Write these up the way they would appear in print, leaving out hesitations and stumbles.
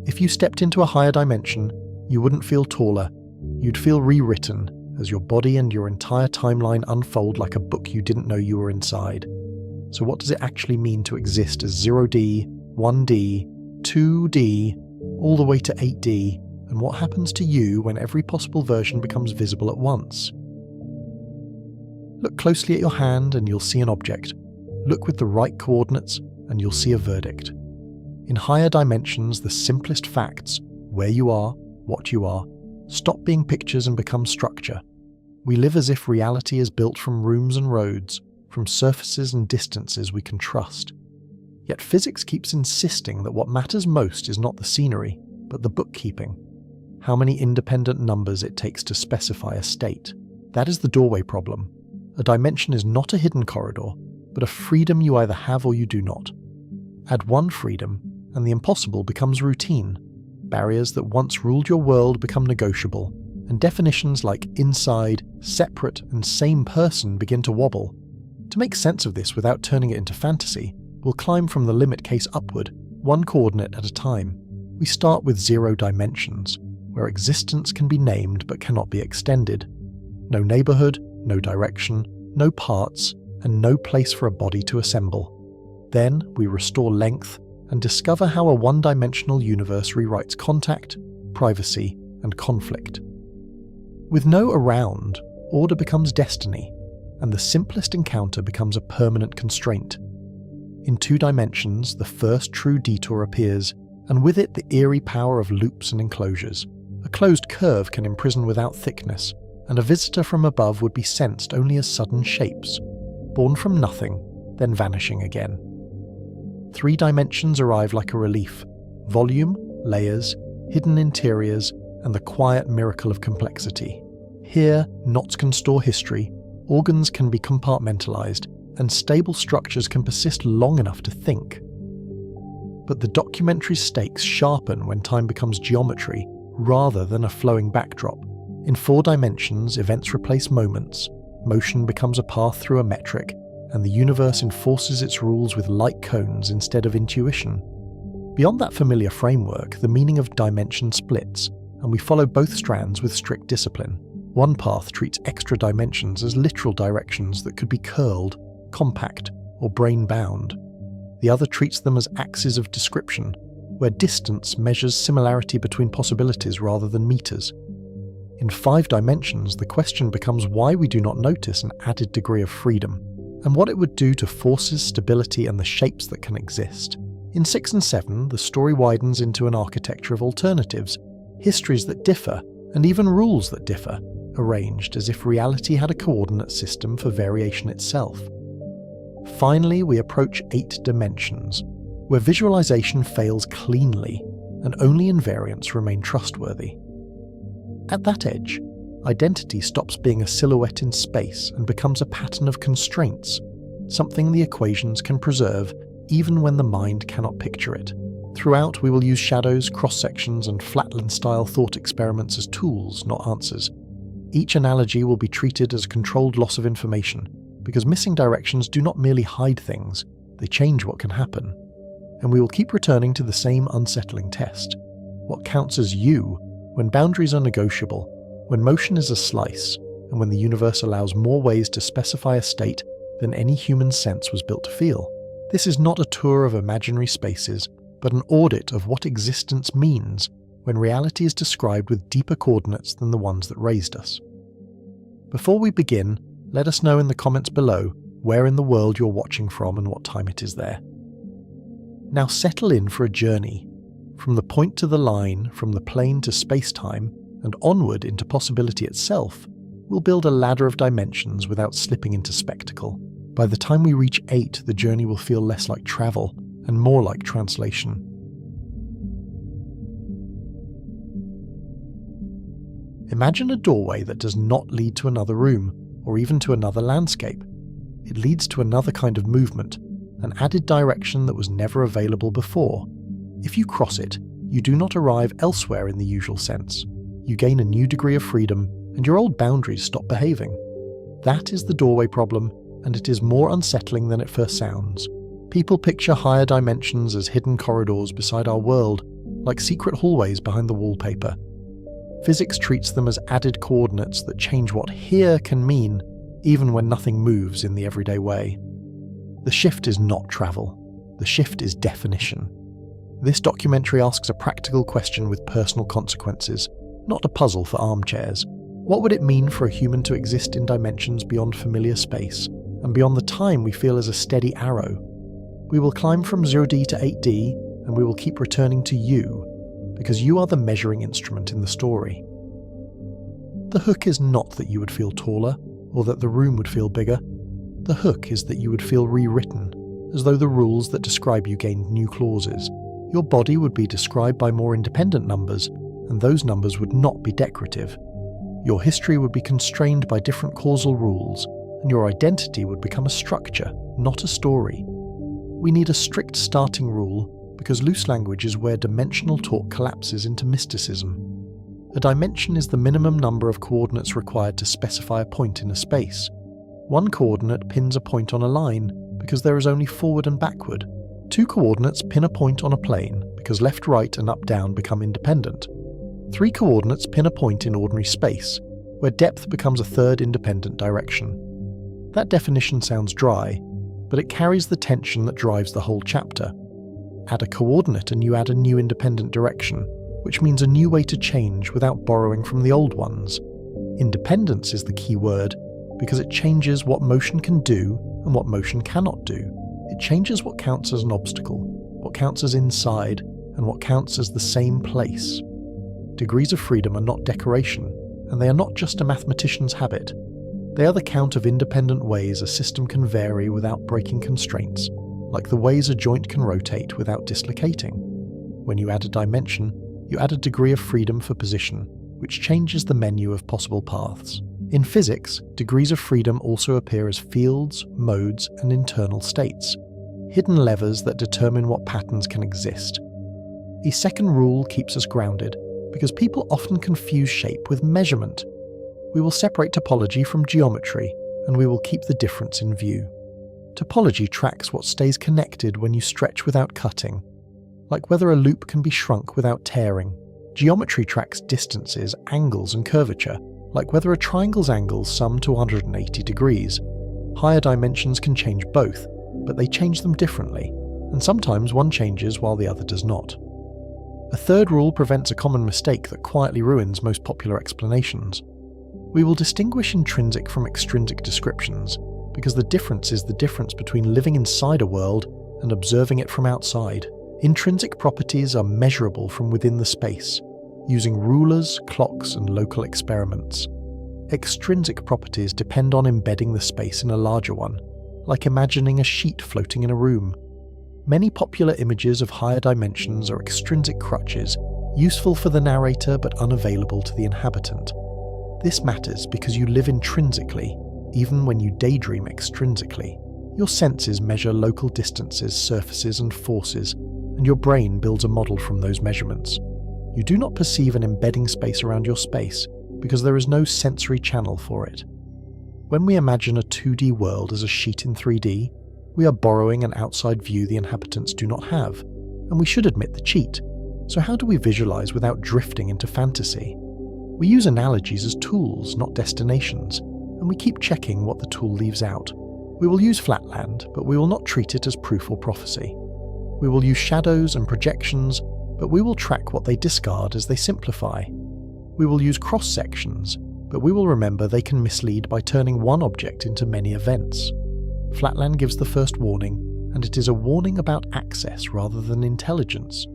If you stepped into a higher dimension, you wouldn't feel taller, you'd feel rewritten as your body and your entire timeline unfold like a book you didn't know you were inside. So what does it actually mean to exist as 0D, 1D, 2D, all the way to 8D, and what happens to you when every possible version becomes visible at once? Look closely at your hand and you'll see an object. Look with the right coordinates and you'll see a verdict. In higher dimensions, the simplest facts, where you are, what you are, stop being pictures and become structure. We live as if reality is built from rooms and roads, from surfaces and distances we can trust. Yet physics keeps insisting that what matters most is not the scenery, but the bookkeeping. How many independent numbers it takes to specify a state. That is the doorway problem. A dimension is not a hidden corridor, but a freedom you either have or you do not. Add one freedom, and the impossible becomes routine. Barriers that once ruled your world become negotiable, and definitions like inside, separate, and same person begin to wobble. To make sense of this without turning it into fantasy, we'll climb from the limit case upward, one coordinate at a time. We start with 0 dimensions, where existence can be named but cannot be extended. No neighborhood, no direction, no parts, and no place for a body to assemble. Then we restore length and discover how a one-dimensional universe rewrites contact, privacy, and conflict. With no around, order becomes destiny, and the simplest encounter becomes a permanent constraint. In 2 dimensions, the first true detour appears, and with it the eerie power of loops and enclosures. A closed curve can imprison without thickness, and a visitor from above would be sensed only as sudden shapes, born from nothing, then vanishing again. 3 dimensions arrive like a relief: volume, layers, hidden interiors, and the quiet miracle of complexity. Here, knots can store history, organs can be compartmentalized, and stable structures can persist long enough to think. But the documentary's stakes sharpen when time becomes geometry rather than a flowing backdrop. In 4 dimensions, events replace moments, motion becomes a path through a metric, and the universe enforces its rules with light cones instead of intuition. Beyond that familiar framework, the meaning of dimension splits, and we follow both strands with strict discipline. One path treats extra dimensions as literal directions that could be curled, compact, or brain-bound. The other treats them as axes of description, where distance measures similarity between possibilities rather than meters. In 5 dimensions, the question becomes why we do not notice an added degree of freedom, and what it would do to forces, stability, and the shapes that can exist. In 6 and 7, the story widens into an architecture of alternatives, histories that differ, and even rules that differ, arranged as if reality had a coordinate system for variation itself. Finally, we approach 8 dimensions, where visualization fails cleanly, and only invariants remain trustworthy. At that edge, identity stops being a silhouette in space and becomes a pattern of constraints, something the equations can preserve even when the mind cannot picture it. Throughout, we will use shadows, cross-sections, and Flatland-style thought experiments as tools, not answers. Each analogy will be treated as a controlled loss of information, because missing directions do not merely hide things, they change what can happen. And we will keep returning to the same unsettling test. What counts as you when boundaries are negotiable, when motion is a slice, and when the universe allows more ways to specify a state than any human sense was built to feel? This is not a tour of imaginary spaces, but an audit of what existence means when reality is described with deeper coordinates than the ones that raised us. Before we begin, let us know in the comments below where in the world you're watching from and what time it is there. Now settle in for a journey. From the point to the line, from the plane to spacetime, and onward into possibility itself, we'll build a ladder of dimensions without slipping into spectacle. By the time we reach 8, the journey will feel less like travel and more like translation. Imagine a doorway that does not lead to another room, or even to another landscape. It leads to another kind of movement, an added direction that was never available before. If you cross it, you do not arrive elsewhere in the usual sense. You gain a new degree of freedom, and your old boundaries stop behaving. That is the doorway problem, and it is more unsettling than it first sounds. People picture higher dimensions as hidden corridors beside our world, like secret hallways behind the wallpaper. Physics treats them as added coordinates that change what here can mean, even when nothing moves in the everyday way. The shift is not travel. The shift is definition. This documentary asks a practical question with personal consequences, not a puzzle for armchairs. What would it mean for a human to exist in dimensions beyond familiar space, and beyond the time we feel as a steady arrow? We will climb from 0D to 8D, and we will keep returning to you, because you are the measuring instrument in the story. The hook is not that you would feel taller, or that the room would feel bigger. The hook is that you would feel rewritten, as though the rules that describe you gained new clauses. Your body would be described by more independent numbers, and those numbers would not be decorative. Your history would be constrained by different causal rules, and your identity would become a structure, not a story. We need a strict starting rule, because loose language is where dimensional talk collapses into mysticism. A dimension is the minimum number of coordinates required to specify a point in a space. One coordinate pins a point on a line, because there is only forward and backward. Two coordinates pin a point on a plane, because left, right, and up, down become independent. Three coordinates pin a point in ordinary space, where depth becomes a third independent direction. That definition sounds dry, but it carries the tension that drives the whole chapter. Add a coordinate and you add a new independent direction, which means a new way to change without borrowing from the old ones. Independence is the key word, because it changes what motion can do and what motion cannot do. It changes what counts as an obstacle, what counts as inside, and what counts as the same place. Degrees of freedom are not decoration, and they are not just a mathematician's habit. They are the count of independent ways a system can vary without breaking constraints, like the ways a joint can rotate without dislocating. When you add a dimension, you add a degree of freedom for position, which changes the menu of possible paths. In physics, degrees of freedom also appear as fields, modes, and internal states, hidden levers that determine what patterns can exist. A second rule keeps us grounded, because people often confuse shape with measurement. We will separate topology from geometry, and we will keep the difference in view. Topology tracks what stays connected when you stretch without cutting, like whether a loop can be shrunk without tearing. Geometry tracks distances, angles, and curvature, like whether a triangle's angles sum to 180 degrees. Higher dimensions can change both, but they change them differently, and sometimes one changes while the other does not. A third rule prevents a common mistake that quietly ruins most popular explanations. We will distinguish intrinsic from extrinsic descriptions, because the difference is the difference between living inside a world and observing it from outside. Intrinsic properties are measurable from within the space, using rulers, clocks, and local experiments. Extrinsic properties depend on embedding the space in a larger one, like imagining a sheet floating in a room. Many popular images of higher dimensions are extrinsic crutches, useful for the narrator but unavailable to the inhabitant. This matters because you live intrinsically, even when you daydream extrinsically. Your senses measure local distances, surfaces, and forces, and your brain builds a model from those measurements. You do not perceive an embedding space around your space, because there is no sensory channel for it. When we imagine a 2D world as a sheet in 3D, we are borrowing an outside view the inhabitants do not have, and we should admit the cheat. So how do we visualize without drifting into fantasy? We use analogies as tools, not destinations, and we keep checking what the tool leaves out. We will use Flatland, but we will not treat it as proof or prophecy. We will use shadows and projections, but we will track what they discard as they simplify. We will use cross-sections, but we will remember they can mislead by turning one object into many events. Flatland gives the first warning, and it is a warning about access rather than intelligence.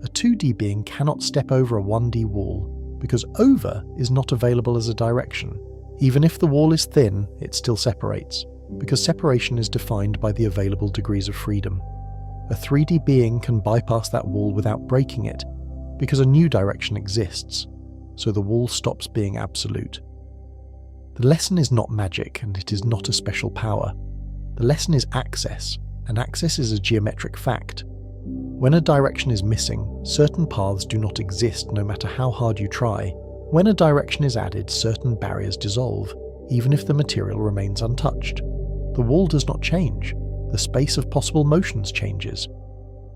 A 2D being cannot step over a 1D wall, because over is not available as a direction. Even if the wall is thin, it still separates, because separation is defined by the available degrees of freedom. A 3D being can bypass that wall without breaking it, because a new direction exists, so the wall stops being absolute. The lesson is not magic, and it is not a special power. The lesson is access, and access is a geometric fact. When a direction is missing, certain paths do not exist no matter how hard you try. When a direction is added, certain barriers dissolve, even if the material remains untouched. The wall does not change, the space of possible motions changes.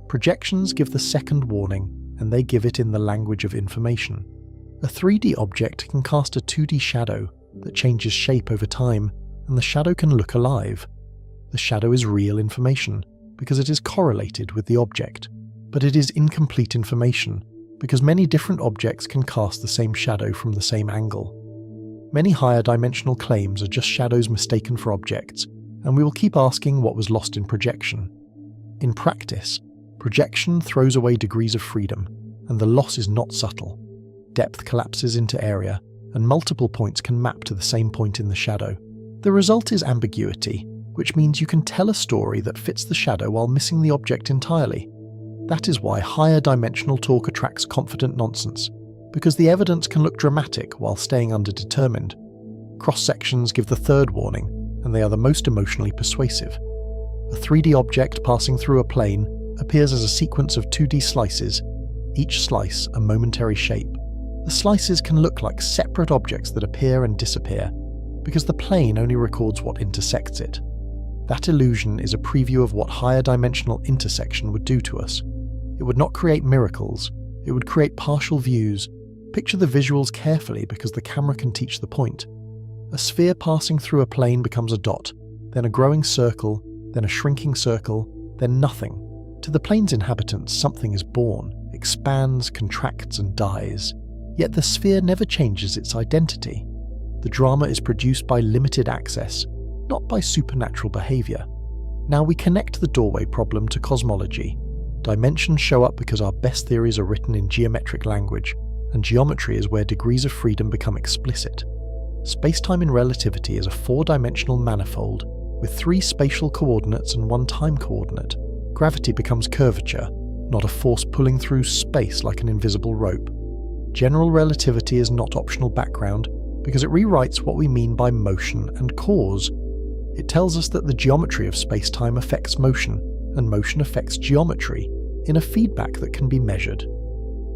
Projections give the second warning, and they give it in the language of information. A 3D object can cast a 2D shadow that changes shape over time, and the shadow can look alive. The shadow is real information because it is correlated with the object, but it is incomplete information because many different objects can cast the same shadow from the same angle. Many higher dimensional claims are just shadows mistaken for objects, and we will keep asking what was lost in projection. In practice, projection throws away degrees of freedom, and the loss is not subtle. Depth collapses into area, and multiple points can map to the same point in the shadow. The result is ambiguity, which means you can tell a story that fits the shadow while missing the object entirely. That is why higher dimensional talk attracts confident nonsense, because the evidence can look dramatic while staying underdetermined. Cross-sections give the third warning, and they are the most emotionally persuasive. A 3D object passing through a plane appears as a sequence of 2D slices, each slice a momentary shape. The slices can look like separate objects that appear and disappear, because the plane only records what intersects it. That illusion is a preview of what higher dimensional intersection would do to us. It would not create miracles, it would create partial views. Picture the visuals carefully because the camera can teach the point. A sphere passing through a plane becomes a dot, then a growing circle, then a shrinking circle, then nothing. To the plane's inhabitants, something is born, expands, contracts, and dies. Yet the sphere never changes its identity. The drama is produced by limited access, not by supernatural behavior. Now we connect the doorway problem to cosmology. Dimensions show up because our best theories are written in geometric language, and geometry is where degrees of freedom become explicit. Spacetime in relativity is a 4-dimensional manifold with 3 spatial coordinates and 1 time coordinate. Gravity becomes curvature, not a force pulling through space like an invisible rope. General relativity is not optional background because it rewrites what we mean by motion and cause. It tells us that the geometry of spacetime affects motion, and motion affects geometry, in a feedback that can be measured.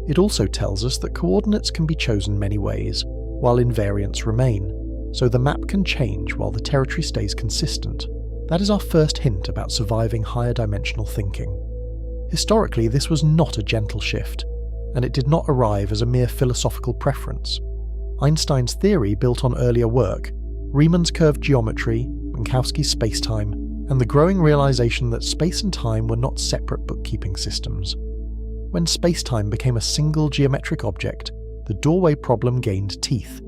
It also tells us that coordinates can be chosen many ways, while invariants remain, so the map can change while the territory stays consistent. That is our first hint about surviving higher dimensional thinking. Historically, this was not a gentle shift, and it did not arrive as a mere philosophical preference. Einstein's theory built on earlier work, Riemann's curved geometry, Minkowski's spacetime, and the growing realization that space and time were not separate bookkeeping systems. When spacetime became a single geometric object, the doorway problem gained teeth.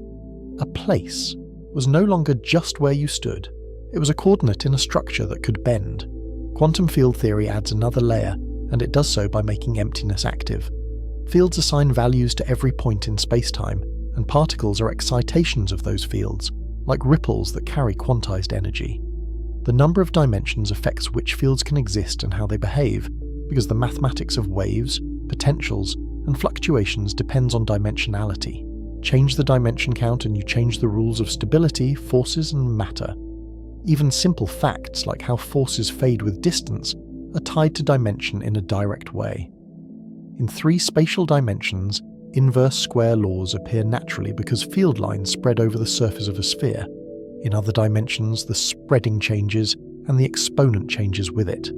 A place was no longer just where you stood, it was a coordinate in a structure that could bend. Quantum field theory adds another layer, and it does so by making emptiness active. Fields assign values to every point in spacetime, and particles are excitations of those fields, like ripples that carry quantized energy. The number of dimensions affects which fields can exist and how they behave, because the mathematics of waves, potentials, and fluctuations depends on dimensionality. Change the dimension count and you change the rules of stability, forces, and matter. Even simple facts like how forces fade with distance are tied to dimension in a direct way. In 3 spatial dimensions, inverse square laws appear naturally because field lines spread over the surface of a sphere. In other dimensions, the spreading changes and the exponent changes with it.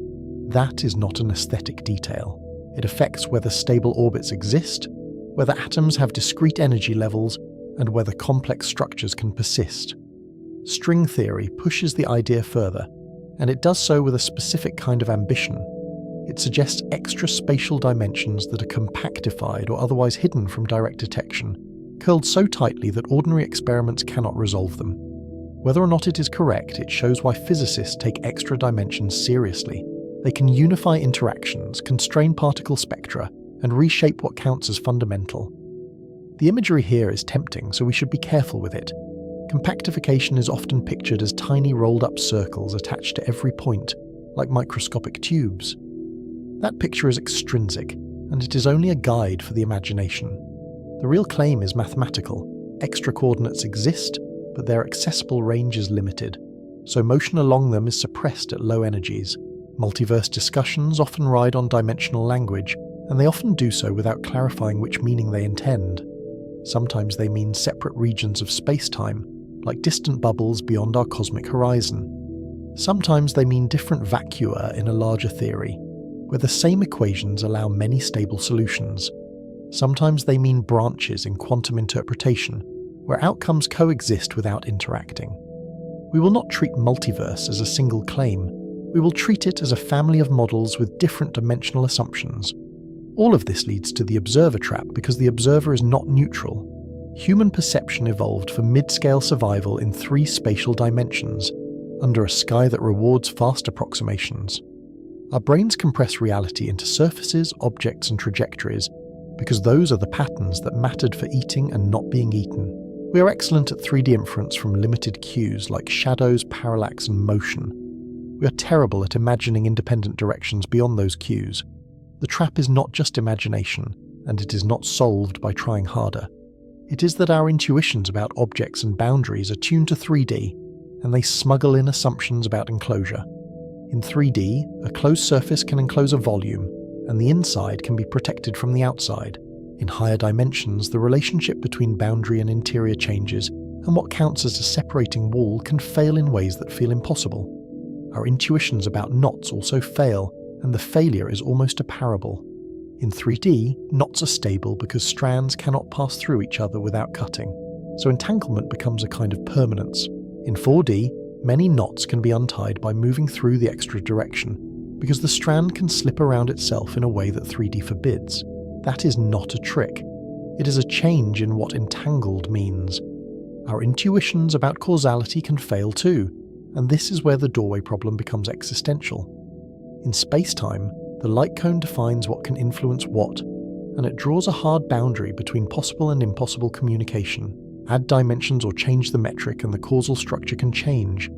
That is not an aesthetic detail. It affects whether stable orbits exist, whether atoms have discrete energy levels, and whether complex structures can persist. String theory pushes the idea further, and it does so with a specific kind of ambition. It suggests extra spatial dimensions that are compactified or otherwise hidden from direct detection, curled so tightly that ordinary experiments cannot resolve them. Whether or not it is correct, it shows why physicists take extra dimensions seriously. They can unify interactions, constrain particle spectra, and reshape what counts as fundamental. The imagery here is tempting, so we should be careful with it. Compactification is often pictured as tiny rolled-up circles attached to every point, like microscopic tubes. That picture is extrinsic, and it is only a guide for the imagination. The real claim is mathematical. Extra coordinates exist, but their accessible range is limited, so motion along them is suppressed at low energies. Multiverse discussions often ride on dimensional language, and they often do so without clarifying which meaning they intend. Sometimes they mean separate regions of space-time, like distant bubbles beyond our cosmic horizon. Sometimes they mean different vacua in a larger theory, where the same equations allow many stable solutions. Sometimes they mean branches in quantum interpretation, where outcomes coexist without interacting. We will not treat multiverse as a single claim. We will treat it as a family of models with different dimensional assumptions. All of this leads to the observer trap because the observer is not neutral. Human perception evolved for mid-scale survival in 3 spatial dimensions, under a sky that rewards fast approximations. Our brains compress reality into surfaces, objects, and trajectories because those are the patterns that mattered for eating and not being eaten. We are excellent at 3D inference from limited cues like shadows, parallax, and motion. We are terrible at imagining independent directions beyond those cues. The trap is not just imagination, and it is not solved by trying harder. It is that our intuitions about objects and boundaries are tuned to 3D, and they smuggle in assumptions about enclosure. In 3D, a closed surface can enclose a volume, and the inside can be protected from the outside. In higher dimensions, the relationship between boundary and interior changes, and what counts as a separating wall can fail in ways that feel impossible. Our intuitions about knots also fail, and the failure is almost a parable. In 3D, knots are stable because strands cannot pass through each other without cutting, so entanglement becomes a kind of permanence. In 4D, many knots can be untied by moving through the extra direction, because the strand can slip around itself in a way that 3D forbids. That is not a trick. It is a change in what entangled means. Our intuitions about causality can fail too, and this is where the doorway problem becomes existential. In spacetime, the light cone defines what can influence what, and it draws a hard boundary between possible and impossible communication. Add dimensions or change the metric and the causal structure can change,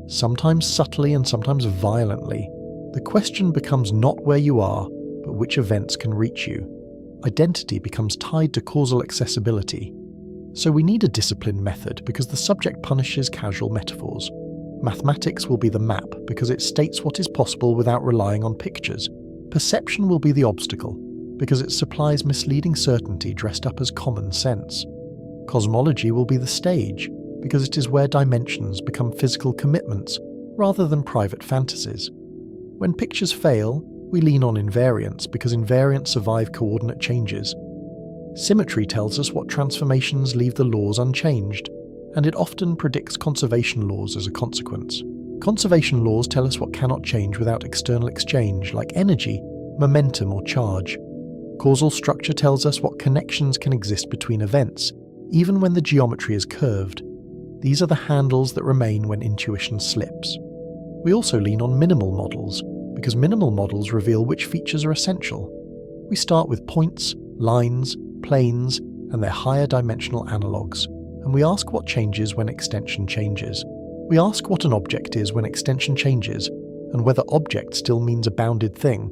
sometimes subtly and sometimes violently. The question becomes not where you are, but which events can reach you. Identity becomes tied to causal accessibility. So we need a disciplined method because the subject punishes casual metaphors. Mathematics will be the map because it states what is possible without relying on pictures. Perception will be the obstacle because it supplies misleading certainty dressed up as common sense. Cosmology will be the stage because it is where dimensions become physical commitments rather than private fantasies. When pictures fail, we lean on invariance because invariants survive coordinate changes. Symmetry tells us what transformations leave the laws unchanged, and it often predicts conservation laws as a consequence. Conservation laws tell us what cannot change without external exchange, like energy, momentum, or charge. Causal structure tells us what connections can exist between events, even when the geometry is curved. These are the handles that remain when intuition slips. We also lean on minimal models, because minimal models reveal which features are essential. We start with points, lines, planes, and their higher dimensional analogues, and we ask what changes when extension changes. We ask what an object is when extension changes, and whether object still means a bounded thing.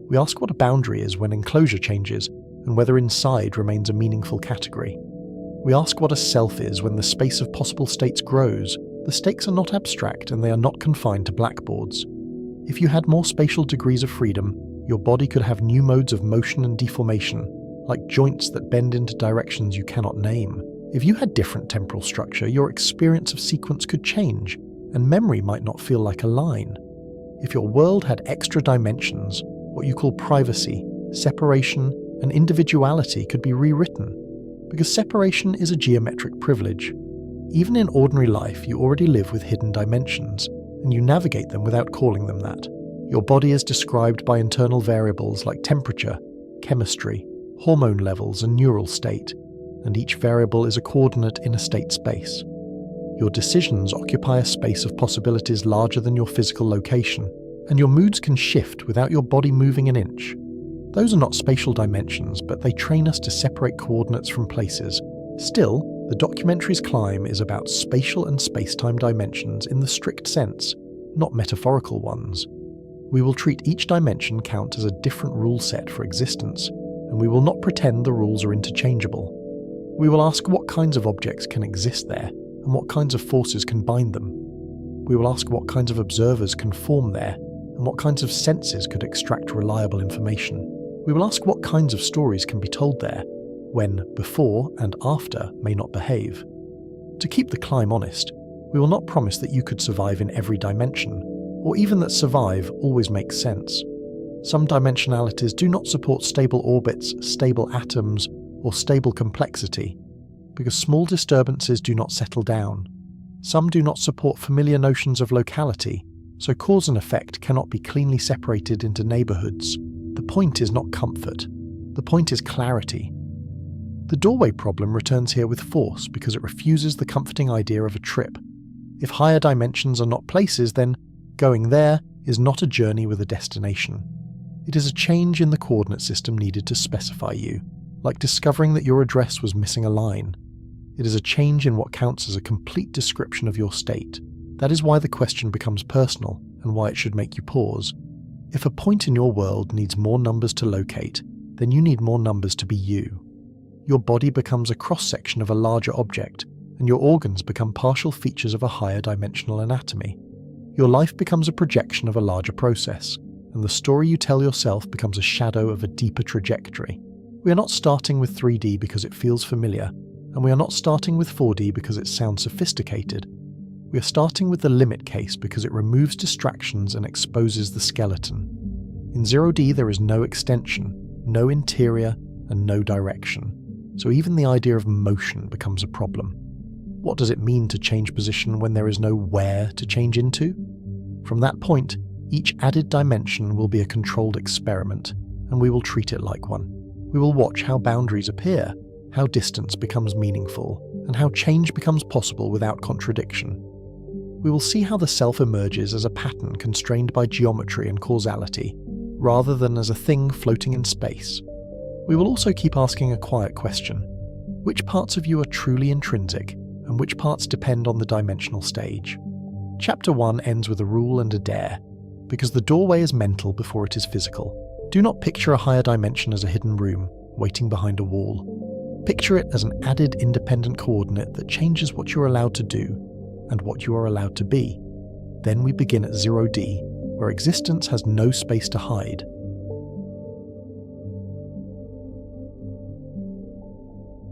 We ask what a boundary is when enclosure changes, and whether inside remains a meaningful category. We ask what a self is when the space of possible states grows. The stakes are not abstract and they are not confined to blackboards. If you had more spatial degrees of freedom, your body could have new modes of motion and deformation, like joints that bend into directions you cannot name. If you had different temporal structure, your experience of sequence could change, and memory might not feel like a line. If your world had extra dimensions, what you call privacy, separation, and individuality could be rewritten, because separation is a geometric privilege. Even in ordinary life, you already live with hidden dimensions, and you navigate them without calling them that. Your body is described by internal variables like temperature, chemistry, hormone levels, and neural state, and each variable is a coordinate in a state space. Your decisions occupy a space of possibilities larger than your physical location, and your moods can shift without your body moving an inch. Those are not spatial dimensions, but they train us to separate coordinates from places. Still, the documentary's climb is about spatial and space-time dimensions in the strict sense, not metaphorical ones. We will treat each dimension count as a different rule set for existence, and we will not pretend the rules are interchangeable. We will ask what kinds of objects can exist there, and what kinds of forces can bind them. We will ask what kinds of observers can form there, and what kinds of senses could extract reliable information. We will ask what kinds of stories can be told there, when before and after may not behave. To keep the climb honest, We will not promise that you could survive in every dimension, or even that survive always makes sense. Some dimensionalities do not support stable orbits, stable atoms, or stable complexity, because small disturbances do not settle down. Some do not support familiar notions of locality, so cause and effect cannot be cleanly separated into neighborhoods. The point is not comfort. The point is clarity. The doorway problem returns here with force because it refuses the comforting idea of a trip. If higher dimensions are not places, then going there is not a journey with a destination. It is a change in the coordinate system needed to specify you, like discovering that your address was missing a line. It is a change in what counts as a complete description of your state. That is why the question becomes personal and why it should make you pause. If a point in your world needs more numbers to locate, then you need more numbers to be you. Your body becomes a cross-section of a larger object, and your organs become partial features of a higher dimensional anatomy. Your life becomes a projection of a larger process, and the story you tell yourself becomes a shadow of a deeper trajectory. We are not starting with 3D because it feels familiar, and we are not starting with 4D because it sounds sophisticated. We are starting with the limit case because it removes distractions and exposes the skeleton. In 0D there is no extension, no interior, and no direction, so even the idea of motion becomes a problem. What does it mean to change position when there is no where to change into? From that point, each added dimension will be a controlled experiment, and we will treat it like one. We will watch how boundaries appear, how distance becomes meaningful, and how change becomes possible without contradiction. We will see how the self emerges as a pattern constrained by geometry and causality, rather than as a thing floating in space. We will also keep asking a quiet question. Which parts of you are truly intrinsic, and which parts depend on the dimensional stage? Chapter 1 ends with a rule and a dare, because the doorway is mental before it is physical. Do not picture a higher dimension as a hidden room, waiting behind a wall. Picture it as an added independent coordinate that changes what you are allowed to do, and what you are allowed to be. Then we begin at 0D, where existence has no space to hide.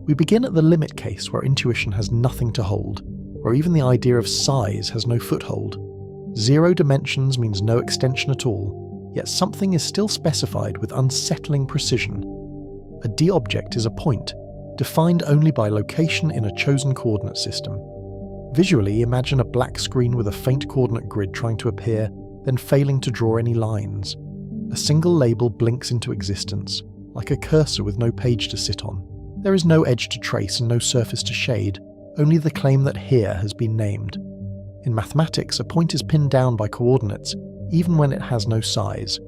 We begin at the limit case where intuition has nothing to hold, where even the idea of size has no foothold. 0 dimensions means no extension at all, yet something is still specified with unsettling precision. A D object is a point, defined only by location in a chosen coordinate system. Visually, imagine a black screen with a faint coordinate grid trying to appear, then failing to draw any lines. A single label blinks into existence, like a cursor with no page to sit on. There is no edge to trace and no surface to shade, only the claim that here has been named. In mathematics, a point is pinned down by coordinates, even when it has no size.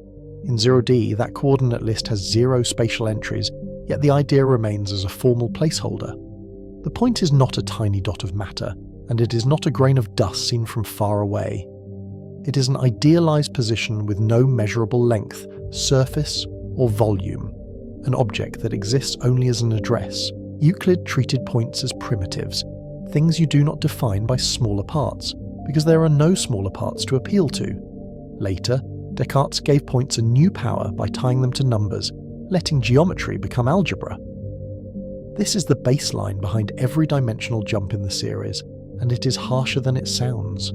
In 0D, that coordinate list has 0 spatial entries, yet the idea remains as a formal placeholder. The point is not a tiny dot of matter, and it is not a grain of dust seen from far away. It is an idealized position with no measurable length, surface, or volume, an object that exists only as an address. Euclid treated points as primitives, things you do not define by smaller parts, because there are no smaller parts to appeal to. Later, Descartes gave points a new power by tying them to numbers, letting geometry become algebra. This is the baseline behind every dimensional jump in the series, and it is harsher than it sounds.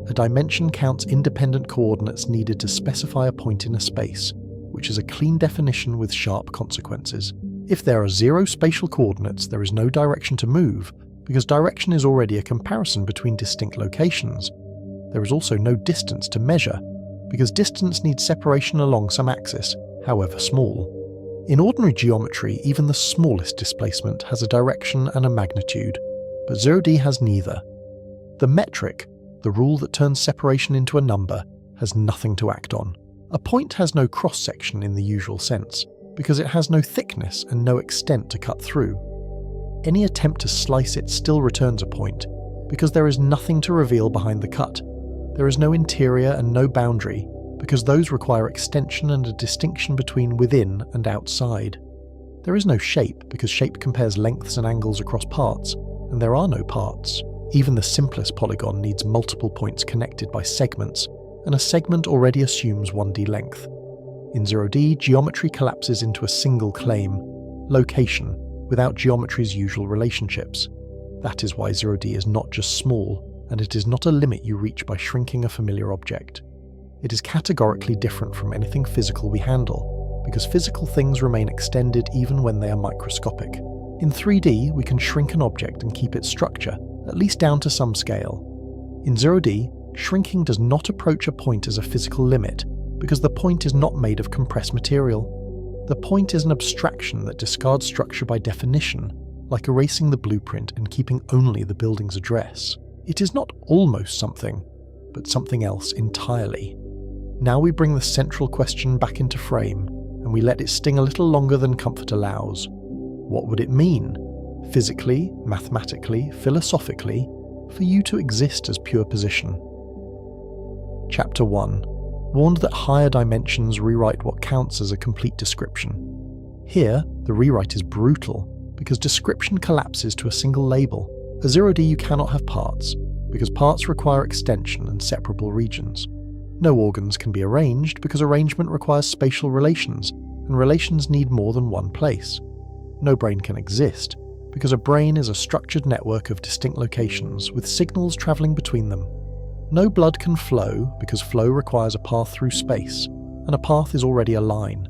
A dimension counts independent coordinates needed to specify a point in a space, which is a clean definition with sharp consequences. If there are 0 spatial coordinates, there is no direction to move, because direction is already a comparison between distinct locations. There is also no distance to measure, because distance needs separation along some axis, however small. In ordinary geometry, even the smallest displacement has a direction and a magnitude, but 0D has neither. The metric, the rule that turns separation into a number, has nothing to act on. A point has no cross-section in the usual sense, because it has no thickness and no extent to cut through. Any attempt to slice it still returns a point, because there is nothing to reveal behind the cut. There is no interior and no boundary, because those require extension and a distinction between within and outside. There is no shape, because shape compares lengths and angles across parts, and there are no parts. Even the simplest polygon needs multiple points connected by segments, and a segment already assumes 1D length. In 0D, geometry collapses into a single claim, location, without geometry's usual relationships. That is why 0D is not just small, and it is not a limit you reach by shrinking a familiar object. It is categorically different from anything physical we handle, because physical things remain extended even when they are microscopic. In 3D, we can shrink an object and keep its structure, at least down to some scale. In 0D, shrinking does not approach a point as a physical limit, because the point is not made of compressed material. The point is an abstraction that discards structure by definition, like erasing the blueprint and keeping only the building's address. It is not almost something, but something else entirely. Now we bring the central question back into frame, and we let it sting a little longer than comfort allows. What would it mean, physically, mathematically, philosophically, for you to exist as pure position? Chapter 1. Warned that higher dimensions rewrite what counts as a complete description. Here, the rewrite is brutal, because description collapses to a single label. A 0D you cannot have parts, because parts require extension and separable regions. No organs can be arranged, because arrangement requires spatial relations, and relations need more than one place. No brain can exist, because a brain is a structured network of distinct locations, with signals travelling between them. No blood can flow, because flow requires a path through space, and a path is already a line.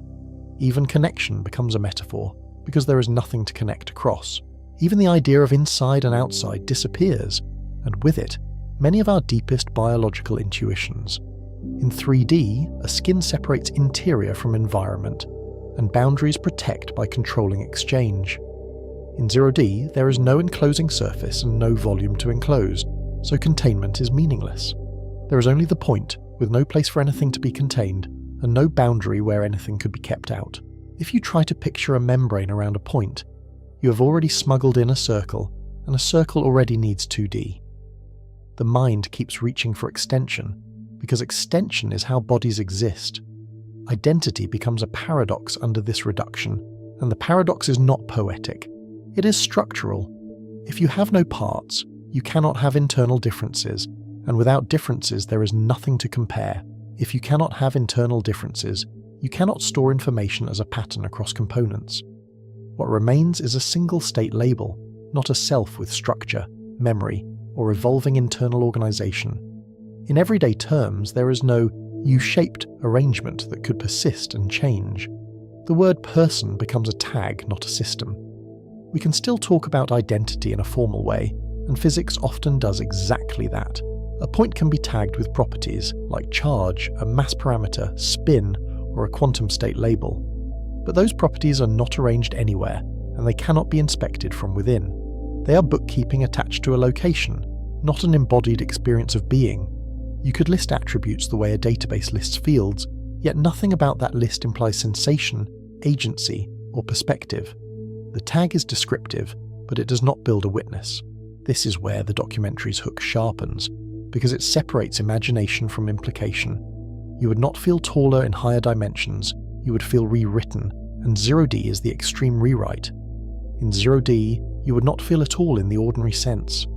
Even connection becomes a metaphor, because there is nothing to connect across. Even the idea of inside and outside disappears, and with it, many of our deepest biological intuitions. In 3D, a skin separates interior from environment, and boundaries protect by controlling exchange. In 0D, there is no enclosing surface and no volume to enclose, so containment is meaningless. There is only the point, with no place for anything to be contained, and no boundary where anything could be kept out. If you try to picture a membrane around a point, you have already smuggled in a circle, and a circle already needs 2D. The mind keeps reaching for extension, because extension is how bodies exist. Identity becomes a paradox under this reduction, and the paradox is not poetic. It is structural. If you have no parts, you cannot have internal differences, and without differences there is nothing to compare. If you cannot have internal differences, you cannot store information as a pattern across components. What remains is a single state label, not a self with structure, memory, or evolving internal organization. In everyday terms, there is no U-shaped arrangement that could persist and change. The word person becomes a tag, not a system. We can still talk about identity in a formal way, and physics often does exactly that. A point can be tagged with properties like charge, a mass parameter, spin, or a quantum state label. But those properties are not arranged anywhere, and they cannot be inspected from within. They are bookkeeping attached to a location, not an embodied experience of being. You could list attributes the way a database lists fields, yet nothing about that list implies sensation, agency, or perspective. The tag is descriptive, but it does not build a witness. This is where the documentary's hook sharpens, because it separates imagination from implication. You would not feel taller in higher dimensions, you would feel rewritten, and 0D is the extreme rewrite. In 0D, you would not feel at all in the ordinary sense.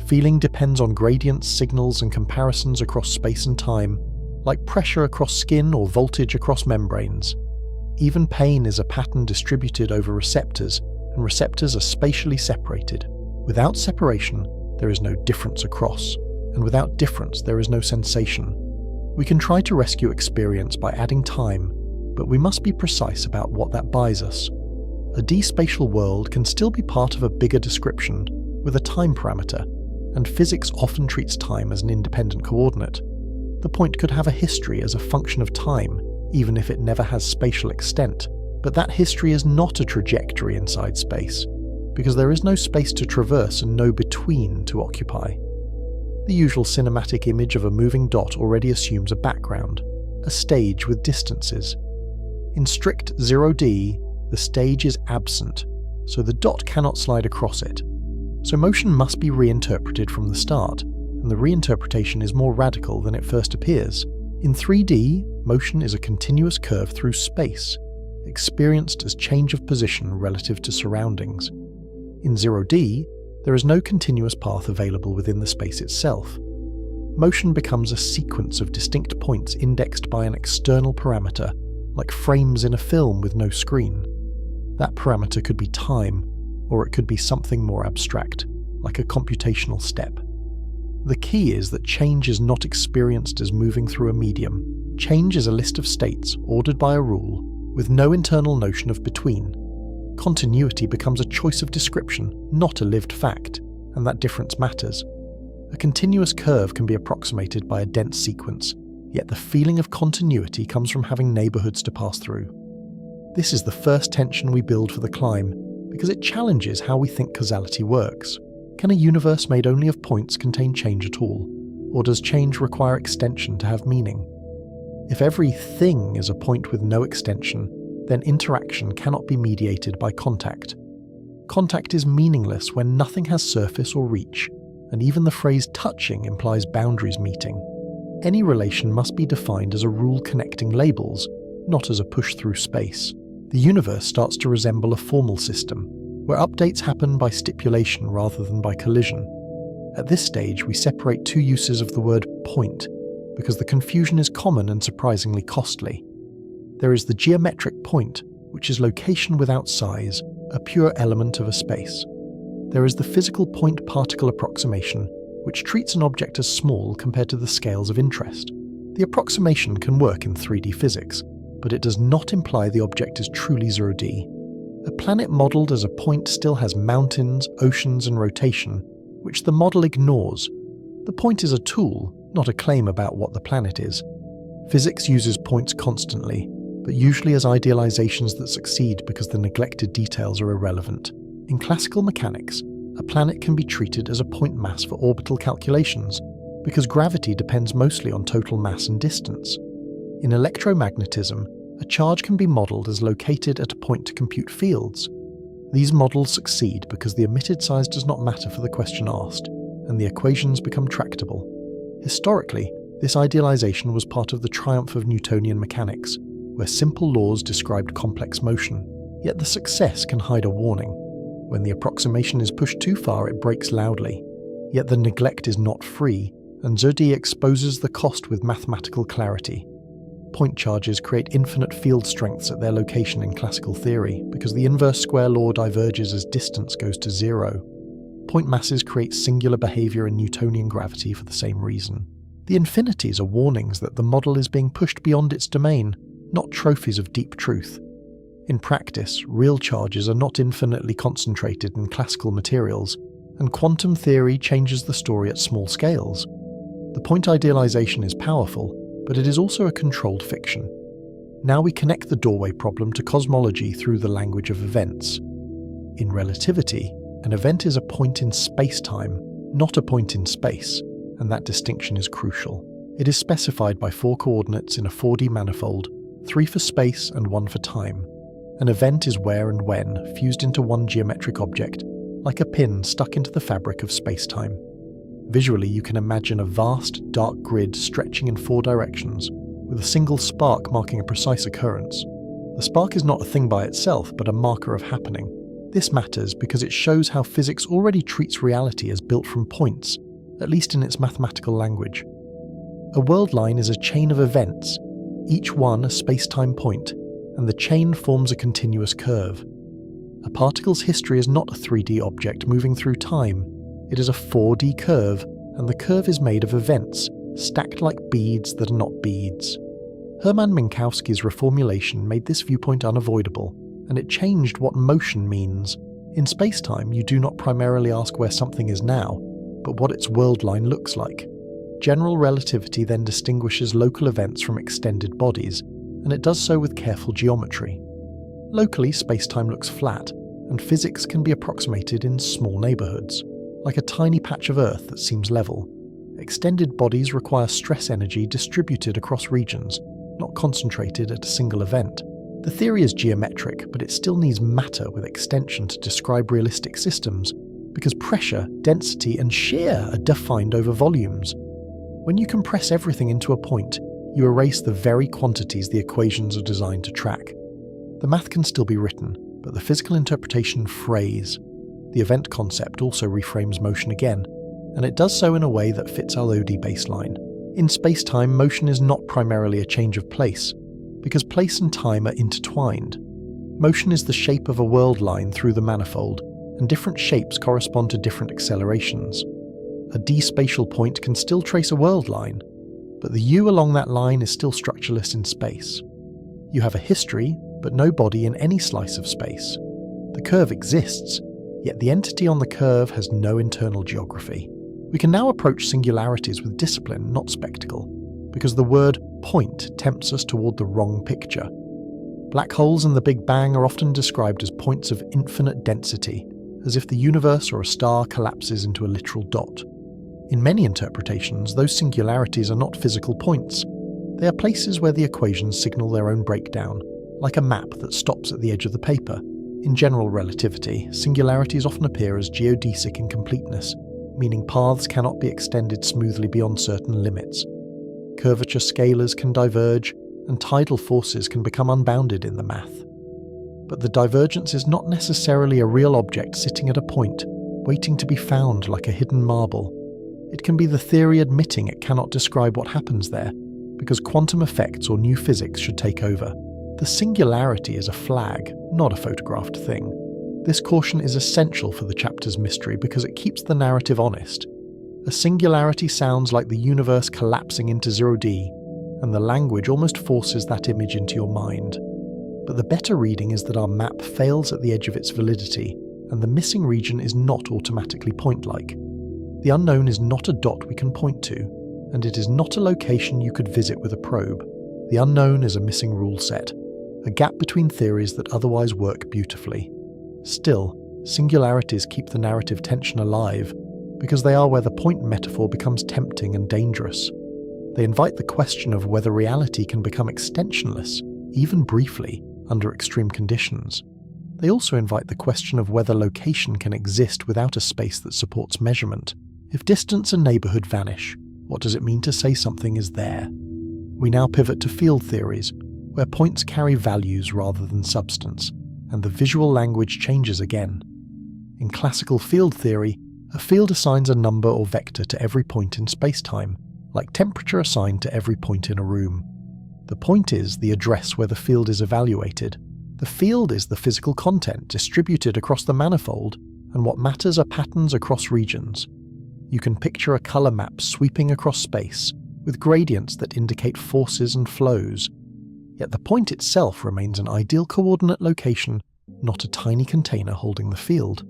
Feeling depends on gradients, signals, and comparisons across space and time, like pressure across skin or voltage across membranes. Even pain is a pattern distributed over receptors, and receptors are spatially separated. Without separation, there is no difference across, and without difference there is no sensation. We can try to rescue experience by adding time, but we must be precise about what that buys us. A D-spatial world can still be part of a bigger description, with a time parameter, and physics often treats time as an independent coordinate. The point could have a history as a function of time, even if it never has spatial extent, but that history is not a trajectory inside space, because there is no space to traverse and no between to occupy. The usual cinematic image of a moving dot already assumes a background, a stage with distances. In strict 0D, the stage is absent, so the dot cannot slide across it. So motion must be reinterpreted from the start, and the reinterpretation is more radical than it first appears. In 3D, motion is a continuous curve through space, experienced as change of position relative to surroundings. In 0D, there is no continuous path available within the space itself. Motion becomes a sequence of distinct points indexed by an external parameter, like frames in a film with no screen. That parameter could be time, or it could be something more abstract, like a computational step. The key is that change is not experienced as moving through a medium. Change is a list of states ordered by a rule, with no internal notion of between. Continuity becomes a choice of description, not a lived fact, and that difference matters. A continuous curve can be approximated by a dense sequence, yet the feeling of continuity comes from having neighbourhoods to pass through. This is the first tension we build for the climb, because it challenges how we think causality works. Can a universe made only of points contain change at all? Or does change require extension to have meaning? If every thing is a point with no extension, then interaction cannot be mediated by contact. Contact is meaningless when nothing has surface or reach, and even the phrase touching implies boundaries meeting. Any relation must be defined as a rule connecting labels, not as a push through space. The universe starts to resemble a formal system, where updates happen by stipulation rather than by collision. At this stage, we separate two uses of the word point, because the confusion is common and surprisingly costly. There is the geometric point, which is location without size, a pure element of a space. There is the physical point-particle approximation, which treats an object as small compared to the scales of interest. The approximation can work in 3D physics, but it does not imply the object is truly 0D. A planet modelled as a point still has mountains, oceans and rotation, which the model ignores. The point is a tool, not a claim about what the planet is. Physics uses points constantly, but usually as idealizations that succeed because the neglected details are irrelevant. In classical mechanics, a planet can be treated as a point mass for orbital calculations, because gravity depends mostly on total mass and distance. In electromagnetism, a charge can be modelled as located at a point to compute fields. These models succeed because the emitted size does not matter for the question asked, and the equations become tractable. Historically, this idealization was part of the triumph of Newtonian mechanics, where simple laws described complex motion. Yet the success can hide a warning. When the approximation is pushed too far, it breaks loudly. Yet the neglect is not free, and Zodi exposes the cost with mathematical clarity. Point charges create infinite field strengths at their location in classical theory, because the inverse square law diverges as distance goes to zero. Point masses create singular behaviour in Newtonian gravity for the same reason. The infinities are warnings that the model is being pushed beyond its domain, not trophies of deep truth. In practice, real charges are not infinitely concentrated in classical materials, and quantum theory changes the story at small scales. The point idealization is powerful, but it is also a controlled fiction. Now we connect the doorway problem to cosmology through the language of events. In relativity, an event is a point in space-time, not a point in space, and that distinction is crucial. It is specified by 4 coordinates in a 4D manifold, 3 for space and 1 for time. An event is where and when fused into one geometric object, like a pin stuck into the fabric of space-time. Visually, you can imagine a vast, dark grid stretching in 4 directions, with a single spark marking a precise occurrence. The spark is not a thing by itself, but a marker of happening. This matters because it shows how physics already treats reality as built from points, at least in its mathematical language. A world line is a chain of events, each one a space-time point, and the chain forms a continuous curve. A particle's history is not a 3D object moving through time. It is a 4D curve, and the curve is made of events, stacked like beads that are not beads. Hermann Minkowski's reformulation made this viewpoint unavoidable, and it changed what motion means. In spacetime, you do not primarily ask where something is now, but what its world line looks like. General relativity then distinguishes local events from extended bodies, and it does so with careful geometry. Locally, spacetime looks flat, and physics can be approximated in small neighbourhoods, like a tiny patch of Earth that seems level. Extended bodies require stress energy distributed across regions, not concentrated at a single event. The theory is geometric, but it still needs matter with extension to describe realistic systems, because pressure, density, and shear are defined over volumes. When you compress everything into a point, you erase the very quantities the equations are designed to track. The math can still be written, but the physical interpretation frays. The event concept also reframes motion again, and it does so in a way that fits our OD baseline. In spacetime, motion is not primarily a change of place, because place and time are intertwined. Motion is the shape of a world line through the manifold, and different shapes correspond to different accelerations. A d-spatial point can still trace a world line, but the U along that line is still structureless in space. You have a history, but no body in any slice of space. The curve exists, yet the entity on the curve has no internal geography. We can now approach singularities with discipline, not spectacle, because the word point tempts us toward the wrong picture. Black holes and the Big Bang are often described as points of infinite density, as if the universe or a star collapses into a literal dot. In many interpretations, those singularities are not physical points. They are places where the equations signal their own breakdown, like a map that stops at the edge of the paper. In general relativity, singularities often appear as geodesic incompleteness, meaning paths cannot be extended smoothly beyond certain limits. Curvature scalars can diverge, and tidal forces can become unbounded in the math. But the divergence is not necessarily a real object sitting at a point, waiting to be found like a hidden marble. It can be the theory admitting it cannot describe what happens there, because quantum effects or new physics should take over. The singularity is a flag, not a photographed thing. This caution is essential for the chapter's mystery because it keeps the narrative honest. A singularity sounds like the universe collapsing into 0D, and the language almost forces that image into your mind. But the better reading is that our map fails at the edge of its validity, and the missing region is not automatically point-like. The unknown is not a dot we can point to, and it is not a location you could visit with a probe. The unknown is a missing rule set, a gap between theories that otherwise work beautifully. Still, singularities keep the narrative tension alive, because they are where the point metaphor becomes tempting and dangerous. They invite the question of whether reality can become extensionless, even briefly, under extreme conditions. They also invite the question of whether location can exist without a space that supports measurement. If distance and neighbourhood vanish, what does it mean to say something is there? We now pivot to field theories, where points carry values rather than substance, and the visual language changes again. In classical field theory, a field assigns a number or vector to every point in spacetime, like temperature assigned to every point in a room. The point is the address where the field is evaluated. The field is the physical content distributed across the manifold, and what matters are patterns across regions. You can picture a colour map sweeping across space, with gradients that indicate forces and flows. Yet the point itself remains an ideal coordinate location, not a tiny container holding the field.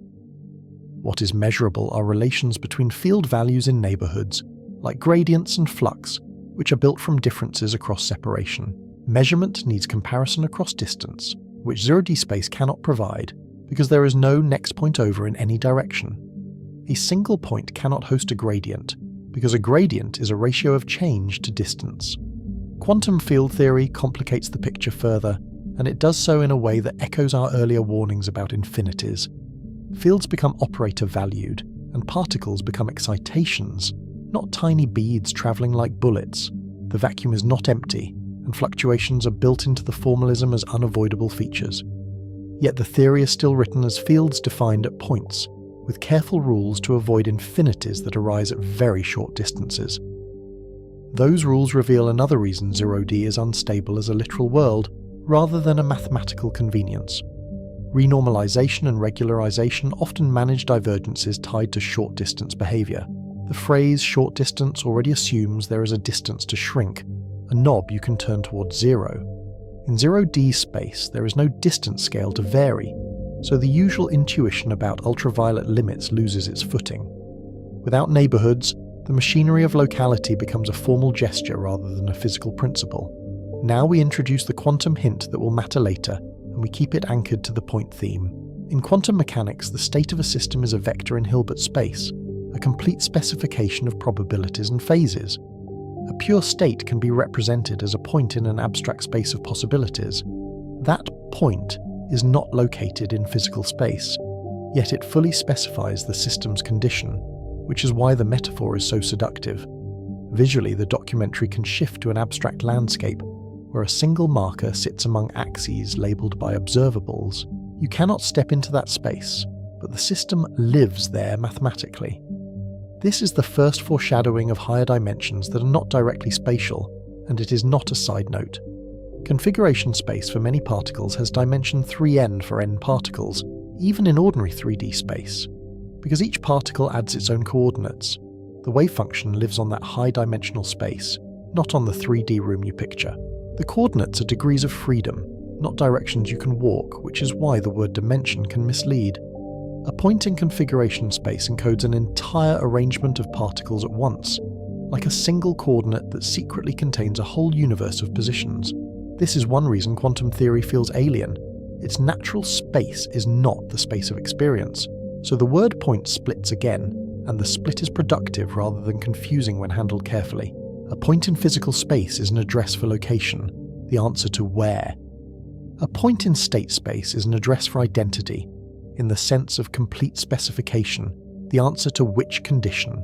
What is measurable are relations between field values in neighbourhoods, like gradients and flux, which are built from differences across separation. Measurement needs comparison across distance, which 0D space cannot provide, because there is no next point over in any direction. A single point cannot host a gradient, because a gradient is a ratio of change to distance. Quantum field theory complicates the picture further, and it does so in a way that echoes our earlier warnings about infinities. Fields become operator-valued, and particles become excitations, not tiny beads travelling like bullets. The vacuum is not empty, and fluctuations are built into the formalism as unavoidable features. Yet the theory is still written as fields defined at points, with careful rules to avoid infinities that arise at very short distances. Those rules reveal another reason 0D is unstable as a literal world, rather than a mathematical convenience. Renormalization and regularization often manage divergences tied to short-distance behavior. The phrase short distance already assumes there is a distance to shrink, a knob you can turn towards 0. In 0D space, there is no distance scale to vary, so the usual intuition about ultraviolet limits loses its footing. Without neighbourhoods, the machinery of locality becomes a formal gesture rather than a physical principle. Now we introduce the quantum hint that will matter later, and we keep it anchored to the point theme. In quantum mechanics, the state of a system is a vector in Hilbert space, a complete specification of probabilities and phases. A pure state can be represented as a point in an abstract space of possibilities. That point is not located in physical space, yet it fully specifies the system's condition, which is why the metaphor is so seductive. Visually, the documentary can shift to an abstract landscape, where a single marker sits among axes labelled by observables. You cannot step into that space, but the system lives there mathematically. This is the first foreshadowing of higher dimensions that are not directly spatial, and it is not a side note. Configuration space for many particles has dimension 3n for n particles, even in ordinary 3D space, because each particle adds its own coordinates. The wave function lives on that high-dimensional space, not on the 3D room you picture. The coordinates are degrees of freedom, not directions you can walk, which is why the word dimension can mislead. A point in configuration space encodes an entire arrangement of particles at once, like a single coordinate that secretly contains a whole universe of positions. This is one reason quantum theory feels alien. Its natural space is not the space of experience, so the word point splits again, and the split is productive rather than confusing when handled carefully. A point in physical space is an address for location, the answer to where. A point in state space is an address for identity, in the sense of complete specification, the answer to which condition.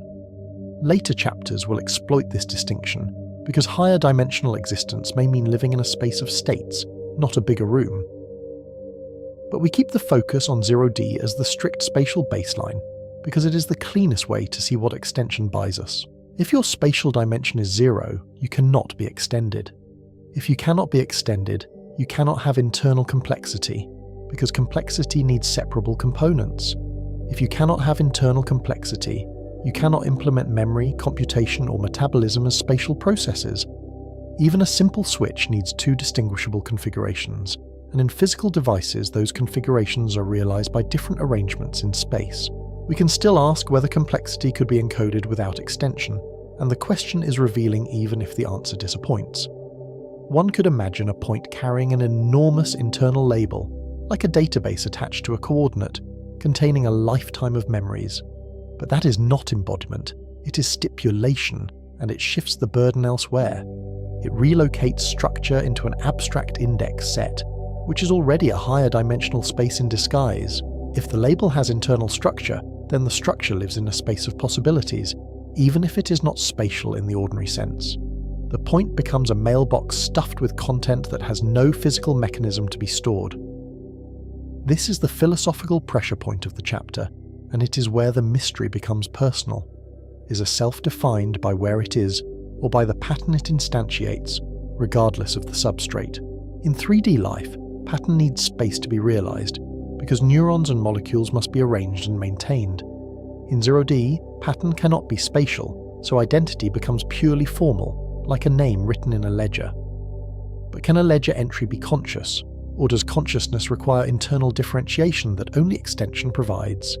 Later chapters will exploit this distinction, because higher dimensional existence may mean living in a space of states, not a bigger room. But we keep the focus on 0D as the strict spatial baseline, because it is the cleanest way to see what extension buys us. If your spatial dimension is 0, you cannot be extended. If you cannot be extended, you cannot have internal complexity, because complexity needs separable components. If you cannot have internal complexity, you cannot implement memory, computation, or metabolism as spatial processes. Even a simple switch needs two distinguishable configurations, and in physical devices those configurations are realized by different arrangements in space. We can still ask whether complexity could be encoded without extension, and the question is revealing even if the answer disappoints. One could imagine a point carrying an enormous internal label, like a database attached to a coordinate, containing a lifetime of memories. But that is not embodiment, it is stipulation, and it shifts the burden elsewhere. It relocates structure into an abstract index set, which is already a higher dimensional space in disguise. If the label has internal structure, then the structure lives in a space of possibilities, even if it is not spatial in the ordinary sense. The point becomes a mailbox stuffed with content that has no physical mechanism to be stored. This is the philosophical pressure point of the chapter, and it is where the mystery becomes personal. Is a self defined by where it is, or by the pattern it instantiates, regardless of the substrate? In 3D life, pattern needs space to be realized, because neurons and molecules must be arranged and maintained. In 0D, pattern cannot be spatial, so identity becomes purely formal, like a name written in a ledger. But can a ledger entry be conscious, or does consciousness require internal differentiation that only extension provides?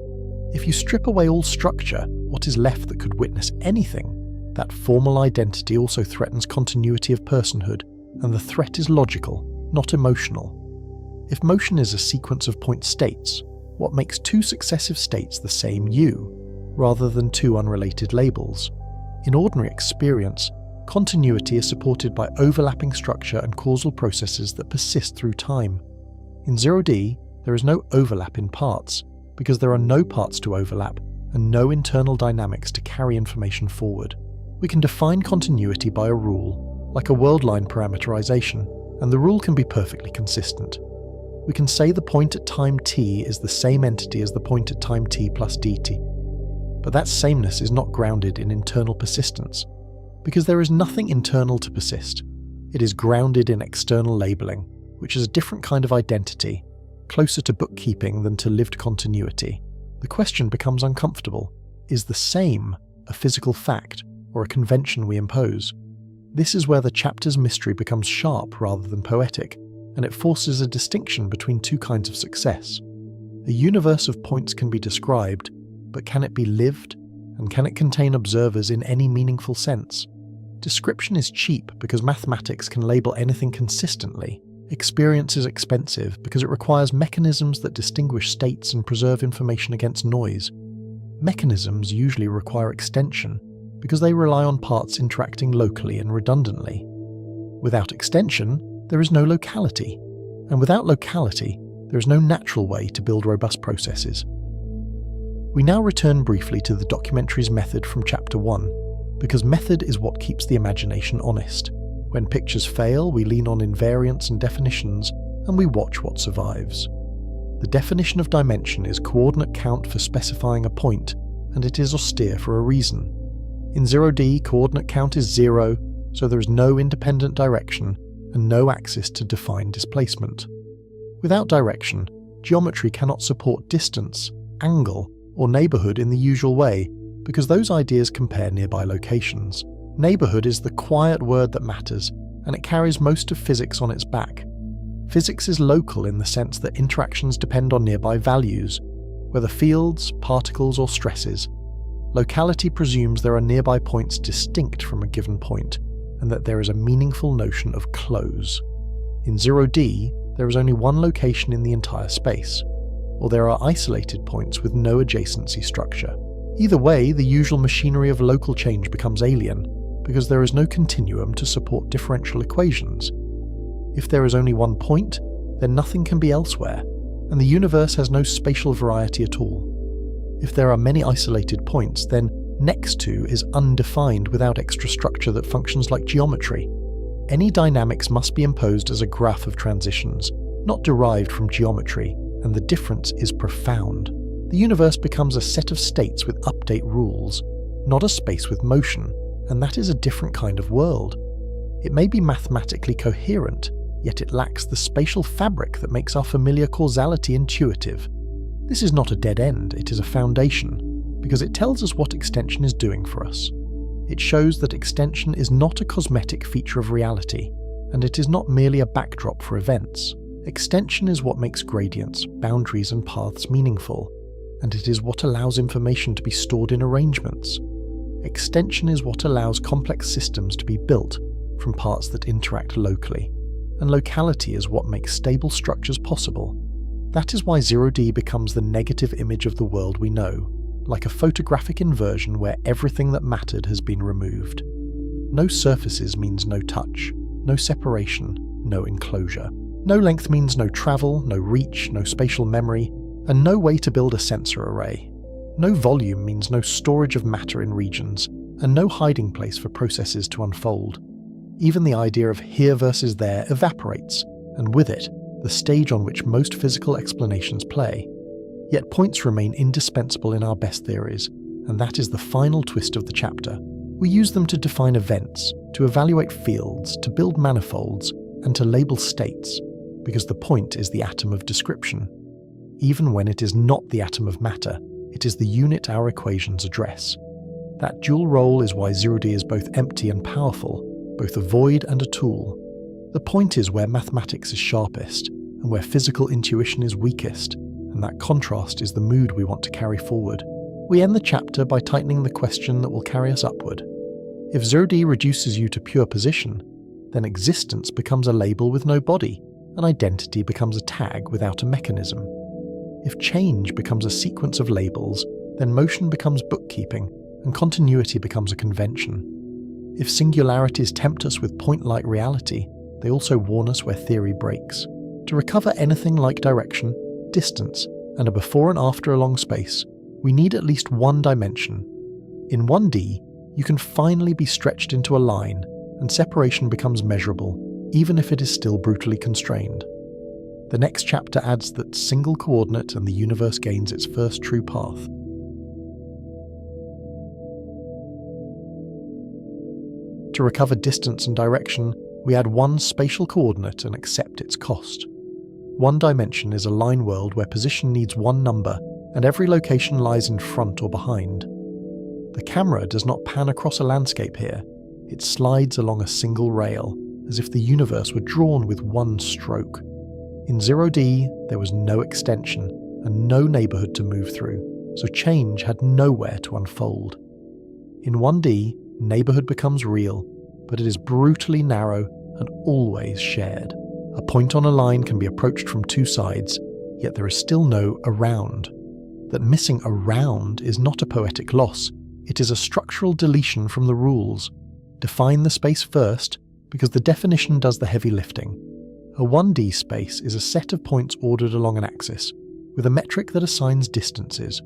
If you strip away all structure, what is left that could witness anything? That formal identity also threatens continuity of personhood, and the threat is logical, not emotional. If motion is a sequence of point states, what makes two successive states the same you, rather than two unrelated labels? In ordinary experience, continuity is supported by overlapping structure and causal processes that persist through time. In 0D, there is no overlap in parts, because there are no parts to overlap and no internal dynamics to carry information forward. We can define continuity by a rule, like a world-line parameterization, and the rule can be perfectly consistent. We can say the point at time t is the same entity as the point at time t plus dt. But that sameness is not grounded in internal persistence, because there is nothing internal to persist. It is grounded in external labeling, which is a different kind of identity, closer to bookkeeping than to lived continuity. The question becomes uncomfortable. Is the same a physical fact or a convention we impose? This is where the chapter's mystery becomes sharp rather than poetic, and it forces a distinction between two kinds of success. A universe of points can be described, but can it be lived? And can it contain observers in any meaningful sense? Description is cheap because mathematics can label anything consistently. Experience is expensive because it requires mechanisms that distinguish states and preserve information against noise. Mechanisms usually require extension because they rely on parts interacting locally and redundantly. Without extension, there is no locality, and without locality, there is no natural way to build robust processes. We now return briefly to the documentary's method from Chapter 1, because method is what keeps the imagination honest. When pictures fail, we lean on invariants and definitions, and we watch what survives. The definition of dimension is coordinate count for specifying a point, and it is austere for a reason. In 0D, coordinate count is 0, so there is no independent direction, and no axis to define displacement. Without direction, geometry cannot support distance, angle, or neighbourhood in the usual way, because those ideas compare nearby locations. Neighborhood is the quiet word that matters, and it carries most of physics on its back. Physics is local in the sense that interactions depend on nearby values, whether fields, particles, or stresses. Locality presumes there are nearby points distinct from a given point, and that there is a meaningful notion of close. In 0D, there is only one location in the entire space, or there are isolated points with no adjacency structure. Either way, the usual machinery of local change becomes alien, because there is no continuum to support differential equations. If there is only one point, then nothing can be elsewhere, and the universe has no spatial variety at all. If there are many isolated points, then next to is undefined without extra structure that functions like geometry. Any dynamics must be imposed as a graph of transitions, not derived from geometry, and the difference is profound. The universe becomes a set of states with update rules, not a space with motion, and that is a different kind of world. It may be mathematically coherent, yet it lacks the spatial fabric that makes our familiar causality intuitive. This is not a dead end, it is a foundation, because it tells us what extension is doing for us. It shows that extension is not a cosmetic feature of reality, and it is not merely a backdrop for events. Extension is what makes gradients, boundaries, and paths meaningful, and it is what allows information to be stored in arrangements. Extension is what allows complex systems to be built from parts that interact locally, and locality is what makes stable structures possible. That is why 0D becomes the negative image of the world we know, like a photographic inversion where everything that mattered has been removed. No surfaces means no touch, no separation, no enclosure. No length means no travel, no reach, no spatial memory, and no way to build a sensor array. No volume means no storage of matter in regions, and no hiding place for processes to unfold. Even the idea of here versus there evaporates, and with it, the stage on which most physical explanations play. Yet points remain indispensable in our best theories, and that is the final twist of the chapter. We use them to define events, to evaluate fields, to build manifolds, and to label states, because the point is the atom of description. Even when it is not the atom of matter, it is the unit our equations address. That dual role is why 0D is both empty and powerful, both a void and a tool. The point is where mathematics is sharpest, and where physical intuition is weakest, and that contrast is the mood we want to carry forward. We end the chapter by tightening the question that will carry us upward. If 0D reduces you to pure position, then existence becomes a label with no body, and identity becomes a tag without a mechanism. If change becomes a sequence of labels, then motion becomes bookkeeping, and continuity becomes a convention. If singularities tempt us with point-like reality, they also warn us where theory breaks. To recover anything like direction, distance, and a before and after along space, we need at least one dimension. In 1D, you can finally be stretched into a line, and separation becomes measurable, even if it is still brutally constrained. The next chapter adds that single coordinate and the universe gains its first true path. To recover distance and direction, we add one spatial coordinate and accept its cost. One dimension is a line world where position needs one number, and every location lies in front or behind. The camera does not pan across a landscape here, it slides along a single rail, as if the universe were drawn with one stroke. In 0D, there was no extension, and no neighborhood to move through, so change had nowhere to unfold. In 1D, neighborhood becomes real, but it is brutally narrow and always shared. A point on a line can be approached from two sides, yet there is still no around. That missing around is not a poetic loss, it is a structural deletion from the rules. Define the space first, because the definition does the heavy lifting. A 1D space is a set of points ordered along an axis, with a metric that assigns distances.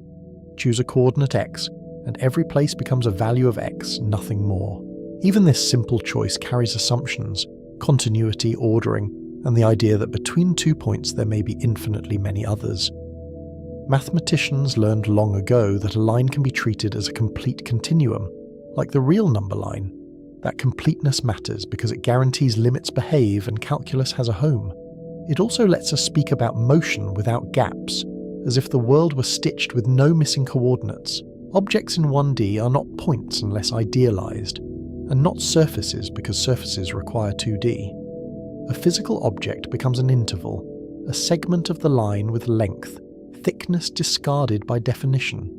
Choose a coordinate x, and every place becomes a value of x, nothing more. Even this simple choice carries assumptions, continuity, ordering, and the idea that between 2 points there may be infinitely many others. Mathematicians learned long ago that a line can be treated as a complete continuum, like the real number line. That completeness matters because it guarantees limits behave and calculus has a home. It also lets us speak about motion without gaps, as if the world were stitched with no missing coordinates. Objects in 1D are not points unless idealized, and not surfaces because surfaces require 2D. A physical object becomes an interval, a segment of the line with length, thickness discarded by definition.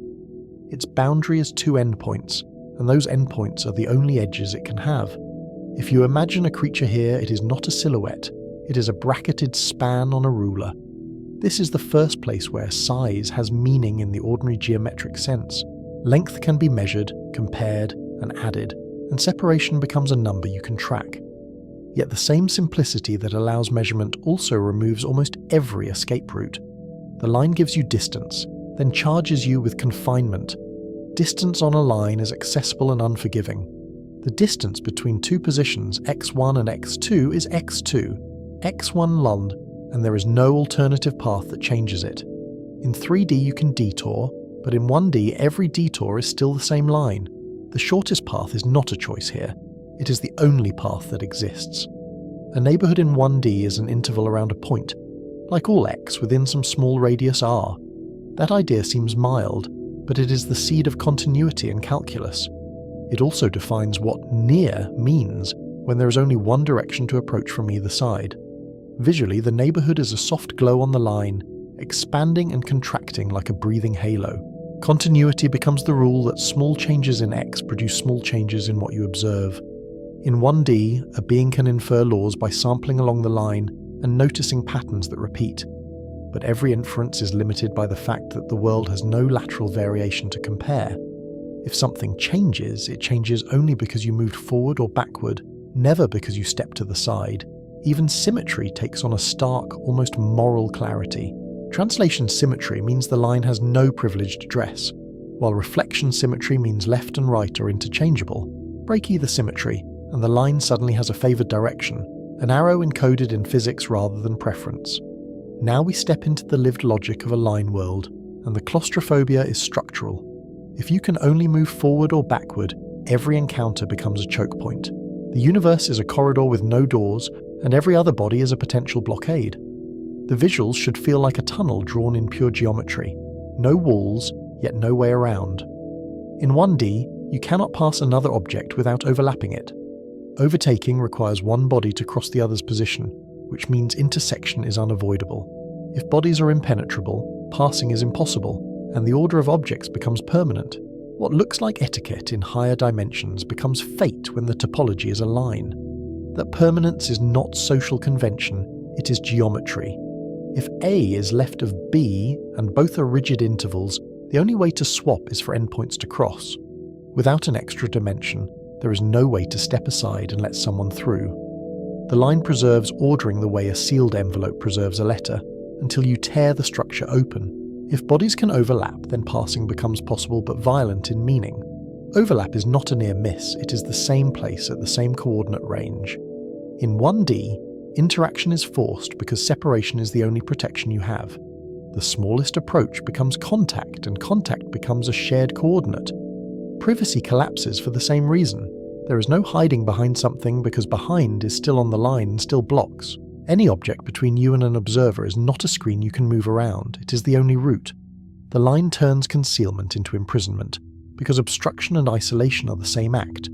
Its boundary is 2 endpoints, and those endpoints are the only edges it can have. If you imagine a creature here, it is not a silhouette, it is a bracketed span on a ruler. This is the first place where size has meaning in the ordinary geometric sense. Length can be measured, compared, and added, and separation becomes a number you can track. Yet the same simplicity that allows measurement also removes almost every escape route. The line gives you distance, then charges you with confinement. Distance on a line is accessible and unforgiving. The distance between 2 positions, x1 and x2, is x2, x1 lund, and there is no alternative path that changes it. In 3D you can detour, but in 1D every detour is still the same line. The shortest path is not a choice here. It is the only path that exists. A neighbourhood in 1D is an interval around a point, like all x within some small radius r. That idea seems mild, but it is the seed of continuity in calculus. It also defines what near means when there is only one direction to approach from either side. Visually, the neighbourhood is a soft glow on the line, expanding and contracting like a breathing halo. Continuity becomes the rule that small changes in x produce small changes in what you observe. In 1D, a being can infer laws by sampling along the line and noticing patterns that repeat. But every inference is limited by the fact that the world has no lateral variation to compare. If something changes, it changes only because you moved forward or backward, never because you stepped to the side. Even symmetry takes on a stark, almost moral clarity. Translation symmetry means the line has no privileged address, while reflection symmetry means left and right are interchangeable. Break either symmetry, and the line suddenly has a favoured direction, an arrow encoded in physics rather than preference. Now we step into the lived logic of a line world, and the claustrophobia is structural. If you can only move forward or backward, every encounter becomes a choke point. The universe is a corridor with no doors, and every other body is a potential blockade. The visuals should feel like a tunnel drawn in pure geometry. No walls, yet no way around. In 1D, you cannot pass another object without overlapping it. Overtaking requires one body to cross the other's position, which means intersection is unavoidable. If bodies are impenetrable, passing is impossible, and the order of objects becomes permanent. What looks like etiquette in higher dimensions becomes fate when the topology is a line. That permanence is not social convention, it is geometry. If A is left of B, and both are rigid intervals, the only way to swap is for endpoints to cross. Without an extra dimension, there is no way to step aside and let someone through. The line preserves ordering the way a sealed envelope preserves a letter, until you tear the structure open. If bodies can overlap, then passing becomes possible but violent in meaning. Overlap is not a near miss, it is the same place at the same coordinate range. In 1D, interaction is forced because separation is the only protection you have. The smallest approach becomes contact, and contact becomes a shared coordinate. Privacy collapses for the same reason. There is no hiding behind something because behind is still on the line and still blocks. Any object between you and an observer is not a screen you can move around, it is the only route. The line turns concealment into imprisonment, because obstruction and isolation are the same act.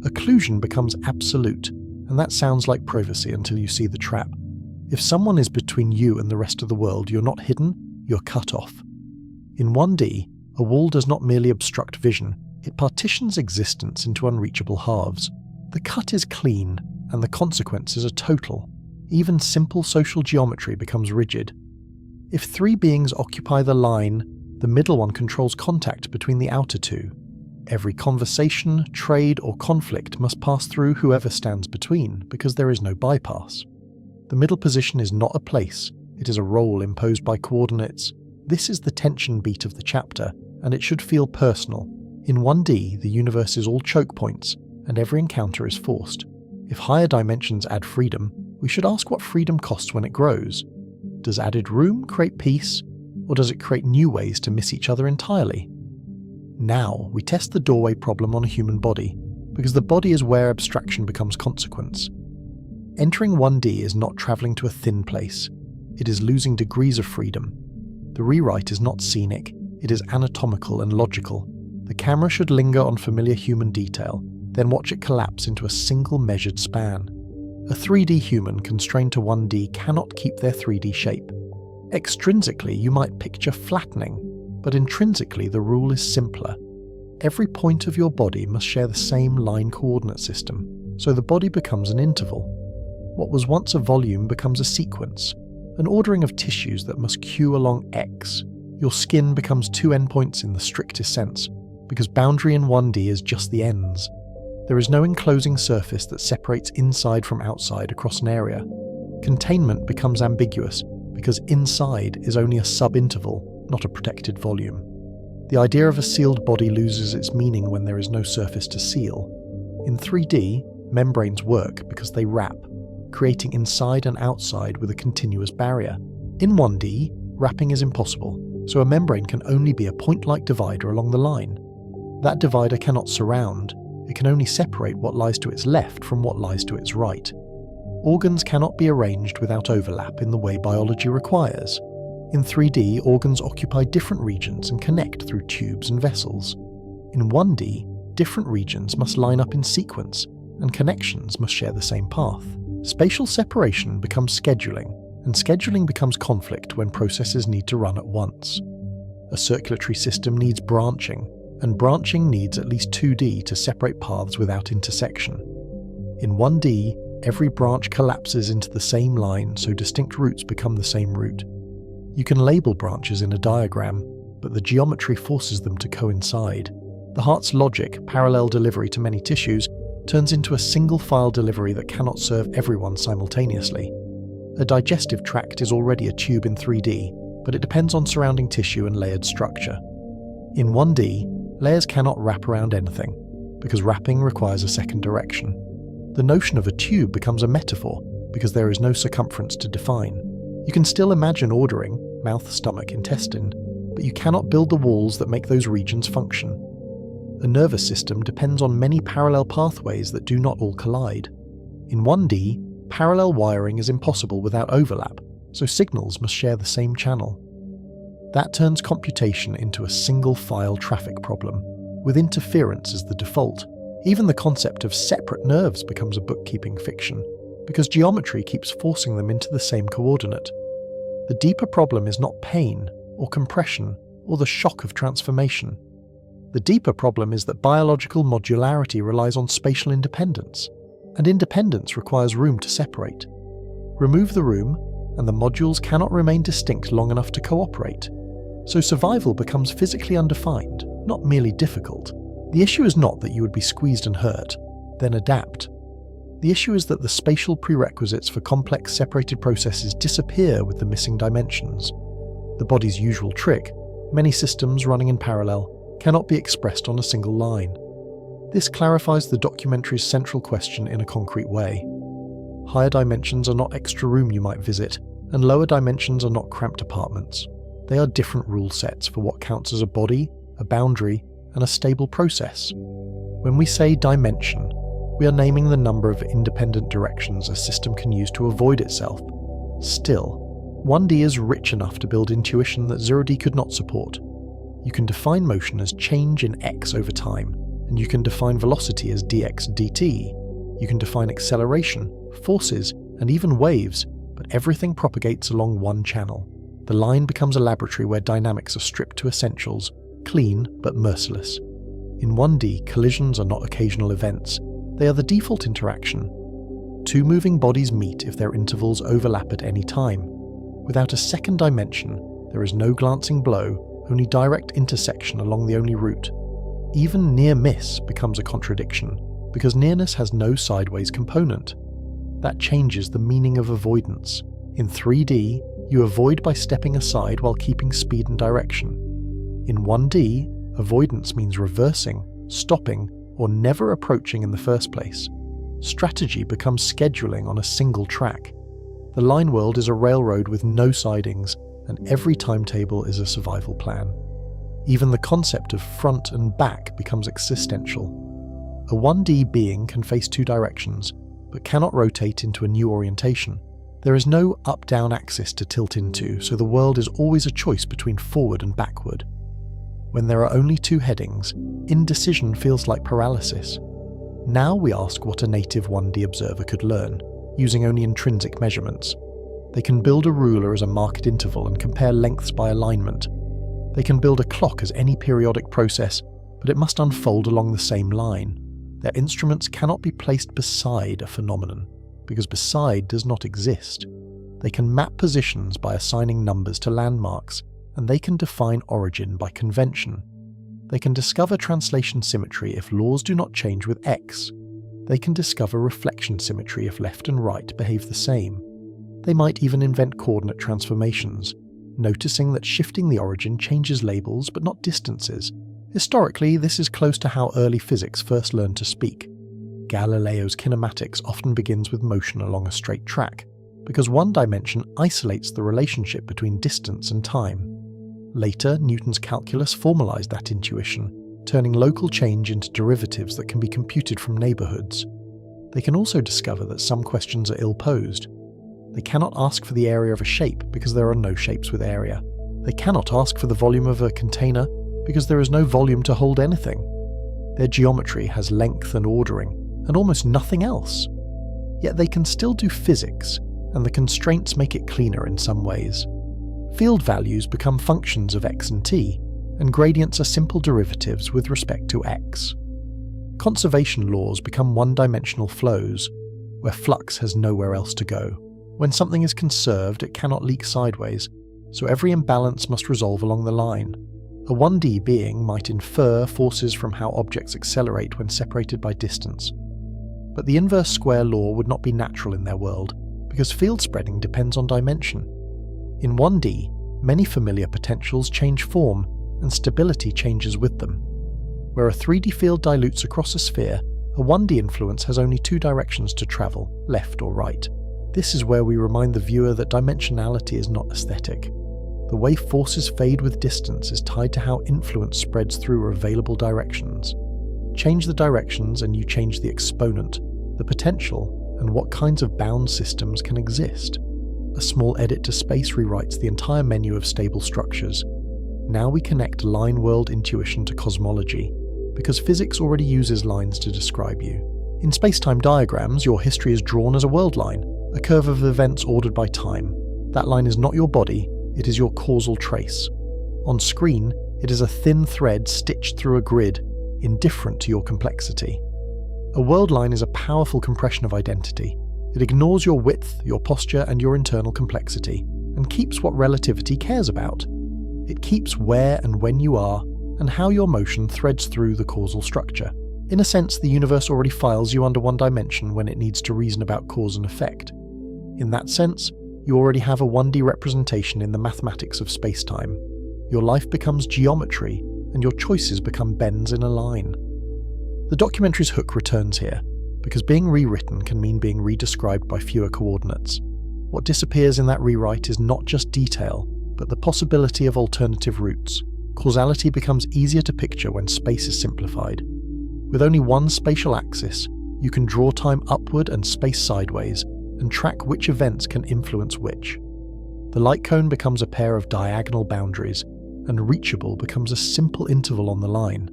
Occlusion becomes absolute, and that sounds like privacy until you see the trap. If someone is between you and the rest of the world, you're not hidden, you're cut off. In 1D, a wall does not merely obstruct vision, it partitions existence into unreachable halves. The cut is clean, and the consequences are total. Even simple social geometry becomes rigid. If 3 beings occupy the line, the middle one controls contact between the outer 2. Every conversation, trade, or conflict must pass through whoever stands between, because there is no bypass. The middle position is not a place, it is a role imposed by coordinates. This is the tension beat of the chapter, and it should feel personal. In 1D, the universe is all choke points, and every encounter is forced. If higher dimensions add freedom, we should ask what freedom costs when it grows. Does added room create peace, or does it create new ways to miss each other entirely? Now, we test the doorway problem on a human body, because the body is where abstraction becomes consequence. Entering 1D is not travelling to a thin place, it is losing degrees of freedom. The rewrite is not scenic, it is anatomical and logical. The camera should linger on familiar human detail, then watch it collapse into a single measured span. A 3D human constrained to 1D cannot keep their 3D shape. Extrinsically, you might picture flattening, but intrinsically the rule is simpler. Every point of your body must share the same line coordinate system, so the body becomes an interval. What was once a volume becomes a sequence, an ordering of tissues that must queue along X. Your skin becomes two endpoints in the strictest sense, because boundary in 1D is just the ends. There is no enclosing surface that separates inside from outside across an area. Containment becomes ambiguous, because inside is only a sub-interval, not a protected volume. The idea of a sealed body loses its meaning when there is no surface to seal. In 3D, membranes work because they wrap, creating inside and outside with a continuous barrier. In 1D, wrapping is impossible, so a membrane can only be a point-like divider along the line. That divider cannot surround, it can only separate what lies to its left from what lies to its right. Organs cannot be arranged without overlap in the way biology requires. In 3D, organs occupy different regions and connect through tubes and vessels. In 1D, different regions must line up in sequence, and connections must share the same path. Spatial separation becomes scheduling, and scheduling becomes conflict when processes need to run at once. A circulatory system needs branching, and branching needs at least 2D to separate paths without intersection. In 1D, every branch collapses into the same line so distinct routes become the same route. You can label branches in a diagram, but the geometry forces them to coincide. The heart's logic, parallel delivery to many tissues, turns into a single file delivery that cannot serve everyone simultaneously. A digestive tract is already a tube in 3D, but it depends on surrounding tissue and layered structure. In 1D, layers cannot wrap around anything, because wrapping requires a second direction. The notion of a tube becomes a metaphor, because there is no circumference to define. You can still imagine ordering, mouth, stomach, intestine, but you cannot build the walls that make those regions function. A nervous system depends on many parallel pathways that do not all collide. In 1D, parallel wiring is impossible without overlap, so signals must share the same channel. That turns computation into a single-file traffic problem, with interference as the default. Even the concept of separate nerves becomes a bookkeeping fiction, because geometry keeps forcing them into the same coordinate. The deeper problem is not pain, or compression, or the shock of transformation. The deeper problem is that biological modularity relies on spatial independence, and independence requires room to separate. Remove the room, and the modules cannot remain distinct long enough to cooperate. So survival becomes physically undefined, not merely difficult. The issue is not that you would be squeezed and hurt, then adapt. The issue is that the spatial prerequisites for complex separated processes disappear with the missing dimensions. The body's usual trick, many systems running in parallel, cannot be expressed on a single line. This clarifies the documentary's central question in a concrete way. Higher dimensions are not extra room you might visit, and lower dimensions are not cramped apartments. They are different rule sets for what counts as a body, a boundary, and a stable process. When we say dimension, we are naming the number of independent directions a system can use to avoid itself. Still, 1D is rich enough to build intuition that 0D could not support. You can define motion as change in x over time, and you can define velocity as dx dt. You can define acceleration, forces, and even waves, but everything propagates along one channel. The line becomes a laboratory where dynamics are stripped to essentials, clean but merciless. In 1D, collisions are not occasional events, they are the default interaction. Two moving bodies meet if their intervals overlap at any time. Without a second dimension, there is no glancing blow, only direct intersection along the only route. Even near miss becomes a contradiction, because nearness has no sideways component. That changes the meaning of avoidance. In 3D, you avoid by stepping aside while keeping speed and direction. In 1D, avoidance means reversing, stopping, or never approaching in the first place. Strategy becomes scheduling on a single track. The line world is a railroad with no sidings, and every timetable is a survival plan. Even the concept of front and back becomes existential. A 1D being can face two directions, but cannot rotate into a new orientation. There is no up-down axis to tilt into, so the world is always a choice between forward and backward. When there are only two headings, indecision feels like paralysis. Now we ask what a native 1D observer could learn, using only intrinsic measurements. They can build a ruler as a marked interval and compare lengths by alignment. They can build a clock as any periodic process, but it must unfold along the same line. Their instruments cannot be placed beside a phenomenon, because beside does not exist. They can map positions by assigning numbers to landmarks, and they can define origin by convention. They can discover translation symmetry if laws do not change with X. They can discover reflection symmetry if left and right behave the same. They might even invent coordinate transformations, noticing that shifting the origin changes labels but not distances. Historically, this is close to how early physics first learned to speak. Galileo's kinematics often begins with motion along a straight track, because one dimension isolates the relationship between distance and time. Later, Newton's calculus formalized that intuition, turning local change into derivatives that can be computed from neighborhoods. They can also discover that some questions are ill-posed. They cannot ask for the area of a shape because there are no shapes with area. They cannot ask for the volume of a container because there is no volume to hold anything. Their geometry has length and ordering, and almost nothing else. Yet they can still do physics, and the constraints make it cleaner in some ways. Field values become functions of x and t, and gradients are simple derivatives with respect to x. Conservation laws become one-dimensional flows, where flux has nowhere else to go. When something is conserved, it cannot leak sideways, so every imbalance must resolve along the line. A 1D being might infer forces from how objects accelerate when separated by distance. But the inverse square law would not be natural in their world, because field spreading depends on dimension. In 1D, many familiar potentials change form, and stability changes with them. Where a 3D field dilutes across a sphere, a 1D influence has only two directions to travel, left or right. This is where we remind the viewer that dimensionality is not aesthetic. The way forces fade with distance is tied to how influence spreads through available directions. Change the directions and you change the exponent, the potential, and what kinds of bound systems can exist. A small edit to space rewrites the entire menu of stable structures. Now we connect line-world intuition to cosmology, because physics already uses lines to describe you. In spacetime diagrams, your history is drawn as a world line, a curve of events ordered by time. That line is not your body, it is your causal trace. On screen, it is a thin thread stitched through a grid, indifferent to your complexity. A world line is a powerful compression of identity. It ignores your width, your posture, and your internal complexity, and keeps what relativity cares about. It keeps where and when you are, and how your motion threads through the causal structure. In a sense, the universe already files you under one dimension when it needs to reason about cause and effect. In that sense, you already have a 1D representation in the mathematics of spacetime. Your life becomes geometry, and your choices become bends in a line. The documentary's hook returns here, because being rewritten can mean being redescribed by fewer coordinates. What disappears in that rewrite is not just detail, but the possibility of alternative routes. Causality becomes easier to picture when space is simplified. With only one spatial axis, you can draw time upward and space sideways, and track which events can influence which. The light cone becomes a pair of diagonal boundaries, and reachable becomes a simple interval on the line.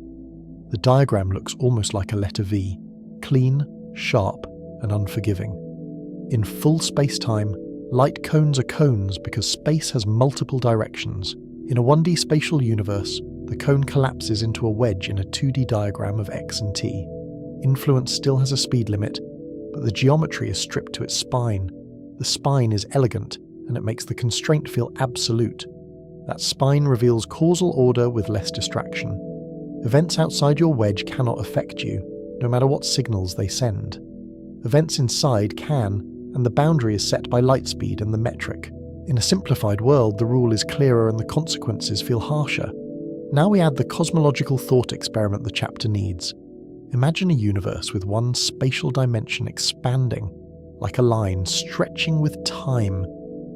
The diagram looks almost like a letter V, clean, sharp, and unforgiving. In full space-time, light cones are cones because space has multiple directions. In a 1D spatial universe, the cone collapses into a wedge in a 2D diagram of x and t. Influence still has a speed limit, but the geometry is stripped to its spine. The spine is elegant, and it makes the constraint feel absolute. That spine reveals causal order with less distraction. Events outside your wedge cannot affect you, no matter what signals they send. Events inside can, and the boundary is set by light speed and the metric. In a simplified world, the rule is clearer and the consequences feel harsher. Now we add the cosmological thought experiment the chapter needs. Imagine a universe with one spatial dimension expanding, like a line stretching with time.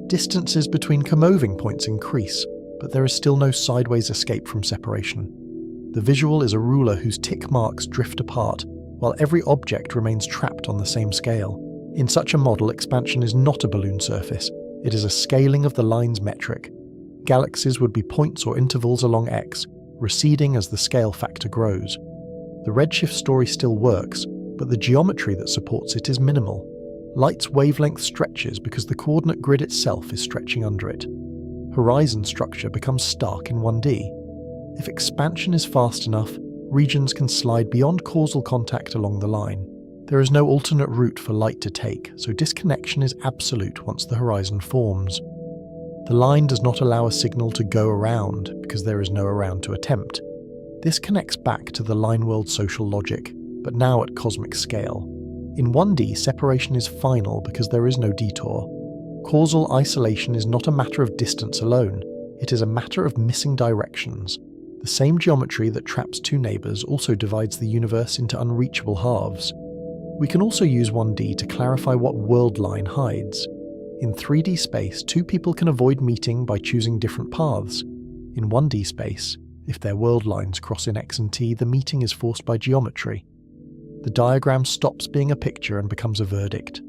Distances between comoving points increase, but there is still no sideways escape from separation. The visual is a ruler whose tick marks drift apart, while every object remains trapped on the same scale. In such a model, expansion is not a balloon surface, it is a scaling of the line's metric. Galaxies would be points or intervals along X, receding as the scale factor grows. The redshift story still works, but the geometry that supports it is minimal. Light's wavelength stretches because the coordinate grid itself is stretching under it. Horizon structure becomes stark in 1D. If expansion is fast enough, regions can slide beyond causal contact along the line. There is no alternate route for light to take, so disconnection is absolute once the horizon forms. The line does not allow a signal to go around because there is no around to attempt. This connects back to the line world social logic, but now at cosmic scale. In 1D, separation is final because there is no detour. Causal isolation is not a matter of distance alone, it is a matter of missing directions. The same geometry that traps two neighbours also divides the universe into unreachable halves. We can also use 1D to clarify what world line hides. In 3D space, two people can avoid meeting by choosing different paths. In 1D space, if their world lines cross in X and T, the meeting is forced by geometry. The diagram stops being a picture and becomes a verdict.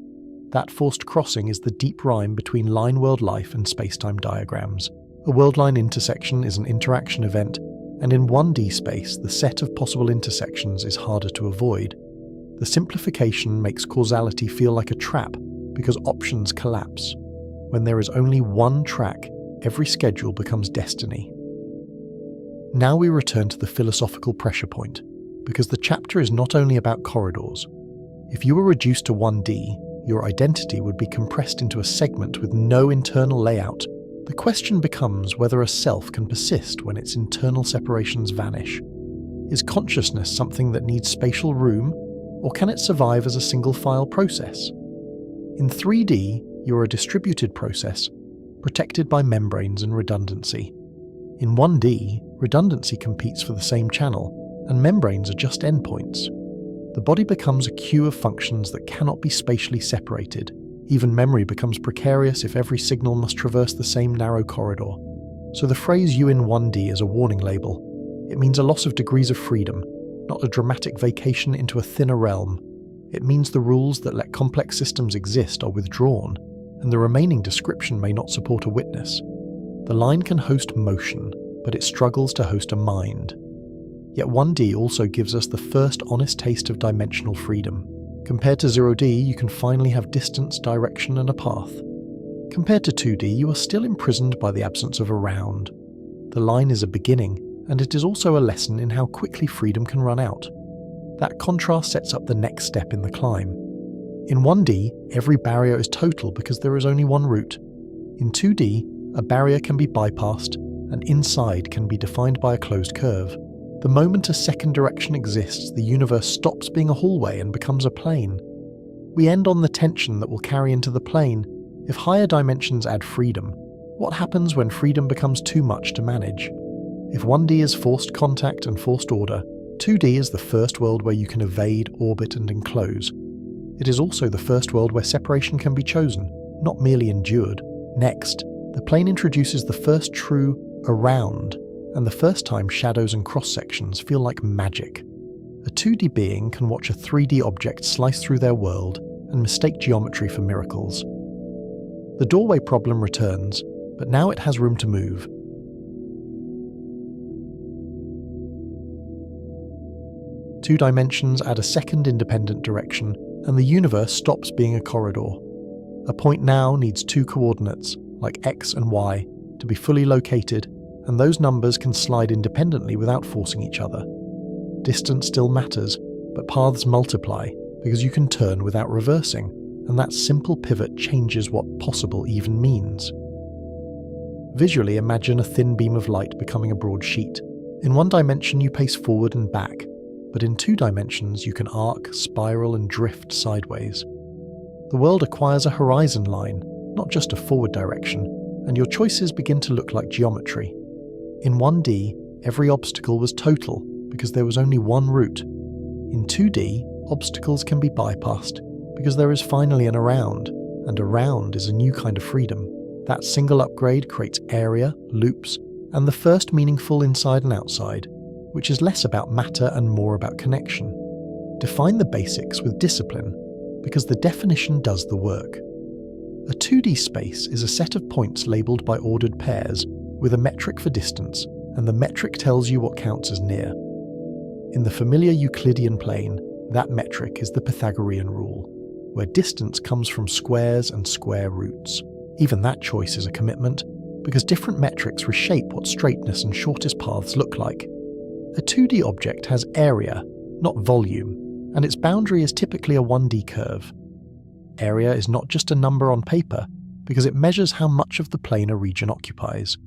That forced crossing is the deep rhyme between line-world life and spacetime diagrams. A world-line intersection is an interaction event, and in 1D space, the set of possible intersections is harder to avoid. The simplification makes causality feel like a trap because options collapse. When there is only one track, every schedule becomes destiny. Now we return to the philosophical pressure point, because the chapter is not only about corridors. If you were reduced to 1D, your identity would be compressed into a segment with no internal layout. The question becomes whether a self can persist when its internal separations vanish. Is consciousness something that needs spatial room, or can it survive as a single-file process? In 3D, you're a distributed process, protected by membranes and redundancy. In 1D, redundancy competes for the same channel, and membranes are just endpoints. The body becomes a queue of functions that cannot be spatially separated. Even memory becomes precarious if every signal must traverse the same narrow corridor. So the phrase "you in 1D" is a warning label. It means a loss of degrees of freedom, not a dramatic vacation into a thinner realm. It means the rules that let complex systems exist are withdrawn, and the remaining description may not support a witness. The line can host motion, but it struggles to host a mind. Yet 1D also gives us the first honest taste of dimensional freedom. Compared to 0D, you can finally have distance, direction, and a path. Compared to 2D, you are still imprisoned by the absence of a round. The line is a beginning, and it is also a lesson in how quickly freedom can run out. That contrast sets up the next step in the climb. In 1D, every barrier is total because there is only one route. In 2D, a barrier can be bypassed, and inside can be defined by a closed curve. The moment a second direction exists, the universe stops being a hallway and becomes a plane. We end on the tension that will carry into the plane. If higher dimensions add freedom, what happens when freedom becomes too much to manage? If 1D is forced contact and forced order, 2D is the first world where you can evade, orbit, and enclose. It is also the first world where separation can be chosen, not merely endured. Next, the plane introduces the first true around, and the first time shadows and cross-sections feel like magic. A 2D being can watch a 3D object slice through their world and mistake geometry for miracles. The doorway problem returns, but now it has room to move. Two dimensions add a second independent direction, and the universe stops being a corridor. A point now needs two coordinates, like X and Y, to be fully located, and those numbers can slide independently without forcing each other. Distance still matters, but paths multiply because you can turn without reversing, and that simple pivot changes what possible even means. Visually, imagine a thin beam of light becoming a broad sheet. In one dimension, you pace forward and back, but in 2 dimensions, you can arc, spiral, and drift sideways. The world acquires a horizon line, not just a forward direction, and your choices begin to look like geometry. In 1D, every obstacle was total because there was only one route. In 2D, obstacles can be bypassed because there is finally an around, and around is a new kind of freedom. That single upgrade creates area, loops, and the first meaningful inside and outside, which is less about matter and more about connection. Define the basics with discipline, because the definition does the work. A 2D space is a set of points labelled by ordered pairs, with a metric for distance and the metric tells you what counts as near. In the familiar Euclidean plane, that metric is the Pythagorean rule, where distance comes from squares and square roots. Even that choice is a commitment, because different metrics reshape what straightness and shortest paths look like. A 2D object has area, not volume, and its boundary is typically a 1D curve. Area is not just a number on paper, because it measures how much of the plane a region occupies.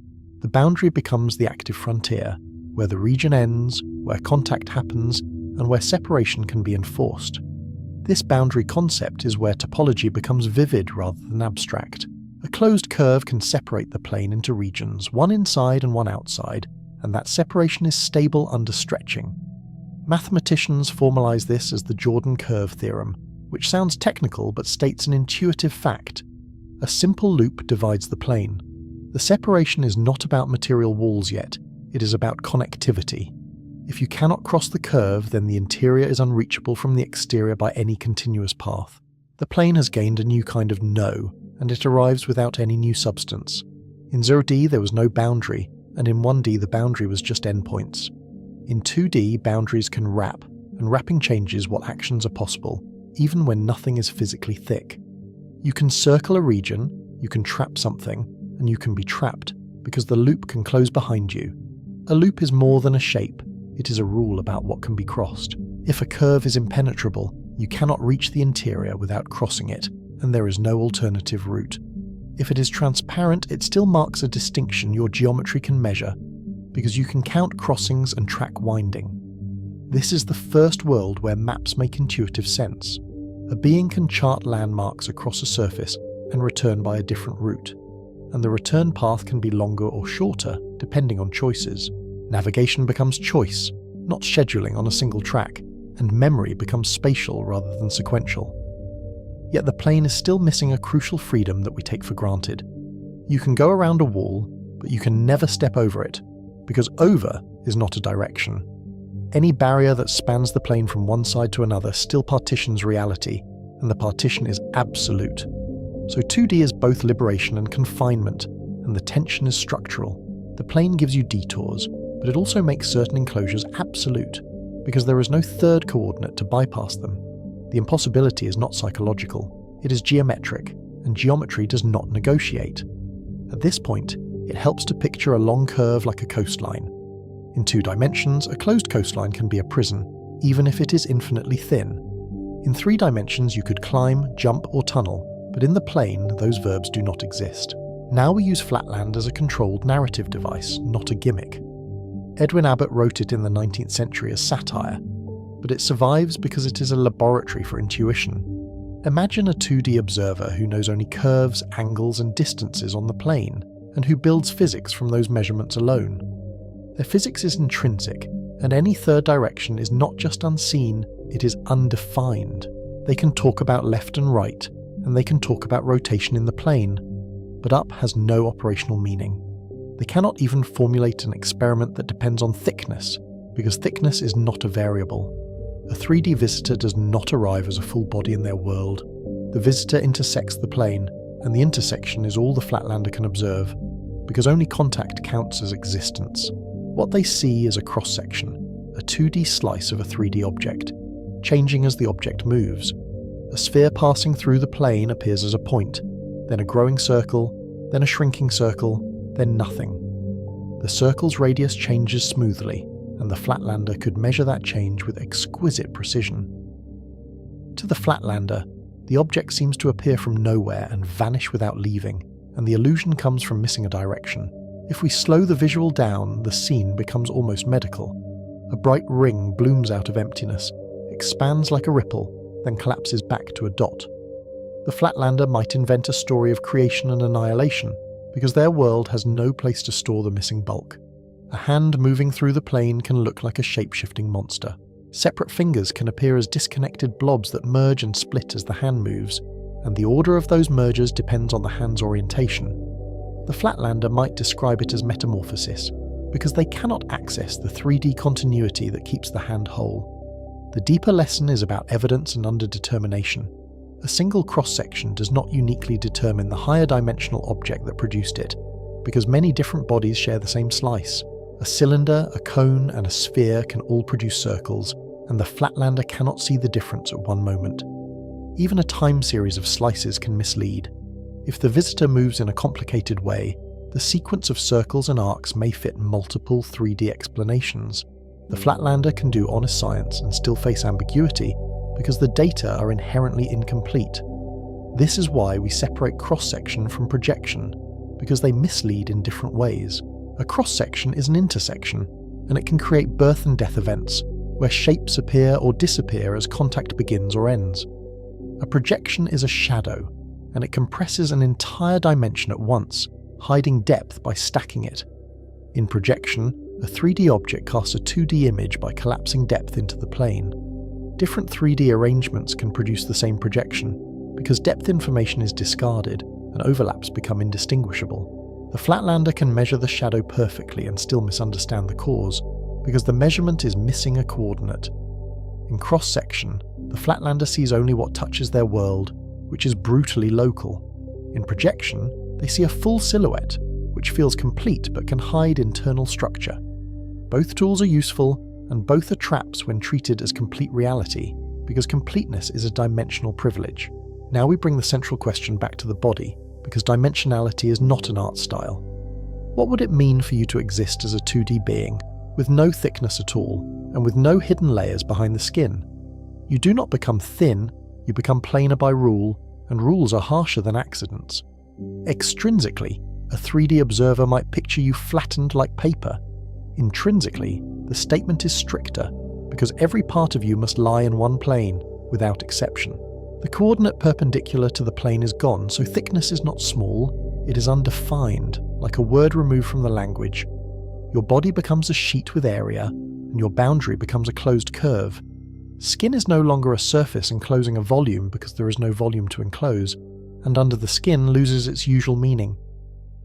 The boundary becomes the active frontier, where the region ends, where contact happens, and where separation can be enforced. This boundary concept is where topology becomes vivid rather than abstract. A closed curve can separate the plane into regions, one inside and one outside, and that separation is stable under stretching. Mathematicians formalize this as the Jordan curve theorem, which sounds technical but states an intuitive fact. A simple loop divides the plane. The separation is not about material walls yet, it is about connectivity. If you cannot cross the curve, then the interior is unreachable from the exterior by any continuous path. The plane has gained a new kind of no, and it arrives without any new substance. In 0D there was no boundary, and in 1D the boundary was just endpoints. In 2D, boundaries can wrap, and wrapping changes what actions are possible, even when nothing is physically thick. You can circle a region, you can trap something, and you can be trapped, because the loop can close behind you. A loop is more than a shape, it is a rule about what can be crossed. If a curve is impenetrable, you cannot reach the interior without crossing it, and there is no alternative route. If it is transparent, it still marks a distinction your geometry can measure, because you can count crossings and track winding. This is the first world where maps make intuitive sense. A being can chart landmarks across a surface and return by a different route, and the return path can be longer or shorter depending on choices. Navigation becomes choice, not scheduling on a single track, and memory becomes spatial rather than sequential. Yet the plane is still missing a crucial freedom that we take for granted. You can go around a wall, but you can never step over it, because over is not a direction. Any barrier that spans the plane from one side to another still partitions reality, and the partition is absolute. So 2D is both liberation and confinement, and the tension is structural. The plane gives you detours, but it also makes certain enclosures absolute, because there is no third coordinate to bypass them. The impossibility is not psychological, it is geometric, and geometry does not negotiate. At this point, it helps to picture a long curve like a coastline. In 2 dimensions, a closed coastline can be a prison, even if it is infinitely thin. In 3 dimensions, you could climb, jump, or tunnel, but in the plane, those verbs do not exist. Now we use Flatland as a controlled narrative device, not a gimmick. Edwin Abbott wrote it in the 19th century as satire, but it survives because it is a laboratory for intuition. Imagine a 2D observer who knows only curves, angles, and distances on the plane, and who builds physics from those measurements alone. Their physics is intrinsic, and any third direction is not just unseen, it is undefined. They can talk about left and right, and they can talk about rotation in the plane, but up has no operational meaning. They cannot even formulate an experiment that depends on thickness, because thickness is not a variable. A 3D visitor does not arrive as a full body in their world. The visitor intersects the plane, and the intersection is all the Flatlander can observe, because only contact counts as existence. What they see is a cross-section, a 2D slice of a 3D object, changing as the object moves. A sphere passing through the plane appears as a point, then a growing circle, then a shrinking circle, then nothing. The circle's radius changes smoothly, and the Flatlander could measure that change with exquisite precision. To the Flatlander, the object seems to appear from nowhere and vanish without leaving, and the illusion comes from missing a direction. If we slow the visual down, the scene becomes almost medical. A bright ring blooms out of emptiness, expands like a ripple, then collapses back to a dot. The Flatlander might invent a story of creation and annihilation, because their world has no place to store the missing bulk. A hand moving through the plane can look like a shape-shifting monster. Separate fingers can appear as disconnected blobs that merge and split as the hand moves, and the order of those mergers depends on the hand's orientation. The Flatlander might describe it as metamorphosis, because they cannot access the 3D continuity that keeps the hand whole. The deeper lesson is about evidence and underdetermination. A single cross-section does not uniquely determine the higher dimensional object that produced it, because many different bodies share the same slice. A cylinder, a cone, and a sphere can all produce circles, and the Flatlander cannot see the difference at one moment. Even a time series of slices can mislead. If the visitor moves in a complicated way, the sequence of circles and arcs may fit multiple 3D explanations. The Flatlander can do honest science and still face ambiguity because the data are inherently incomplete. This is why we separate cross-section from projection, because they mislead in different ways. A cross-section is an intersection, and it can create birth and death events, where shapes appear or disappear as contact begins or ends. A projection is a shadow, and it compresses an entire dimension at once, hiding depth by stacking it. In projection, a 3D object casts a 2D image by collapsing depth into the plane. Different 3D arrangements can produce the same projection, because depth information is discarded and overlaps become indistinguishable. The Flatlander can measure the shadow perfectly and still misunderstand the cause, because the measurement is missing a coordinate. In cross-section, the Flatlander sees only what touches their world, which is brutally local. In projection, they see a full silhouette, which feels complete but can hide internal structure. Both tools are useful, and both are traps when treated as complete reality, because completeness is a dimensional privilege. Now we bring the central question back to the body, because dimensionality is not an art style. What would it mean for you to exist as a 2D being, with no thickness at all, and with no hidden layers behind the skin? You do not become thin, you become planar by rule, and rules are harsher than accidents. Extrinsically, a 3D observer might picture you flattened like paper. Intrinsically, the statement is stricter, because every part of you must lie in one plane, without exception. The coordinate perpendicular to the plane is gone, so thickness is not small, it is undefined, like a word removed from the language. Your body becomes a sheet with area, and your boundary becomes a closed curve. Skin is no longer a surface enclosing a volume because there is no volume to enclose, and under the skin loses its usual meaning.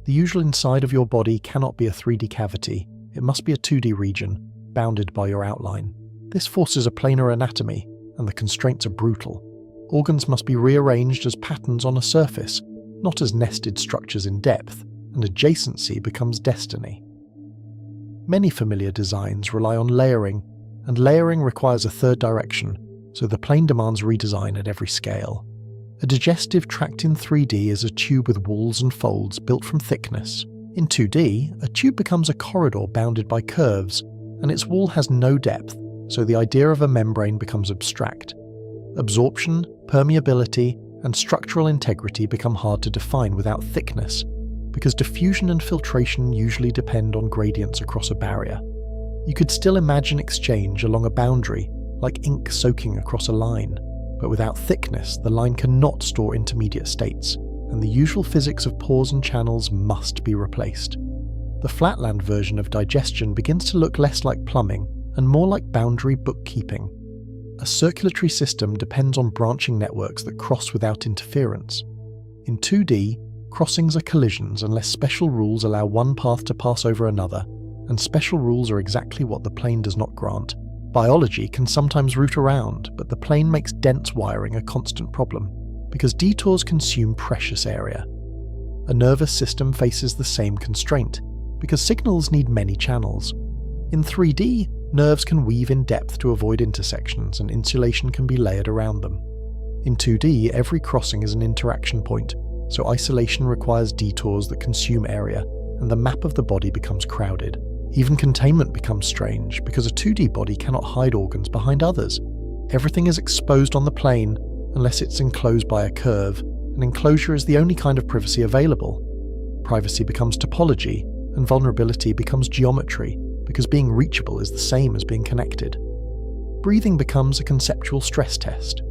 The usual inside of your body cannot be a 3D cavity, it must be a 2D region, bounded by your outline. This forces a planar anatomy, and the constraints are brutal. Organs must be rearranged as patterns on a surface, not as nested structures in depth, and adjacency becomes destiny. Many familiar designs rely on layering, and layering requires a third direction, so the plane demands redesign at every scale. A digestive tract in 3D is a tube with walls and folds built from thickness. In 2D, a tube becomes a corridor bounded by curves, and its wall has no depth, so the idea of a membrane becomes abstract. Absorption, permeability, and structural integrity become hard to define without thickness, because diffusion and filtration usually depend on gradients across a barrier. You could still imagine exchange along a boundary, like ink soaking across a line, but without thickness, the line cannot store intermediate states, and the usual physics of pores and channels must be replaced. The Flatland version of digestion begins to look less like plumbing and more like boundary bookkeeping. A circulatory system depends on branching networks that cross without interference. In 2D, crossings are collisions unless special rules allow one path to pass over another, and special rules are exactly what the plane does not grant. Biology can sometimes route around, but the plane makes dense wiring a constant problem, because detours consume precious area. A nervous system faces the same constraint, because signals need many channels. In 3D, nerves can weave in depth to avoid intersections, and insulation can be layered around them. In 2D, every crossing is an interaction point, so isolation requires detours that consume area, and the map of the body becomes crowded. Even containment becomes strange, because a 2D body cannot hide organs behind others. Everything is exposed on the plane, unless it's enclosed by a curve, and enclosure is the only kind of privacy available. Privacy becomes topology, and vulnerability becomes geometry, because being reachable is the same as being connected. Breathing becomes a conceptual stress test.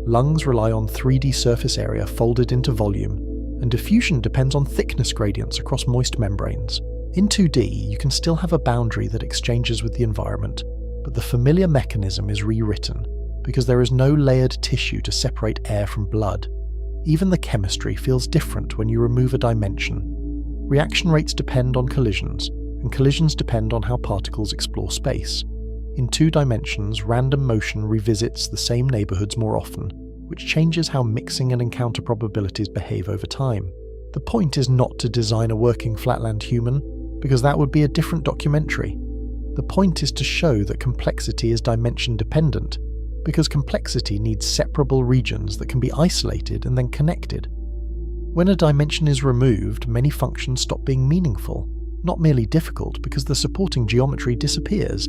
Lungs rely on 3D surface area folded into volume, and diffusion depends on thickness gradients across moist membranes. In 2D, you can still have a boundary that exchanges with the environment, but the familiar mechanism is rewritten, because there is no layered tissue to separate air from blood. Even the chemistry feels different when you remove a dimension. Reaction rates depend on collisions, and collisions depend on how particles explore space. In 2 dimensions, random motion revisits the same neighborhoods more often, which changes how mixing and encounter probabilities behave over time. The point is not to design a working Flatland human, because that would be a different documentary. The point is to show that complexity is dimension dependent, because complexity needs separable regions that can be isolated and then connected. When a dimension is removed, many functions stop being meaningful, not merely difficult because the supporting geometry disappears.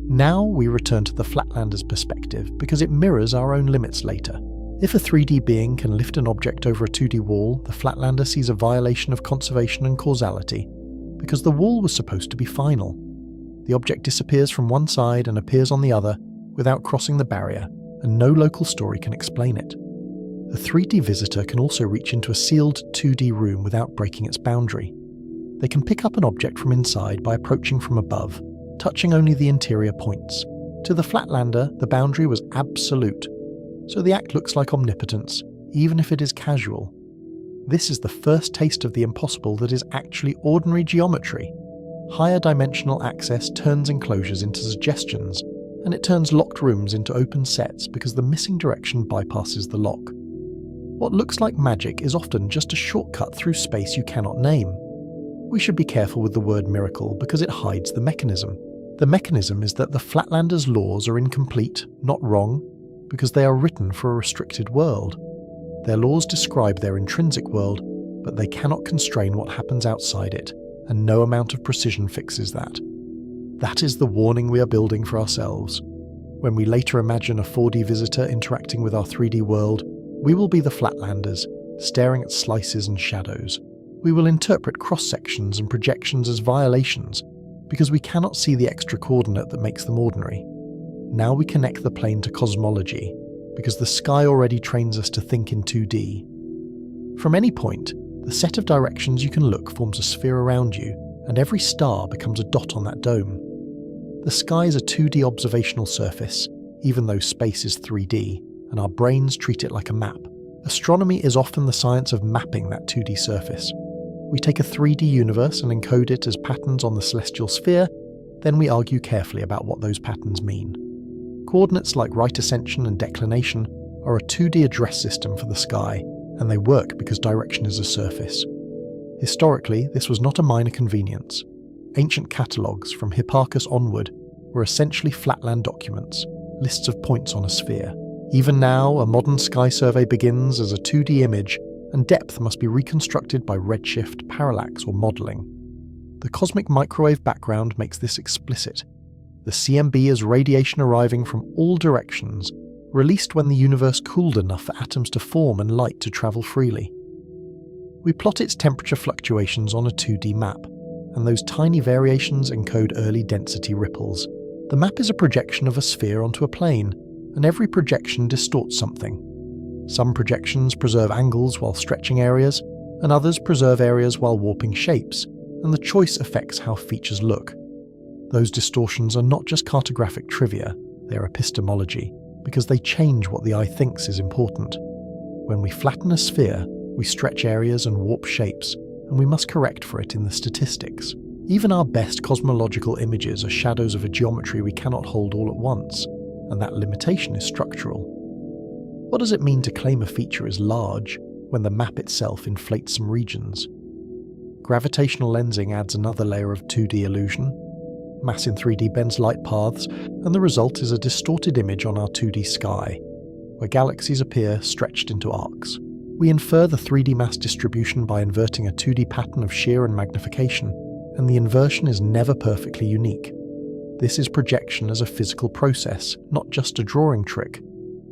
Now we return to the Flatlander's perspective because it mirrors our own limits later. If a 3D being can lift an object over a 2D wall, the Flatlander sees a violation of conservation and causality, because the wall was supposed to be final. The object disappears from one side and appears on the other without crossing the barrier, and no local story can explain it. The 3D visitor can also reach into a sealed 2D room without breaking its boundary. They can pick up an object from inside by approaching from above, touching only the interior points. To the Flatlander, the boundary was absolute, so the act looks like omnipotence, even if it is casual. This is the first taste of the impossible that is actually ordinary geometry. Higher dimensional access turns enclosures into suggestions, and it turns locked rooms into open sets because the missing direction bypasses the lock. What looks like magic is often just a shortcut through space you cannot name. We should be careful with the word miracle because it hides the mechanism. The mechanism is that the Flatlander's laws are incomplete, not wrong, because they are written for a restricted world. Their laws describe their intrinsic world, but they cannot constrain what happens outside it, and no amount of precision fixes that. That is the warning we are building for ourselves. When we later imagine a 4D visitor interacting with our 3D world, we will be the Flatlanders, staring at slices and shadows. We will interpret cross-sections and projections as violations, because we cannot see the extra coordinate that makes them ordinary. Now we connect the plane to cosmology, because the sky already trains us to think in 2D. From any point, the set of directions you can look forms a sphere around you, and every star becomes a dot on that dome. The sky is a 2D observational surface, even though space is 3D, and our brains treat it like a map. Astronomy is often the science of mapping that 2D surface. We take a 3D universe and encode it as patterns on the celestial sphere, then we argue carefully about what those patterns mean. Coordinates like right ascension and declination are a 2D address system for the sky, and they work because direction is a surface. Historically, this was not a minor convenience. Ancient catalogues, from Hipparchus onward, were essentially flatland documents, lists of points on a sphere. Even now, a modern sky survey begins as a 2D image, and depth must be reconstructed by redshift, parallax, or modelling. The cosmic microwave background makes this explicit. The CMB is radiation arriving from all directions, released when the universe cooled enough for atoms to form and light to travel freely. We plot its temperature fluctuations on a 2D map, and those tiny variations encode early density ripples. The map is a projection of a sphere onto a plane, and every projection distorts something. Some projections preserve angles while stretching areas, and others preserve areas while warping shapes, and the choice affects how features look. Those distortions are not just cartographic trivia, they are epistemology, because they change what the eye thinks is important. When we flatten a sphere, we stretch areas and warp shapes, and we must correct for it in the statistics. Even our best cosmological images are shadows of a geometry we cannot hold all at once, and that limitation is structural. What does it mean to claim a feature is large when the map itself inflates some regions? Gravitational lensing adds another layer of 2D illusion. Mass in 3D bends light paths, and the result is a distorted image on our 2D sky, where galaxies appear stretched into arcs. We infer the 3D mass distribution by inverting a 2D pattern of shear and magnification, and the inversion is never perfectly unique. This is projection as a physical process, not just a drawing trick.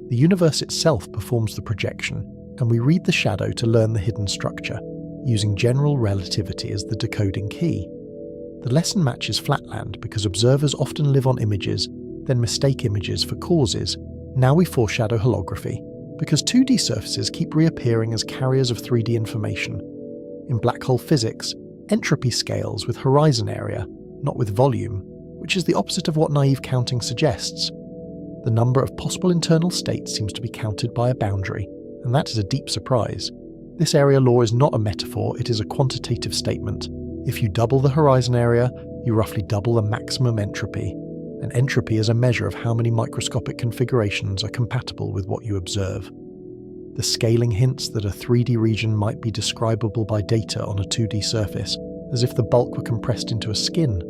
The universe itself performs the projection, and we read the shadow to learn the hidden structure, using general relativity as the decoding key. The lesson matches Flatland because observers often live on images, then mistake images for causes. Now we foreshadow holography, because 2D surfaces keep reappearing as carriers of 3D information. In black hole physics, entropy scales with horizon area, not with volume, which is the opposite of what naive counting suggests. The number of possible internal states seems to be counted by a boundary, and that is a deep surprise. This area law is not a metaphor, it is a quantitative statement. If you double the horizon area, you roughly double the maximum entropy, and entropy is a measure of how many microscopic configurations are compatible with what you observe. The scaling hints that a 3D region might be describable by data on a 2D surface, as if the bulk were compressed into a skin.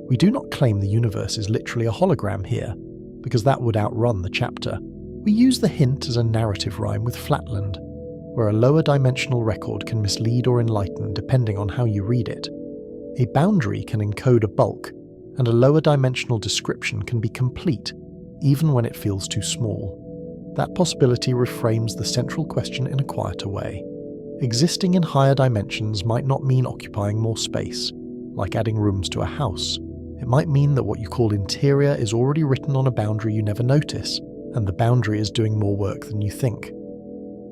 We do not claim the universe is literally a hologram here, because that would outrun the chapter. We use the hint as a narrative rhyme with Flatland, where a lower dimensional record can mislead or enlighten depending on how you read it. A boundary can encode a bulk, and a lower dimensional description can be complete, even when it feels too small. That possibility reframes the central question in a quieter way. Existing in higher dimensions might not mean occupying more space, like adding rooms to a house. It might mean that what you call interior is already written on a boundary you never notice, and the boundary is doing more work than you think.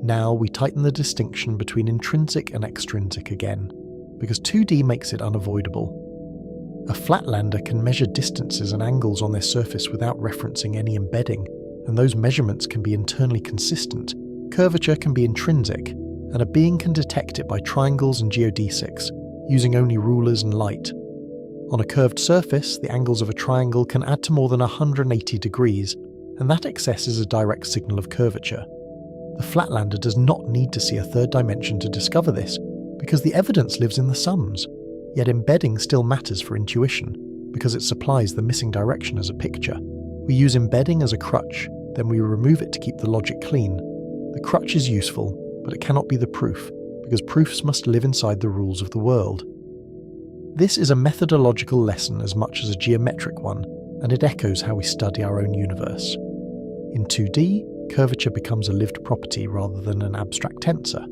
Now we tighten the distinction between intrinsic and extrinsic again, because 2D makes it unavoidable. A flatlander can measure distances and angles on their surface without referencing any embedding, and those measurements can be internally consistent. Curvature can be intrinsic, and a being can detect it by triangles and geodesics, using only rulers and light. On a curved surface, the angles of a triangle can add to more than 180 degrees, and that excess is a direct signal of curvature. The flatlander does not need to see a third dimension to discover this, because the evidence lives in the sums. Yet embedding still matters for intuition, because it supplies the missing direction as a picture. We use embedding as a crutch, then we remove it to keep the logic clean. The crutch is useful, but it cannot be the proof, because proofs must live inside the rules of the world. This is a methodological lesson as much as a geometric one, and it echoes how we study our own universe. In 2D, curvature becomes a lived property rather than an abstract tensor.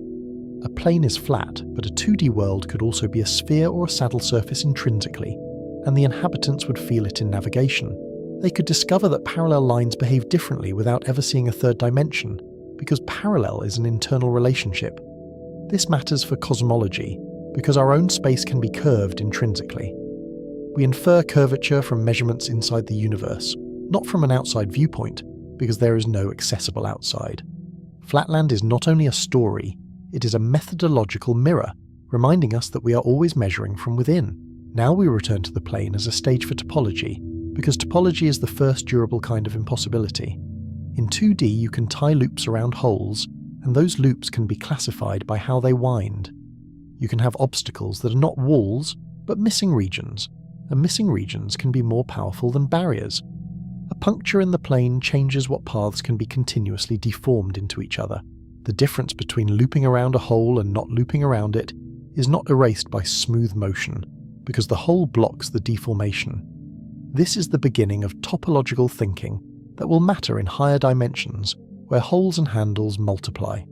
A plane is flat, but a 2D world could also be a sphere or a saddle surface intrinsically, and the inhabitants would feel it in navigation. They could discover that parallel lines behave differently without ever seeing a third dimension, because parallel is an internal relationship. This matters for cosmology, because our own space can be curved intrinsically. We infer curvature from measurements inside the universe, not from an outside viewpoint, because there is no accessible outside. Flatland is not only a story, it is a methodological mirror, reminding us that we are always measuring from within. Now we return to the plane as a stage for topology, because topology is the first durable kind of impossibility. In 2D you can tie loops around holes, and those loops can be classified by how they wind. You can have obstacles that are not walls, but missing regions, and missing regions can be more powerful than barriers. A puncture in the plane changes what paths can be continuously deformed into each other. The difference between looping around a hole and not looping around it is not erased by smooth motion, because the hole blocks the deformation. This is the beginning of topological thinking that will matter in higher dimensions, where holes and handles multiply.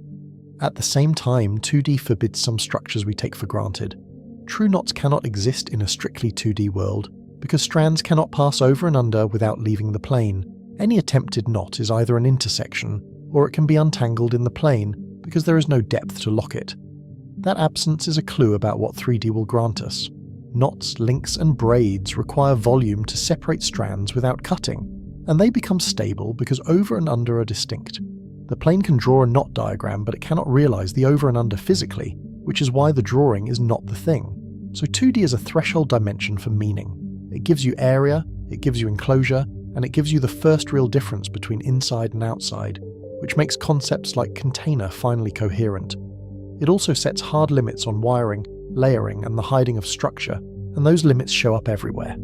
At the same time, 2D forbids some structures we take for granted. True knots cannot exist in a strictly 2D world, because strands cannot pass over and under without leaving the plane. Any attempted knot is either an intersection, or it can be untangled in the plane, because there is no depth to lock it. That absence is a clue about what 3D will grant us. Knots, links, and braids require volume to separate strands without cutting, and they become stable because over and under are distinct. The plane can draw a knot diagram, but it cannot realize the over and under physically, which is why the drawing is not the thing. So 2D is a threshold dimension for meaning. It gives you area, it gives you enclosure, and it gives you the first real difference between inside and outside, which makes concepts like container finally coherent. It also sets hard limits on wiring, layering, and the hiding of structure, and those limits show up everywhere.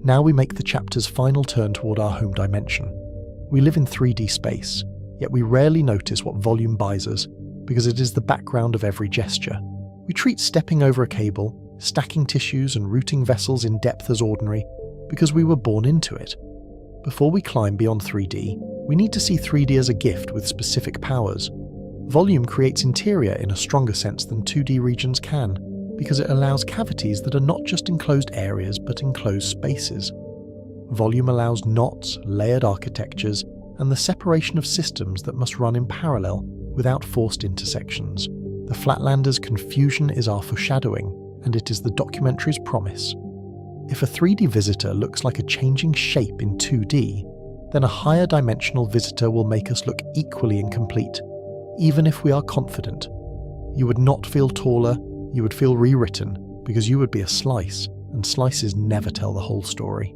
Now we make the chapter's final turn toward our home dimension. We live in 3D space, yet we rarely notice what volume buys us, because it is the background of every gesture. We treat stepping over a cable, stacking tissues and routing vessels in depth as ordinary, because we were born into it. Before we climb beyond 3D, we need to see 3D as a gift with specific powers. Volume creates interior in a stronger sense than 2D regions can, because it allows cavities that are not just enclosed areas but enclosed spaces. Volume allows knots, layered architectures, and the separation of systems that must run in parallel without forced intersections. The Flatlander's confusion is our foreshadowing, and it is the documentary's promise. If a 3D visitor looks like a changing shape in 2D, then a higher dimensional visitor will make us look equally incomplete, even if we are confident. You would not feel taller, you would feel rewritten, because you would be a slice, and slices never tell the whole story.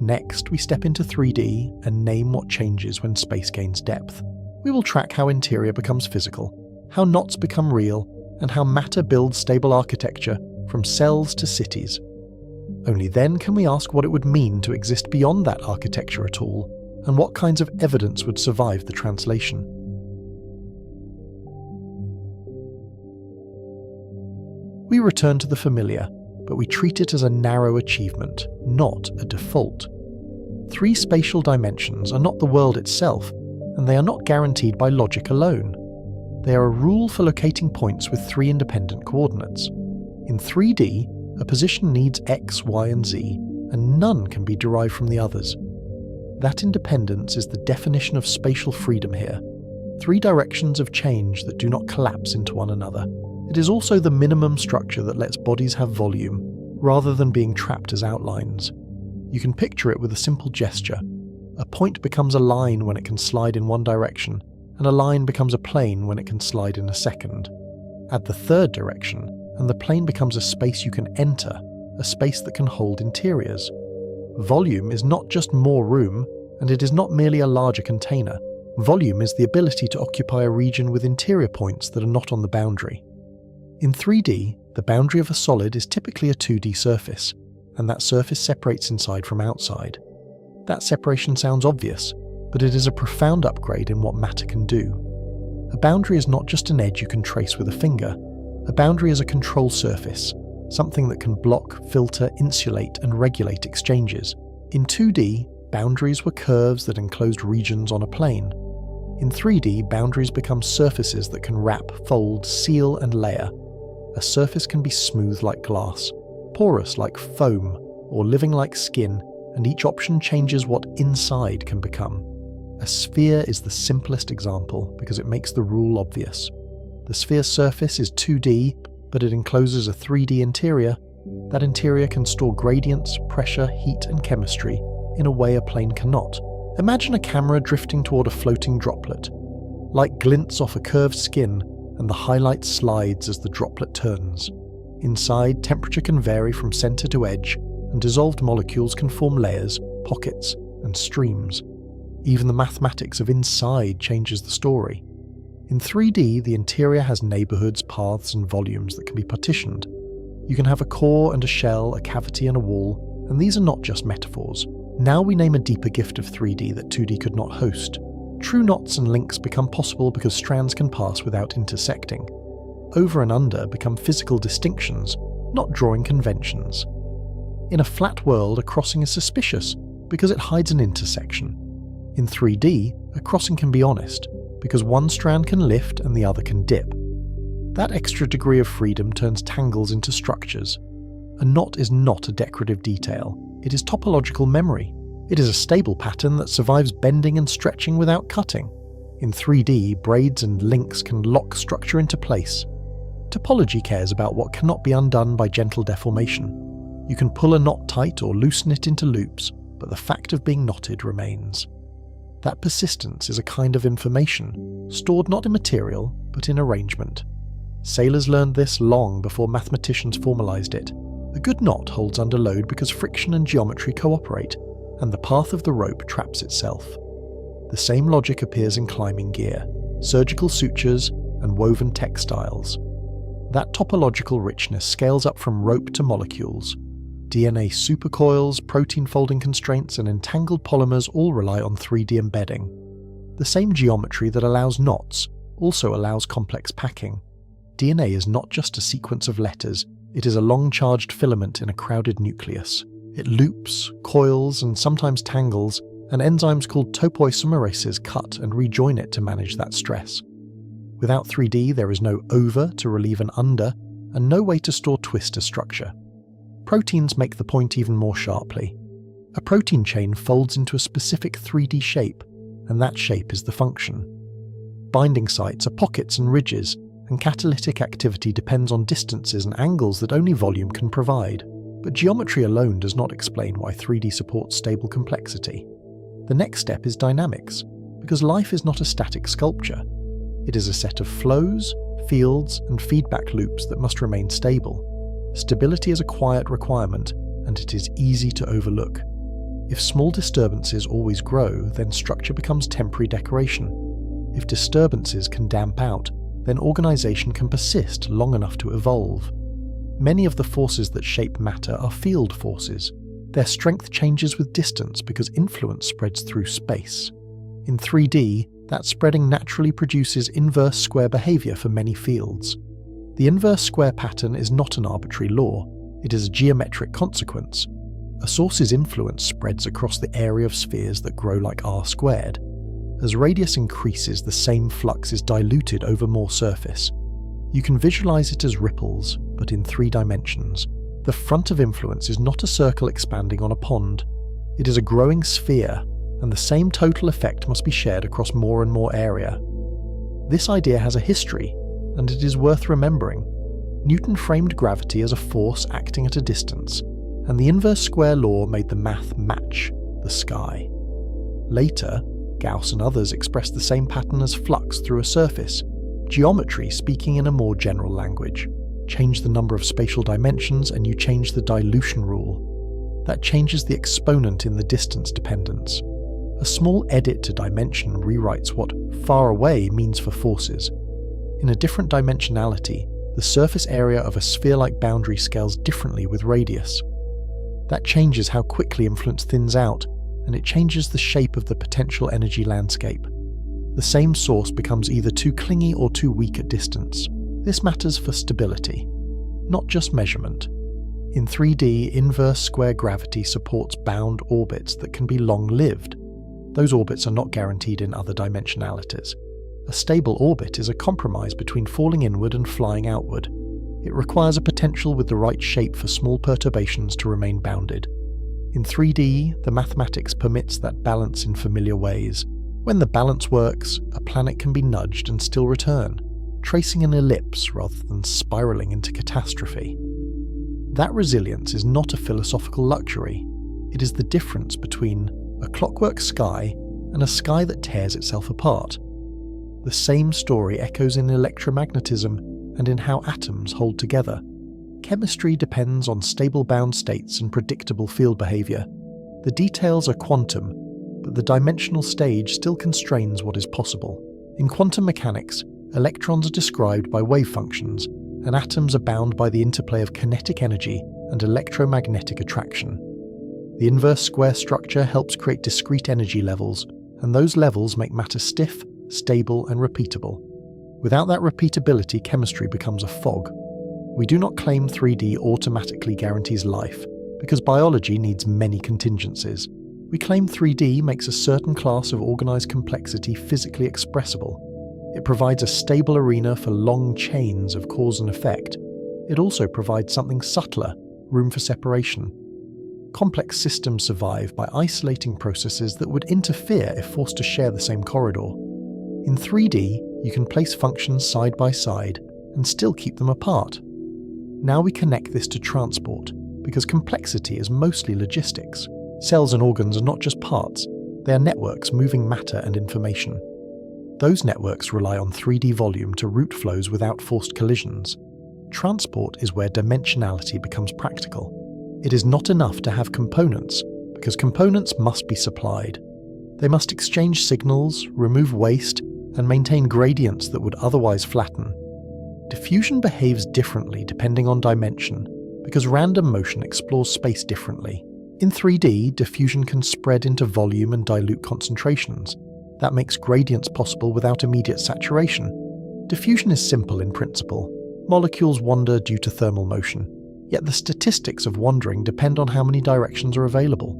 Next, we step into 3D and name what changes when space gains depth. We will track how interior becomes physical, how knots become real, and how matter builds stable architecture from cells to cities. Only then can we ask what it would mean to exist beyond that architecture at all, and what kinds of evidence would survive the translation. We return to the familiar, but we treat it as a narrow achievement, not a default. 3 spatial dimensions are not the world itself, and they are not guaranteed by logic alone. They are a rule for locating points with 3 independent coordinates. In 3D, a position needs x, y, and z, and none can be derived from the others. That independence is the definition of spatial freedom here. 3 directions of change that do not collapse into one another. It is also the minimum structure that lets bodies have volume, rather than being trapped as outlines. You can picture it with a simple gesture. A point becomes a line when it can slide in one direction, and a line becomes a plane when it can slide in a second. Add the 3rd direction, and the plane becomes a space you can enter, a space that can hold interiors. Volume is not just more room, and it is not merely a larger container. Volume is the ability to occupy a region with interior points that are not on the boundary. In 3D, the boundary of a solid is typically a 2D surface, and that surface separates inside from outside. That separation sounds obvious, but it is a profound upgrade in what matter can do. A boundary is not just an edge you can trace with a finger. A boundary is a control surface, something that can block, filter, insulate, and regulate exchanges. In 2D, boundaries were curves that enclosed regions on a plane. In 3D, boundaries become surfaces that can wrap, fold, seal, and layer. A surface can be smooth like glass, porous like foam, or living like skin, and each option changes what inside can become. A sphere is the simplest example because it makes the rule obvious. The sphere's surface is 2D, but it encloses a 3D interior. That interior can store gradients, pressure, heat, and chemistry in a way a plane cannot. Imagine a camera drifting toward a floating droplet. Light glints off a curved skin, and the highlight slides as the droplet turns. Inside, temperature can vary from center to edge, and dissolved molecules can form layers, pockets, and streams. Even the mathematics of inside changes the story. In 3D, the interior has neighborhoods, paths, and volumes that can be partitioned. You can have a core and a shell, a cavity and a wall, and these are not just metaphors. Now we name a deeper gift of 3D that 2D could not host. True knots and links become possible because strands can pass without intersecting. Over and under become physical distinctions, not drawing conventions. In a flat world, a crossing is suspicious because it hides an intersection. In 3D, a crossing can be honest because one strand can lift and the other can dip. That extra degree of freedom turns tangles into structures. A knot is not a decorative detail, it is topological memory. It is a stable pattern that survives bending and stretching without cutting. In 3D, braids and links can lock structure into place. Topology cares about what cannot be undone by gentle deformation. You can pull a knot tight or loosen it into loops, but the fact of being knotted remains. That persistence is a kind of information, stored not in material, but in arrangement. Sailors learned this long before mathematicians formalized it. A good knot holds under load because friction and geometry cooperate, and the path of the rope traps itself. The same logic appears in climbing gear, surgical sutures, and woven textiles. That topological richness scales up from rope to molecules. DNA supercoils, protein folding constraints, and entangled polymers all rely on 3D embedding. The same geometry that allows knots also allows complex packing. DNA is not just a sequence of letters, it is a long-charged filament in a crowded nucleus. It loops, coils, and sometimes tangles, and enzymes called topoisomerases cut and rejoin it to manage that stress. Without 3D, there is no over to relieve an under, and no way to store twist a structure. Proteins make the point even more sharply. A protein chain folds into a specific 3D shape, and that shape is the function. Binding sites are pockets and ridges, and catalytic activity depends on distances and angles that only volume can provide. But geometry alone does not explain why 3D supports stable complexity. The next step is dynamics, because life is not a static sculpture. It is a set of flows, fields, and feedback loops that must remain stable. Stability is a quiet requirement, and it is easy to overlook. If small disturbances always grow, then structure becomes temporary decoration. If disturbances can damp out, then organization can persist long enough to evolve. Many of the forces that shape matter are field forces. Their strength changes with distance because influence spreads through space. In 3D, that spreading naturally produces inverse square behavior for many fields. The inverse square pattern is not an arbitrary law, it is a geometric consequence. A source's influence spreads across the area of spheres that grow like r squared. As radius increases, the same flux is diluted over more surface. You can visualize it as ripples, but in 3 dimensions. The front of influence is not a circle expanding on a pond. It is a growing sphere, and the same total effect must be shared across more and more area. This idea has a history, and it is worth remembering. Newton framed gravity as a force acting at a distance, and the inverse square law made the math match the sky. Later, Gauss and others expressed the same pattern as flux through a surface, geometry speaking in a more general language. Change the number of spatial dimensions and you change the dilution rule. That changes the exponent in the distance dependence. A small edit to dimension rewrites what far away means for forces. In a different dimensionality, the surface area of a sphere-like boundary scales differently with radius. That changes how quickly influence thins out, and it changes the shape of the potential energy landscape. The same source becomes either too clingy or too weak at distance. This matters for stability, not just measurement. In 3D, inverse square gravity supports bound orbits that can be long-lived. Those orbits are not guaranteed in other dimensionalities. A stable orbit is a compromise between falling inward and flying outward. It requires a potential with the right shape for small perturbations to remain bounded. In 3D, the mathematics permits that balance in familiar ways. When the balance works, a planet can be nudged and still return, tracing an ellipse rather than spiraling into catastrophe. That resilience is not a philosophical luxury. It is the difference between a clockwork sky and a sky that tears itself apart. The same story echoes in electromagnetism and in how atoms hold together. Chemistry depends on stable bound states and predictable field behavior. The details are quantum, but the dimensional stage still constrains what is possible. In quantum mechanics, electrons are described by wave functions, and atoms are bound by the interplay of kinetic energy and electromagnetic attraction. The inverse square structure helps create discrete energy levels, and those levels make matter stiff, stable, and repeatable. Without that repeatability, chemistry becomes a fog. We do not claim 3D automatically guarantees life, because biology needs many contingencies. We claim 3D makes a certain class of organized complexity physically expressible. It provides a stable arena for long chains of cause and effect. It also provides something subtler, room for separation. Complex systems survive by isolating processes that would interfere if forced to share the same corridor. In 3D, you can place functions side by side and still keep them apart. Now we connect this to transport, because complexity is mostly logistics. Cells and organs are not just parts, they are networks moving matter and information. Those networks rely on 3D volume to route flows without forced collisions. Transport is where dimensionality becomes practical. It is not enough to have components, because components must be supplied. They must exchange signals, remove waste, and maintain gradients that would otherwise flatten. Diffusion behaves differently depending on dimension, because random motion explores space differently. In 3D, diffusion can spread into volume and dilute concentrations. That makes gradients possible without immediate saturation. Diffusion is simple in principle. Molecules wander due to thermal motion. Yet the statistics of wandering depend on how many directions are available.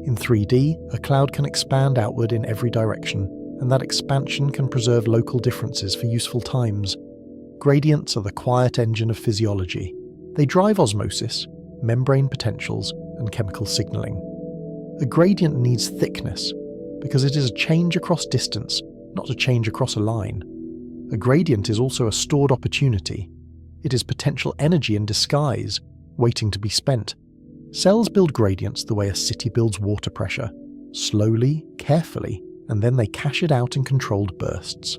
In 3D, a cloud can expand outward in every direction, and that expansion can preserve local differences for useful times. Gradients are the quiet engine of physiology. They drive osmosis, membrane potentials, and chemical signaling. A gradient needs thickness, because it is a change across distance, not a change across a line. A gradient is also a stored opportunity. It is potential energy in disguise, waiting to be spent. Cells build gradients the way a city builds water pressure, slowly, carefully, and then they cash it out in controlled bursts.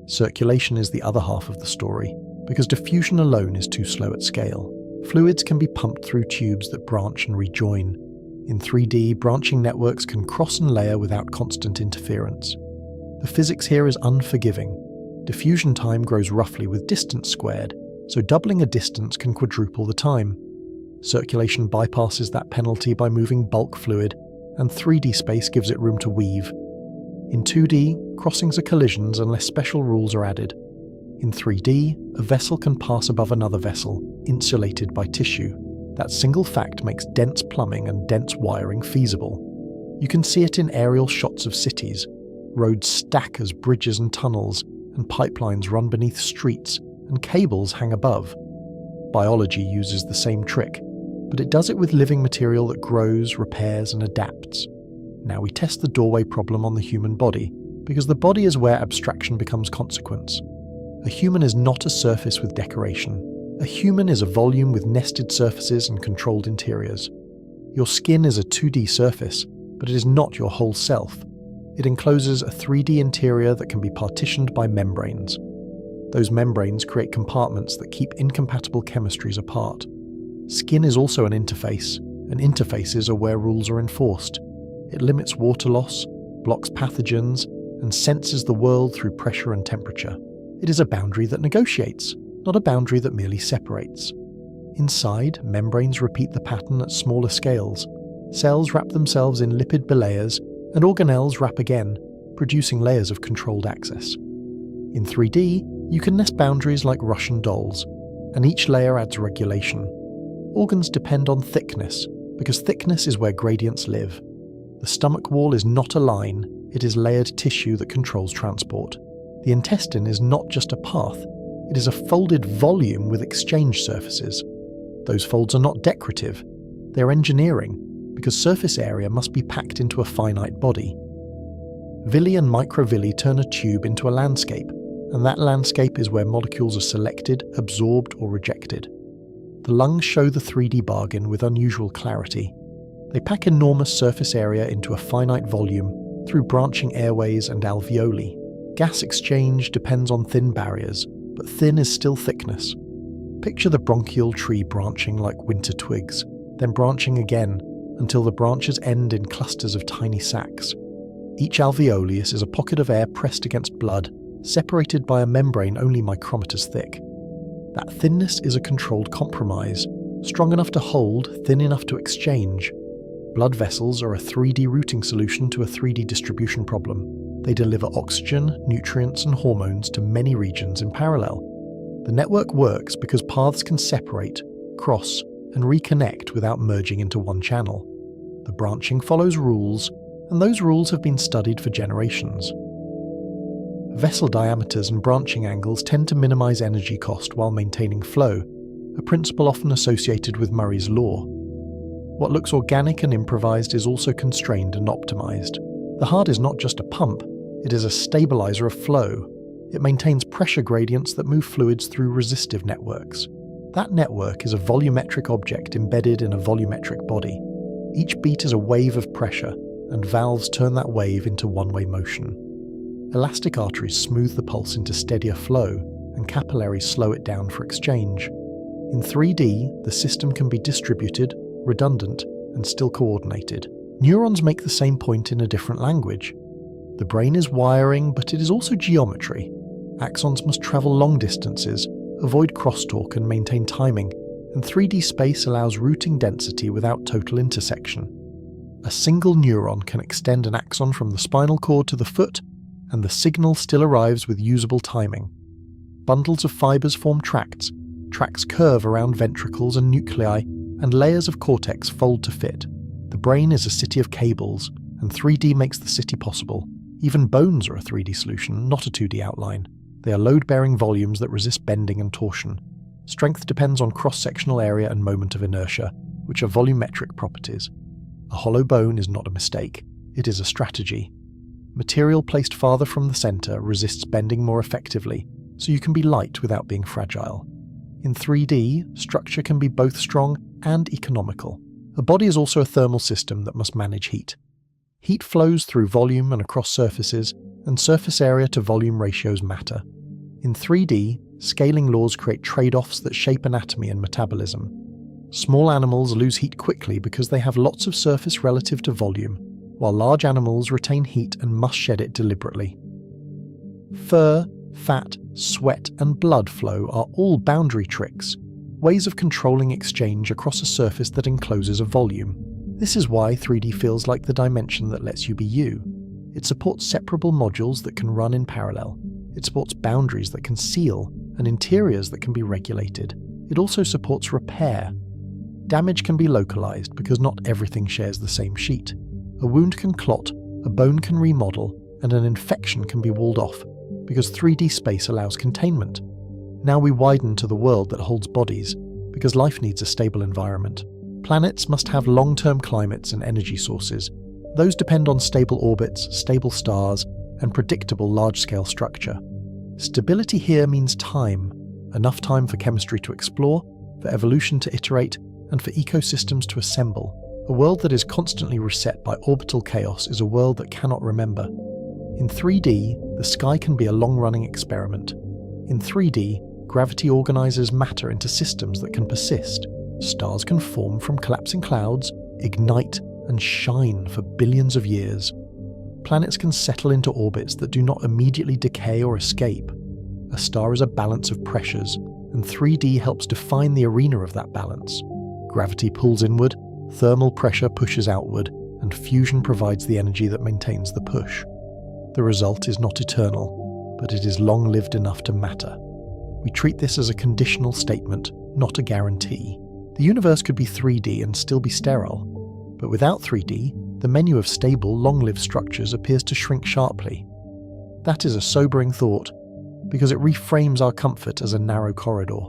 Circulation is the other half of the story, because diffusion alone is too slow at scale. Fluids can be pumped through tubes that branch and rejoin. In 3D, branching networks can cross and layer without constant interference. The physics here is unforgiving. Diffusion time grows roughly with distance squared, so doubling a distance can quadruple the time. Circulation bypasses that penalty by moving bulk fluid, and 3D space gives it room to weave. In 2D, crossings are collisions unless special rules are added. In 3D, a vessel can pass above another vessel, insulated by tissue. That single fact makes dense plumbing and dense wiring feasible. You can see it in aerial shots of cities. Roads stack as bridges and tunnels, and pipelines run beneath streets, and cables hang above. Biology uses the same trick, but it does it with living material that grows, repairs, and adapts. Now we test the doorway problem on the human body, because the body is where abstraction becomes consequence. A human is not a surface with decoration. A human is a volume with nested surfaces and controlled interiors. Your skin is a 2D surface, but it is not your whole self. It encloses a 3D interior that can be partitioned by membranes. Those membranes create compartments that keep incompatible chemistries apart. Skin is also an interface, and interfaces are where rules are enforced. It limits water loss, blocks pathogens, and senses the world through pressure and temperature. It is a boundary that negotiates, not a boundary that merely separates. Inside, membranes repeat the pattern at smaller scales. Cells wrap themselves in lipid bilayers, and organelles wrap again, producing layers of controlled access. In 3D, you can nest boundaries like Russian dolls, and each layer adds regulation. Organs depend on thickness, because thickness is where gradients live. The stomach wall is not a line, it is layered tissue that controls transport. The intestine is not just a path, it is a folded volume with exchange surfaces. Those folds are not decorative, they're engineering, because surface area must be packed into a finite body. Villi and microvilli turn a tube into a landscape, and that landscape is where molecules are selected, absorbed, or rejected. The lungs show the 3D bargain with unusual clarity. They pack enormous surface area into a finite volume through branching airways and alveoli. Gas exchange depends on thin barriers, but thin is still thickness. Picture the bronchial tree branching like winter twigs, then branching again until the branches end in clusters of tiny sacs. Each alveolus is a pocket of air pressed against blood, separated by a membrane only micrometers thick. That thinness is a controlled compromise, strong enough to hold, thin enough to exchange. Blood vessels are a 3D routing solution to a 3D distribution problem. They deliver oxygen, nutrients, and hormones to many regions in parallel. The network works because paths can separate, cross, and reconnect without merging into one channel. The branching follows rules, and those rules have been studied for generations. Vessel diameters and branching angles tend to minimize energy cost while maintaining flow, a principle often associated with Murray's law. What looks organic and improvised is also constrained and optimized. The heart is not just a pump, it is a stabilizer of flow. It maintains pressure gradients that move fluids through resistive networks. That network is a volumetric object embedded in a volumetric body. Each beat is a wave of pressure, and valves turn that wave into one-way motion. Elastic arteries smooth the pulse into steadier flow, and capillaries slow it down for exchange. In 3D, the system can be distributed, redundant, and still coordinated. Neurons make the same point in a different language. The brain is wiring, but it is also geometry. Axons must travel long distances, avoid crosstalk and maintain timing, and 3D space allows routing density without total intersection. A single neuron can extend an axon from the spinal cord to the foot, and the signal still arrives with usable timing. Bundles of fibers form tracts, tracks curve around ventricles and nuclei, and layers of cortex fold to fit. The brain is a city of cables, and 3D makes the city possible. Even bones are a 3D solution, not a 2D outline. They are load-bearing volumes that resist bending and torsion. Strength depends on cross-sectional area and moment of inertia, which are volumetric properties. A hollow bone is not a mistake, it is a strategy. Material placed farther from the center resists bending more effectively, so you can be light without being fragile. In 3D, structure can be both strong and economical. A body is also a thermal system that must manage heat. Heat flows through volume and across surfaces, and surface area to volume ratios matter. In 3D, scaling laws create trade-offs that shape anatomy and metabolism. Small animals lose heat quickly because they have lots of surface relative to volume, while large animals retain heat and must shed it deliberately. Fur, Fat, sweat, and blood flow are all boundary tricks, ways of controlling exchange across a surface that encloses a volume. This is why 3D feels like the dimension that lets you be you. It supports separable modules that can run in parallel. It supports boundaries that can seal, and interiors that can be regulated. It also supports repair. Damage can be localized because not everything shares the same sheet. A wound can clot, a bone can remodel, and an infection can be walled off, because 3D space allows containment. Now we widen to the world that holds bodies, because life needs a stable environment. Planets must have long-term climates and energy sources. Those depend on stable orbits, stable stars, and predictable large-scale structure. Stability here means time. Enough time for chemistry to explore, for evolution to iterate, and for ecosystems to assemble. A world that is constantly reset by orbital chaos is a world that cannot remember. In 3D, the sky can be a long-running experiment. In 3D, gravity organizes matter into systems that can persist. Stars can form from collapsing clouds, ignite, and shine for billions of years. Planets can settle into orbits that do not immediately decay or escape. A star is a balance of pressures, and 3D helps define the arena of that balance. Gravity pulls inward, thermal pressure pushes outward, and fusion provides the energy that maintains the push. The result is not eternal, but it is long-lived enough to matter. We treat this as a conditional statement, not a guarantee. The universe could be 3D and still be sterile, but without 3D, the menu of stable, long-lived structures appears to shrink sharply. That is a sobering thought, because it reframes our comfort as a narrow corridor.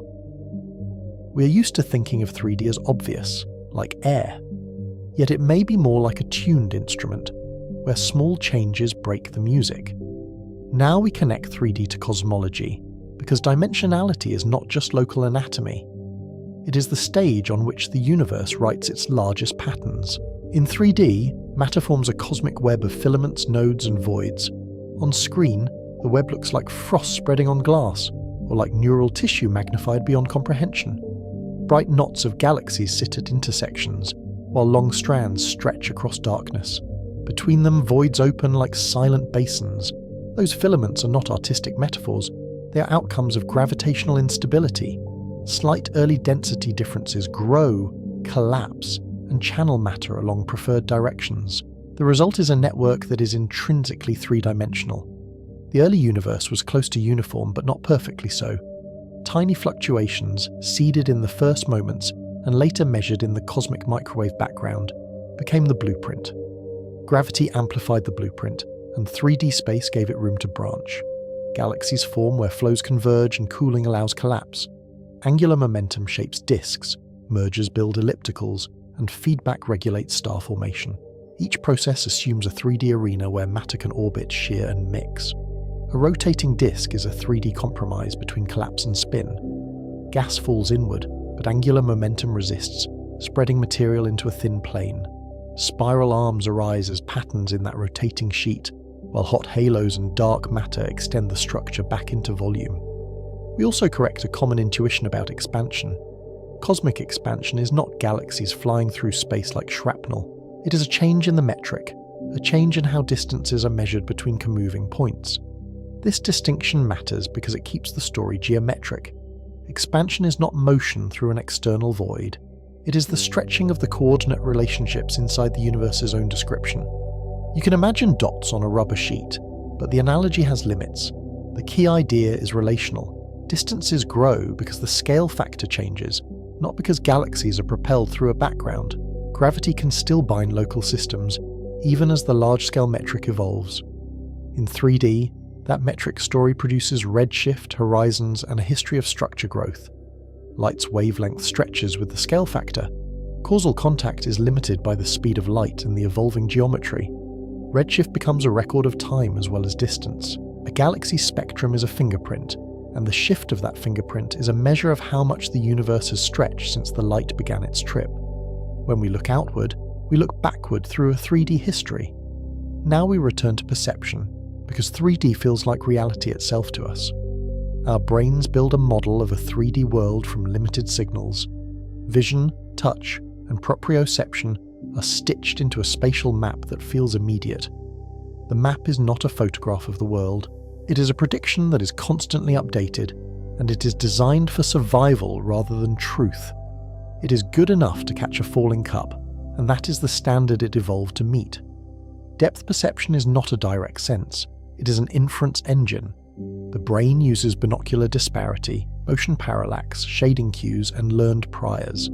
We are used to thinking of 3D as obvious, like air. Yet it may be more like a tuned instrument, where small changes break the music. Now we connect 3D to cosmology, because dimensionality is not just local anatomy. It is the stage on which the universe writes its largest patterns. In 3D, matter forms a cosmic web of filaments, nodes, and voids. On screen, the web looks like frost spreading on glass, or like neural tissue magnified beyond comprehension. Bright knots of galaxies sit at intersections, while long strands stretch across darkness. Between them, voids open like silent basins. Those filaments are not artistic metaphors, they are outcomes of gravitational instability. Slight early density differences grow, collapse, and channel matter along preferred directions. The result is a network that is intrinsically three-dimensional. The early universe was close to uniform, but not perfectly so. Tiny fluctuations, seeded in the first moments and later measured in the cosmic microwave background, became the blueprint. Gravity amplified the blueprint, and 3D space gave it room to branch. Galaxies form where flows converge and cooling allows collapse. Angular momentum shapes disks, mergers build ellipticals, and feedback regulates star formation. Each process assumes a 3D arena where matter can orbit, shear, and mix. A rotating disk is a 3D compromise between collapse and spin. Gas falls inward, but angular momentum resists, spreading material into a thin plane. Spiral arms arise as patterns in that rotating sheet, while hot halos and dark matter extend the structure back into volume. We also correct a common intuition about expansion. Cosmic expansion is not galaxies flying through space like shrapnel. It is a change in the metric, a change in how distances are measured between moving points. This distinction matters because it keeps the story geometric. Expansion is not motion through an external void. It is the stretching of the coordinate relationships inside the universe's own description. You can imagine dots on a rubber sheet, but the analogy has limits. The key idea is relational. Distances grow because the scale factor changes, not because galaxies are propelled through a background. Gravity can still bind local systems, even as the large-scale metric evolves. In 3D, that metric story produces redshift, horizons, and a history of structure growth. Light's wavelength stretches with the scale factor. Causal contact is limited by the speed of light and the evolving geometry. Redshift becomes a record of time as well as distance. A galaxy's spectrum is a fingerprint, and the shift of that fingerprint is a measure of how much the universe has stretched since the light began its trip. When we look outward, we look backward through a 3D history. Now we return to perception, because 3D feels like reality itself to us. Our brains build a model of a 3D world from limited signals. Vision, touch, and proprioception are stitched into a spatial map that feels immediate. The map is not a photograph of the world, It is a prediction that is constantly updated, and it is designed for survival rather than truth. It is good enough to catch a falling cup, and that is the standard it evolved to meet. Depth perception is not a direct sense, it is an inference engine. The brain uses binocular disparity, motion parallax, shading cues, and learned priors.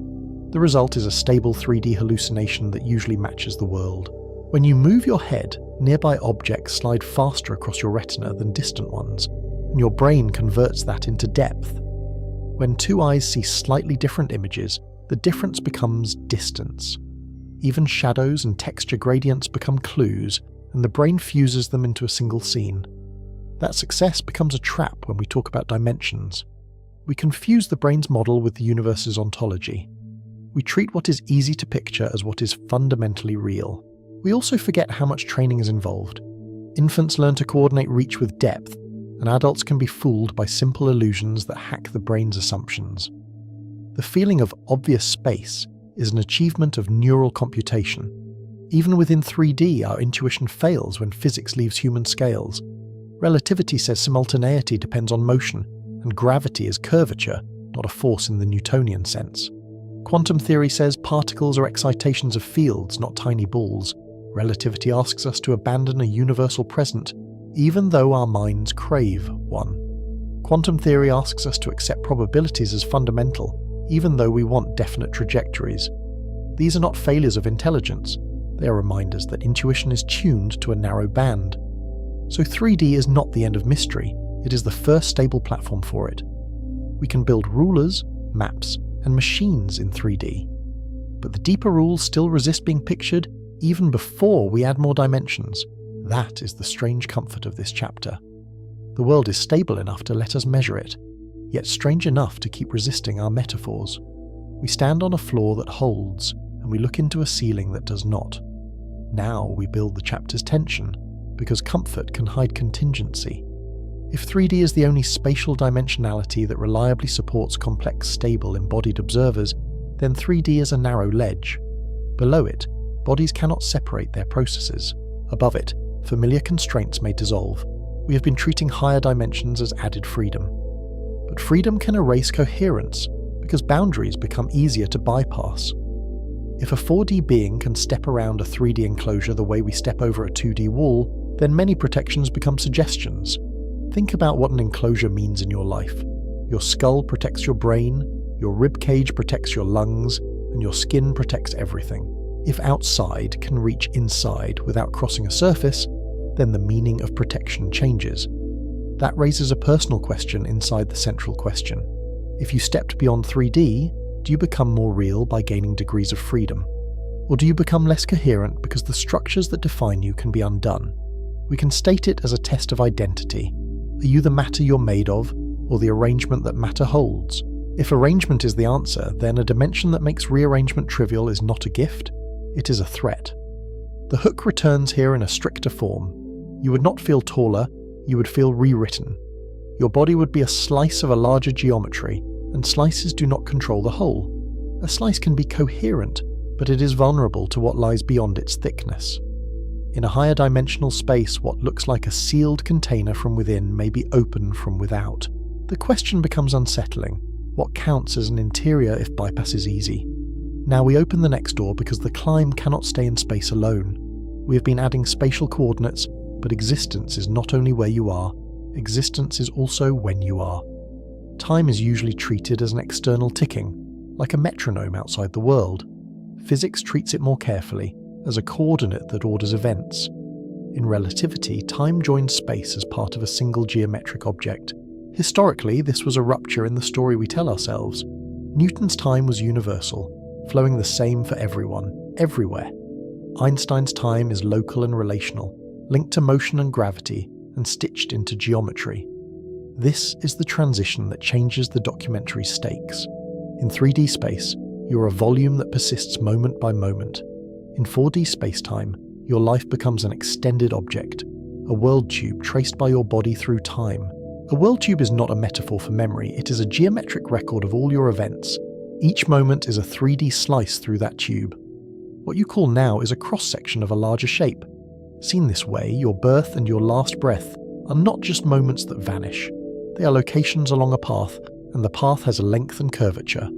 The result is a stable 3D hallucination that usually matches the world. When you move your head, nearby objects slide faster across your retina than distant ones, and your brain converts that into depth. When two eyes see slightly different images, the difference becomes distance. Even shadows and texture gradients become clues, and the brain fuses them into a single scene. That success becomes a trap when we talk about dimensions. We confuse the brain's model with the universe's ontology. We treat what is easy to picture as what is fundamentally real. We also forget how much training is involved. Infants learn to coordinate reach with depth, and adults can be fooled by simple illusions that hack the brain's assumptions. The feeling of obvious space is an achievement of neural computation. Even within 3D, our intuition fails when physics leaves human scales. Relativity says simultaneity depends on motion, and gravity is curvature, not a force in the Newtonian sense. Quantum theory says particles are excitations of fields, not tiny balls. Relativity asks us to abandon a universal present, even though our minds crave one. Quantum theory asks us to accept probabilities as fundamental, even though we want definite trajectories. These are not failures of intelligence, they are reminders that intuition is tuned to a narrow band. So 3D is not the end of mystery, it is the first stable platform for it. We can build rulers, maps, and machines in 3D. But the deeper rules still resist being pictured even before we add more dimensions. That is the strange comfort of this chapter. The world is stable enough to let us measure it, yet strange enough to keep resisting our metaphors. We stand on a floor that holds, and we look into a ceiling that does not. Now we build the chapter's tension, because comfort can hide contingency. If 3D is the only spatial dimensionality that reliably supports complex, stable, embodied observers, then 3D is a narrow ledge. Below it, bodies cannot separate their processes. Above it, familiar constraints may dissolve. We have been treating higher dimensions as added freedom. But freedom can erase coherence, because boundaries become easier to bypass. If a 4D being can step around a 3D enclosure the way we step over a 2D wall, then many protections become suggestions. Think about what an enclosure means in your life. Your skull protects your brain, your ribcage protects your lungs, and your skin protects everything. If outside can reach inside without crossing a surface, then the meaning of protection changes. That raises a personal question inside the central question. If you stepped beyond 3D, do you become more real by gaining degrees of freedom? Or do you become less coherent because the structures that define you can be undone? We can state it as a test of identity. Are you the matter you're made of, or the arrangement that matter holds? If arrangement is the answer, then a dimension that makes rearrangement trivial is not a gift, it is a threat. The hook returns here in a stricter form. You would not feel taller, you would feel rewritten. Your body would be a slice of a larger geometry, and slices do not control the whole. A slice can be coherent, but it is vulnerable to what lies beyond its thickness. In a higher dimensional space, what looks like a sealed container from within may be open from without. The question becomes unsettling. What counts as an interior if bypass is easy? Now we open the next door because the climb cannot stay in space alone. We have been adding spatial coordinates, but existence is not only where you are, existence is also when you are. Time is usually treated as an external ticking, like a metronome outside the world. Physics treats it more carefully, as a coordinate that orders events. In relativity, time joins space as part of a single geometric object. Historically, this was a rupture in the story we tell ourselves. Newton's time was universal, flowing the same for everyone, everywhere. Einstein's time is local and relational, linked to motion and gravity, and stitched into geometry. This is the transition that changes the documentary's stakes. In 3D space, you're a volume that persists moment by moment. In 4D spacetime, your life becomes an extended object, a world tube traced by your body through time. A world tube is not a metaphor for memory, it is a geometric record of all your events. Each moment is a 3D slice through that tube. What you call now is a cross-section of a larger shape. Seen this way, your birth and your last breath are not just moments that vanish. They are locations along a path, and the path has a length and curvature.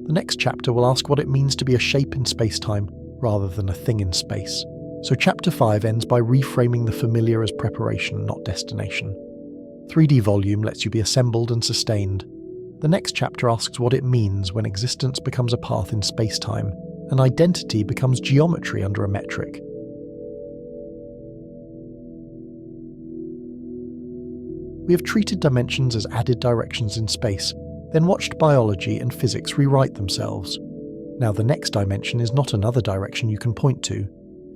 The next chapter will ask what it means to be a shape in space-time rather than a thing in space. So Chapter 5 ends by reframing the familiar as preparation, not destination. 3D volume lets you be assembled and sustained. The next chapter asks what it means when existence becomes a path in space-time, and identity becomes geometry under a metric. We have treated dimensions as added directions in space, then watched biology and physics rewrite themselves. Now the next dimension is not another direction you can point to.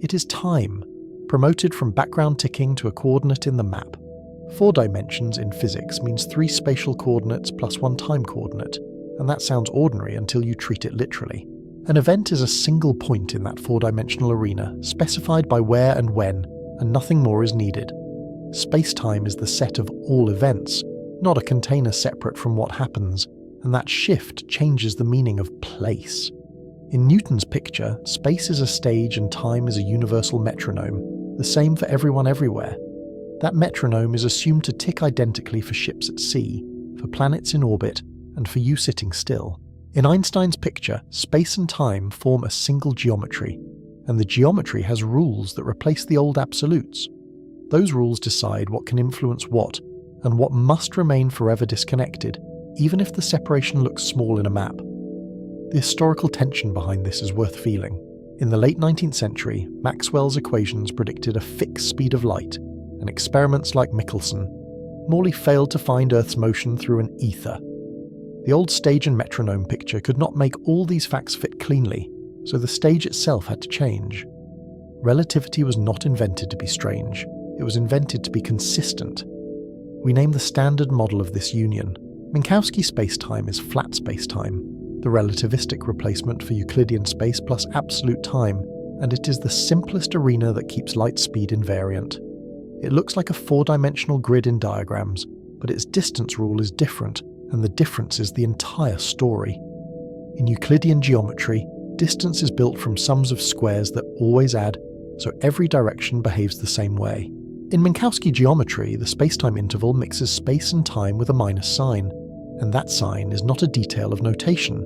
It is time, promoted from background ticking to a coordinate in the map. 4 dimensions in physics means 3 spatial coordinates plus 1 time coordinate, and that sounds ordinary until you treat it literally. An event is a single point in that 4-dimensional arena, specified by where and when, and nothing more is needed. Space-time is the set of all events, not a container separate from what happens, and that shift changes the meaning of place. In Newton's picture, space is a stage and time is a universal metronome, the same for everyone everywhere. That metronome is assumed to tick identically for ships at sea, for planets in orbit, and for you sitting still. In Einstein's picture, space and time form a single geometry, and the geometry has rules that replace the old absolutes. Those rules decide what can influence what, and what must remain forever disconnected, even if the separation looks small in a map. The historical tension behind this is worth feeling. In the late 19th century, Maxwell's equations predicted a fixed speed of light, and experiments like Michelson. Morley failed to find Earth's motion through an ether. The old stage and metronome picture could not make all these facts fit cleanly, so the stage itself had to change. Relativity was not invented to be strange, it was invented to be consistent. We name the standard model of this union. Minkowski spacetime is flat spacetime, the relativistic replacement for Euclidean space plus absolute time, and it is the simplest arena that keeps light speed invariant. It looks like a 4-dimensional grid in diagrams, but its distance rule is different, and the difference is the entire story. In Euclidean geometry, distance is built from sums of squares that always add, so every direction behaves the same way. In Minkowski geometry, the spacetime interval mixes space and time with a minus sign, and that sign is not a detail of notation.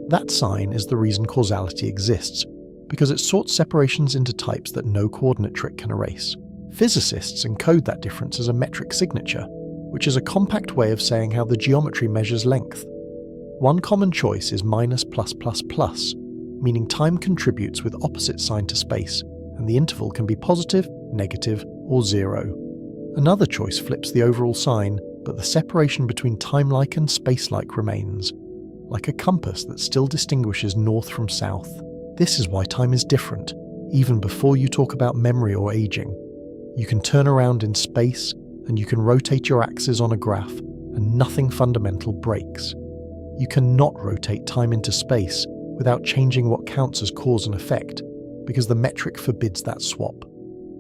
That sign is the reason causality exists, because it sorts separations into types that no coordinate trick can erase. Physicists encode that difference as a metric signature, which is a compact way of saying how the geometry measures length. One common choice is minus plus plus plus, meaning time contributes with opposite sign to space, and the interval can be positive, negative, or 0. Another choice flips the overall sign, but the separation between time-like and space-like remains, like a compass that still distinguishes north from south. This is why time is different, even before you talk about memory or aging. You can turn around in space, and you can rotate your axis on a graph, and nothing fundamental breaks. You cannot rotate time into space without changing what counts as cause and effect, because the metric forbids that swap.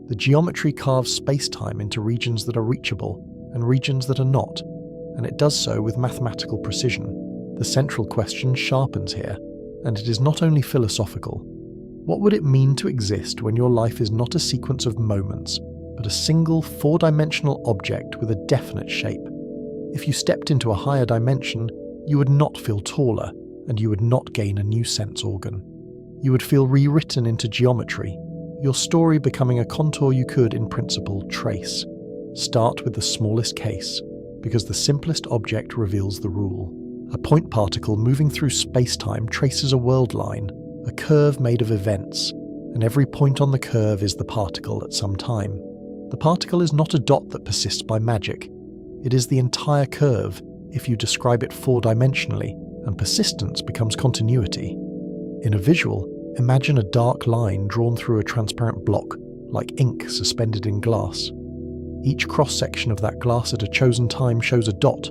The geometry carves space-time into regions that are reachable and regions that are not, and it does so with mathematical precision. The central question sharpens here, and it is not only philosophical. What would it mean to exist when your life is not a sequence of moments, but a single 4-dimensional object with a definite shape? If you stepped into a higher dimension, you would not feel taller, and you would not gain a new sense organ. You would feel rewritten into geometry, your story becoming a contour you could, in principle, trace. Start with the smallest case, because the simplest object reveals the rule. A point particle moving through space-time traces a world line, a curve made of events, and every point on the curve is the particle at some time. The particle is not a dot that persists by magic. It is the entire curve if you describe it 4-dimensionally, and persistence becomes continuity. In a visual, imagine a dark line drawn through a transparent block, like ink suspended in glass. Each cross-section of that glass at a chosen time shows a dot,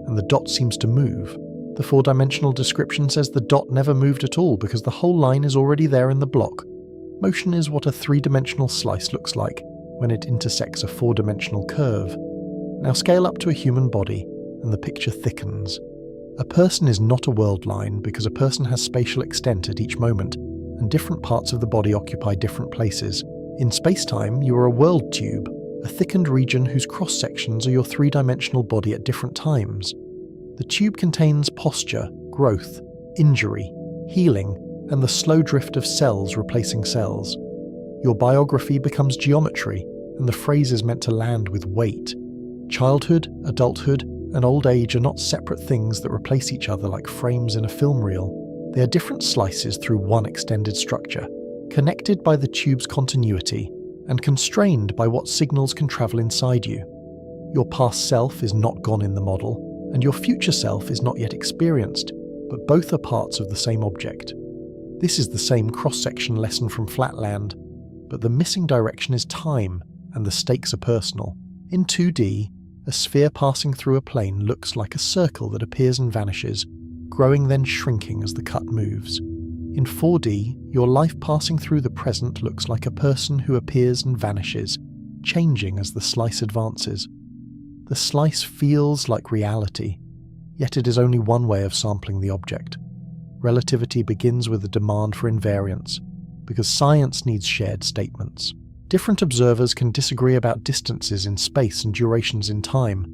and the dot seems to move. The 4-dimensional description says the dot never moved at all because the whole line is already there in the block. Motion is what a 3-dimensional slice looks like when it intersects a 4-dimensional curve. Now scale up to a human body, and the picture thickens. A person is not a world line because a person has spatial extent at each moment, and different parts of the body occupy different places. In space-time, you are a world tube, a thickened region whose cross-sections are your three-dimensional body at different times. The tube contains posture, growth, injury, healing, and the slow drift of cells replacing cells. Your biography becomes geometry, and the phrase is meant to land with weight. Childhood, adulthood, and old age are not separate things that replace each other like frames in a film reel. They are different slices through one extended structure, connected by the tube's continuity, and constrained by what signals can travel inside you. Your past self is not gone in the model, and your future self is not yet experienced, but both are parts of the same object. This is the same cross-section lesson from Flatland, but the missing direction is time, and the stakes are personal. In 2D, a sphere passing through a plane looks like a circle that appears and vanishes, growing then shrinking as the cut moves. In 4D, your life passing through the present looks like a person who appears and vanishes, changing as the slice advances. The slice feels like reality, yet it is only one way of sampling the object. Relativity begins with a demand for invariance, because science needs shared statements. Different observers can disagree about distances in space and durations in time,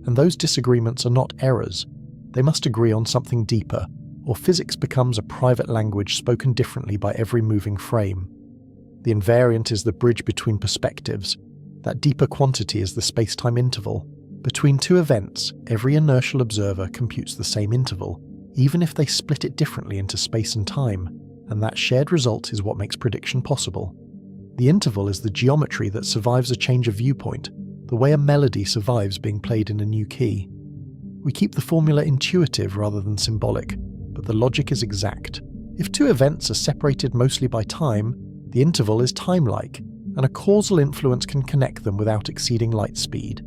and those disagreements are not errors. They must agree on something deeper, or physics becomes a private language spoken differently by every moving frame. The invariant is the bridge between perspectives. That deeper quantity is the space-time interval. Between two events, every inertial observer computes the same interval, even if they split it differently into space and time, and that shared result is what makes prediction possible. The interval is the geometry that survives a change of viewpoint, the way a melody survives being played in a new key. We keep the formula intuitive rather than symbolic, but the logic is exact. If two events are separated mostly by time, the interval is time-like, and a causal influence can connect them without exceeding light speed.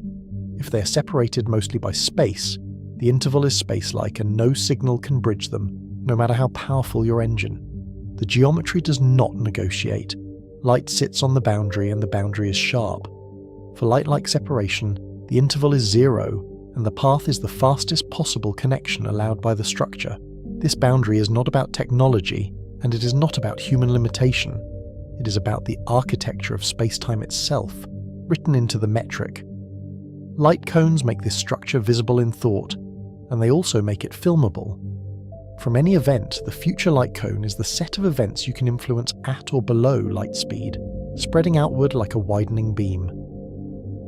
If they are separated mostly by space, the interval is space-like and no signal can bridge them, no matter how powerful your engine. The geometry does not negotiate. Light sits on the boundary and the boundary is sharp. For light-like separation, the interval is zero, and the path is the fastest possible connection allowed by the structure. This boundary is not about technology, and it is not about human limitation. It is about the architecture of space-time itself, written into the metric. Light cones make this structure visible in thought, and they also make it filmable. From any event, the future light cone is the set of events you can influence at or below light speed, spreading outward like a widening beam.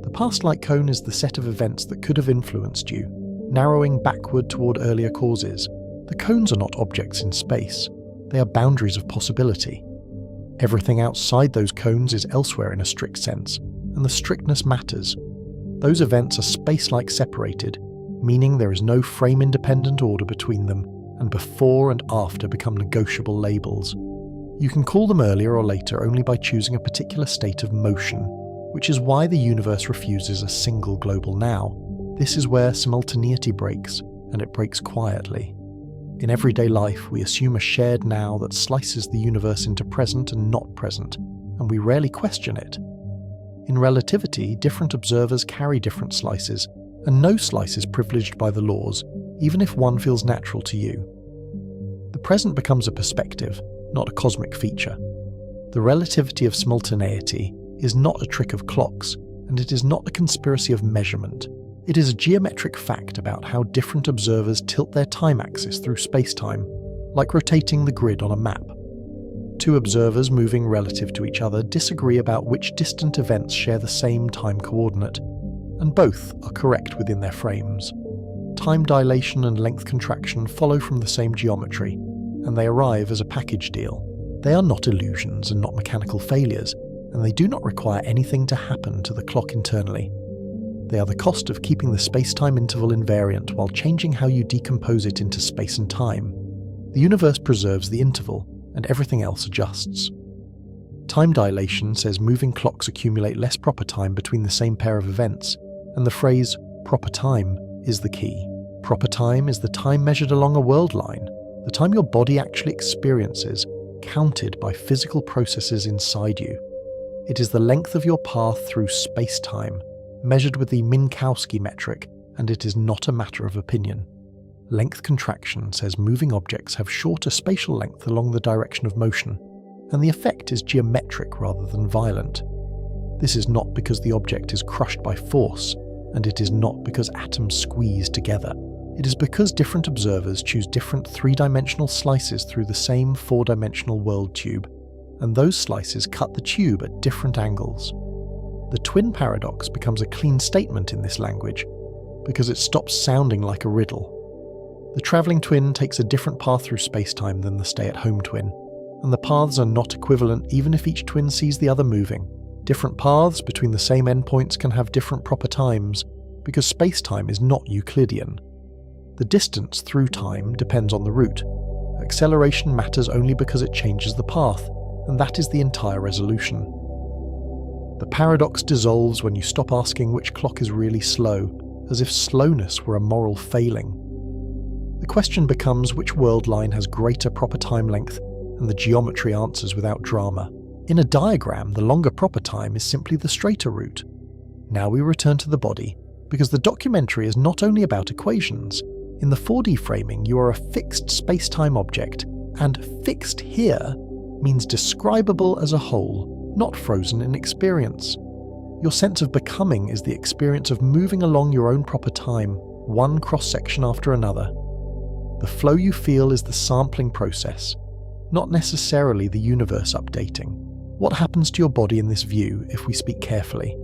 The past light cone is the set of events that could have influenced you, narrowing backward toward earlier causes. The cones are not objects in space, they are boundaries of possibility. Everything outside those cones is elsewhere in a strict sense, and the strictness matters. Those events are space-like separated, meaning there is no frame-independent order between them, and before and after become negotiable labels. You can call them earlier or later only by choosing a particular state of motion, which is why the universe refuses a single global now. This is where simultaneity breaks, and it breaks quietly. In everyday life, we assume a shared now that slices the universe into present and not present, and we rarely question it. In relativity, different observers carry different slices, and no slice is privileged by the laws, even if one feels natural to you. The present becomes a perspective, not a cosmic feature. The relativity of simultaneity is not a trick of clocks, and it is not a conspiracy of measurement. It is a geometric fact about how different observers tilt their time axis through spacetime, like rotating the grid on a map. Two observers moving relative to each other disagree about which distant events share the same time coordinate, and both are correct within their frames. Time dilation and length contraction follow from the same geometry, and they arrive as a package deal. They are not illusions and not mechanical failures, and they do not require anything to happen to the clock internally. They are the cost of keeping the space-time interval invariant while changing how you decompose it into space and time. The universe preserves the interval, and everything else adjusts. Time dilation says moving clocks accumulate less proper time between the same pair of events, and the phrase proper time is the key. Proper time is the time measured along a world line, the time your body actually experiences, counted by physical processes inside you. It is the length of your path through space-time, measured with the Minkowski metric, and it is not a matter of opinion. Length contraction says moving objects have shorter spatial length along the direction of motion, and the effect is geometric rather than violent. This is not because the object is crushed by force, and it is not because atoms squeeze together. It is because different observers choose different three-dimensional slices through the same four-dimensional world tube, and those slices cut the tube at different angles. The twin paradox becomes a clean statement in this language, because it stops sounding like a riddle. The travelling twin takes a different path through spacetime than the stay-at-home twin, and the paths are not equivalent even if each twin sees the other moving. Different paths between the same endpoints can have different proper times, because spacetime is not Euclidean. The distance through time depends on the route. Acceleration matters only because it changes the path, and that is the entire resolution. The paradox dissolves when you stop asking which clock is really slow, as if slowness were a moral failing. The question becomes which world line has greater proper time length, and the geometry answers without drama. In a diagram, the longer proper time is simply the straighter route. Now we return to the body, because the documentary is not only about equations. In the 4D framing, you are a fixed space-time object, and fixed here means describable as a whole, not frozen in experience. Your sense of becoming is the experience of moving along your own proper time, one cross-section after another. The flow you feel is the sampling process, not necessarily the universe updating. What happens to your body in this view if we speak carefully?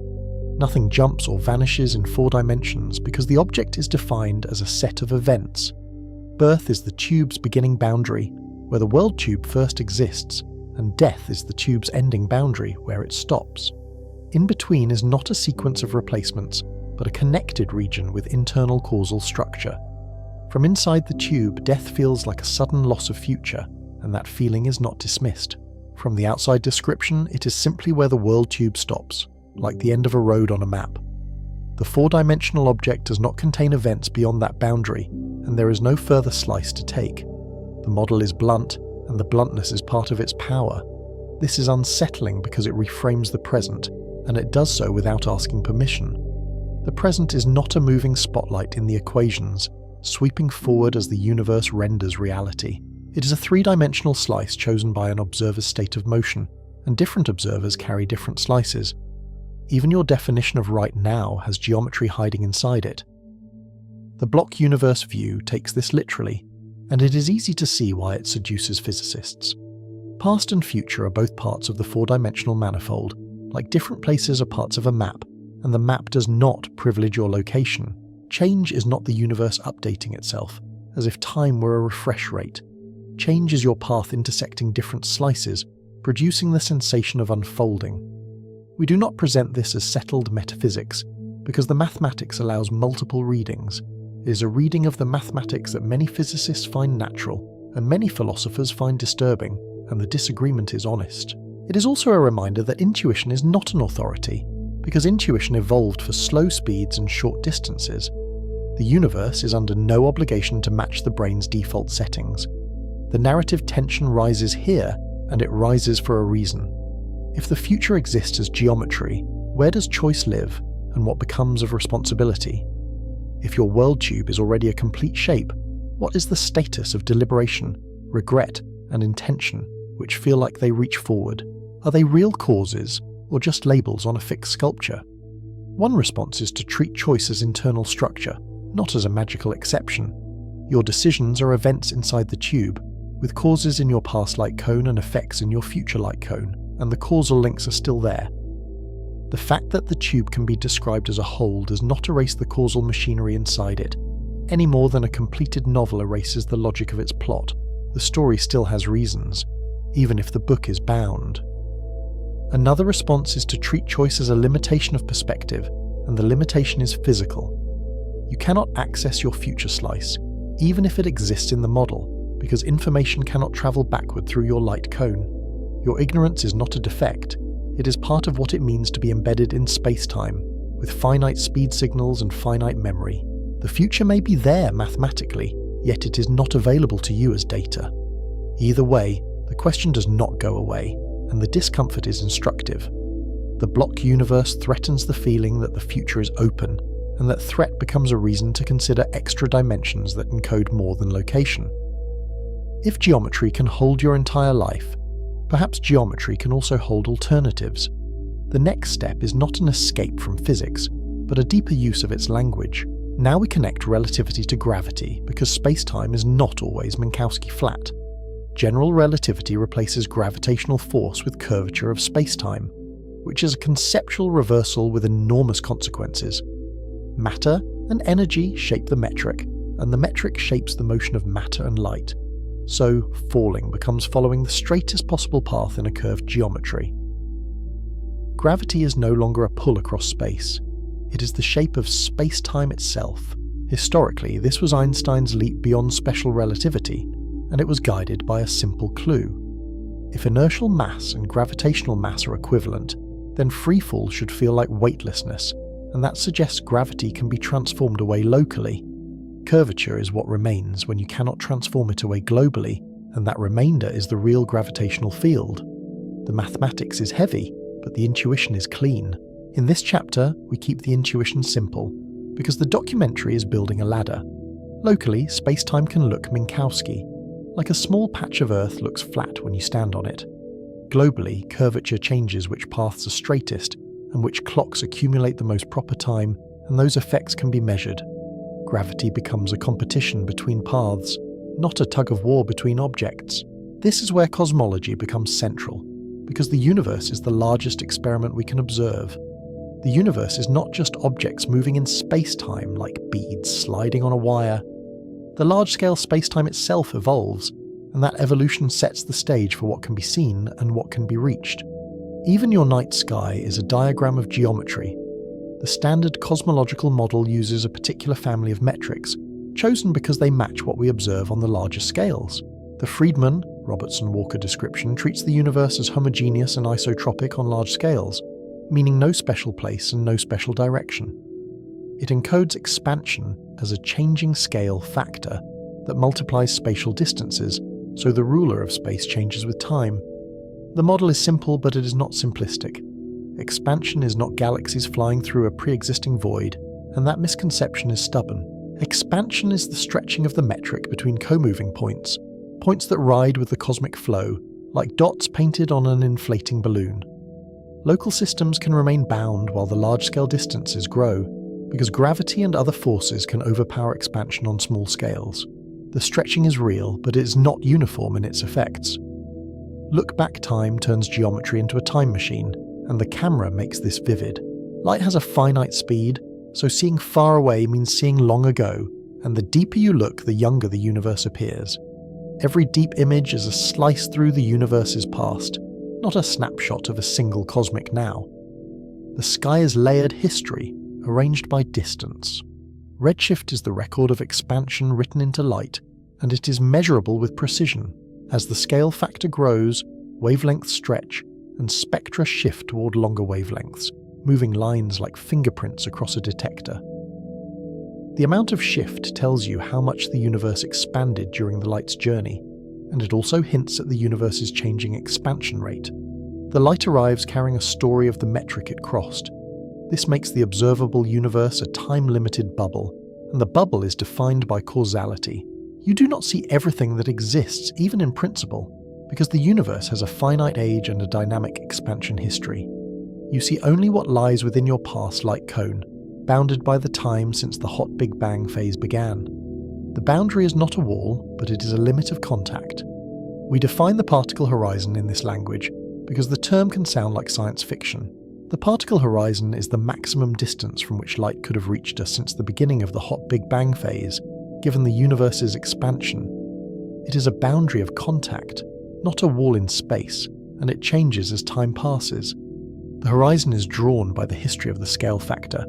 Nothing jumps or vanishes in 4 dimensions because the object is defined as a set of events. Birth is the tube's beginning boundary, where the world tube first exists, and death is the tube's ending boundary, where it stops. In between is not a sequence of replacements, but a connected region with internal causal structure. From inside the tube, death feels like a sudden loss of future, and that feeling is not dismissed. From the outside description, it is simply where the world tube stops, like the end of a road on a map. The 4-dimensional object does not contain events beyond that boundary, and there is no further slice to take. The model is blunt, and the bluntness is part of its power. This is unsettling because it reframes the present, and it does so without asking permission. The present is not a moving spotlight in the equations, sweeping forward as the universe renders reality. It is a 3-dimensional slice chosen by an observer's state of motion, and different observers carry different slices. Even your definition of right now has geometry hiding inside it. The block universe view takes this literally, and it is easy to see why it seduces physicists. Past and future are both parts of the 4-dimensional manifold, like different places are parts of a map, and the map does not privilege your location. Change is not the universe updating itself, as if time were a refresh rate. Change is your path intersecting different slices, producing the sensation of unfolding. We do not present this as settled metaphysics, because the mathematics allows multiple readings. It is a reading of the mathematics that many physicists find natural, and many philosophers find disturbing, and the disagreement is honest. It is also a reminder that intuition is not an authority, because intuition evolved for slow speeds and short distances. The universe is under no obligation to match the brain's default settings. The narrative tension rises here, and it rises for a reason. If the future exists as geometry, where does choice live, and what becomes of responsibility? If your world tube is already a complete shape, what is the status of deliberation, regret, and intention, which feel like they reach forward? Are they real causes, or just labels on a fixed sculpture? One response is to treat choice as internal structure, not as a magical exception. Your decisions are events inside the tube, with causes in your past light cone and effects in your future light cone, and the causal links are still there. The fact that the tube can be described as a whole does not erase the causal machinery inside it, any more than a completed novel erases the logic of its plot. The story still has reasons, even if the book is bound. Another response is to treat choice as a limitation of perspective, and the limitation is physical. You cannot access your future slice, even if it exists in the model, because information cannot travel backward through your light cone. Your ignorance is not a defect, it is part of what it means to be embedded in space-time, with finite speed signals and finite memory. The future may be there mathematically, yet it is not available to you as data. Either way, the question does not go away, and the discomfort is instructive. The block universe threatens the feeling that the future is open, and that threat becomes a reason to consider extra dimensions that encode more than location. If geometry can hold your entire life, perhaps geometry can also hold alternatives. The next step is not an escape from physics, but a deeper use of its language. Now we connect relativity to gravity because spacetime is not always Minkowski flat. General relativity replaces gravitational force with curvature of spacetime, which is a conceptual reversal with enormous consequences. Matter and energy shape the metric, and the metric shapes the motion of matter and light. So, falling becomes following the straightest possible path in a curved geometry. Gravity is no longer a pull across space. It is the shape of space-time itself. Historically, this was Einstein's leap beyond special relativity, and it was guided by a simple clue. If inertial mass and gravitational mass are equivalent, then freefall should feel like weightlessness, and that suggests gravity can be transformed away locally. Curvature is what remains when you cannot transform it away globally, and that remainder is the real gravitational field. The mathematics is heavy, but the intuition is clean. In this chapter, we keep the intuition simple, because the documentary is building a ladder. Locally, space-time can look Minkowski, like a small patch of Earth looks flat when you stand on it. Globally, curvature changes which paths are straightest, and which clocks accumulate the most proper time, and those effects can be measured. Gravity becomes a competition between paths, not a tug-of-war between objects. This is where cosmology becomes central, because the universe is the largest experiment we can observe. The universe is not just objects moving in space-time like beads sliding on a wire. The large-scale space-time itself evolves, and that evolution sets the stage for what can be seen and what can be reached. Even your night sky is a diagram of geometry. The standard cosmological model uses a particular family of metrics, chosen because they match what we observe on the larger scales. The Friedman, Robertson-Walker description treats the universe as homogeneous and isotropic on large scales, meaning no special place and no special direction. It encodes expansion as a changing scale factor that multiplies spatial distances, so the ruler of space changes with time. The model is simple, but it is not simplistic. Expansion is not galaxies flying through a pre-existing void, and that misconception is stubborn. Expansion is the stretching of the metric between co-moving points, points that ride with the cosmic flow, like dots painted on an inflating balloon. Local systems can remain bound while the large-scale distances grow, because gravity and other forces can overpower expansion on small scales. The stretching is real, but it is not uniform in its effects. Look-back time turns geometry into a time machine, and the camera makes this vivid. Light has a finite speed, so seeing far away means seeing long ago, and the deeper you look, the younger the universe appears. Every deep image is a slice through the universe's past, not a snapshot of a single cosmic now. The sky is layered history, arranged by distance. Redshift is the record of expansion written into light, and it is measurable with precision. As the scale factor grows, wavelengths stretch, and spectra shift toward longer wavelengths, moving lines like fingerprints across a detector. The amount of shift tells you how much the universe expanded during the light's journey, and it also hints at the universe's changing expansion rate. The light arrives carrying a story of the metric it crossed. This makes the observable universe a time-limited bubble, and the bubble is defined by causality. You do not see everything that exists, even in principle, because the universe has a finite age and a dynamic expansion history. You see only what lies within your past light cone, bounded by the time since the hot Big Bang phase began. The boundary is not a wall, but it is a limit of contact. We define the particle horizon in this language because the term can sound like science fiction. The particle horizon is the maximum distance from which light could have reached us since the beginning of the hot Big Bang phase, given the universe's expansion. It is a boundary of contact, not a wall in space, and it changes as time passes. The horizon is drawn by the history of the scale factor.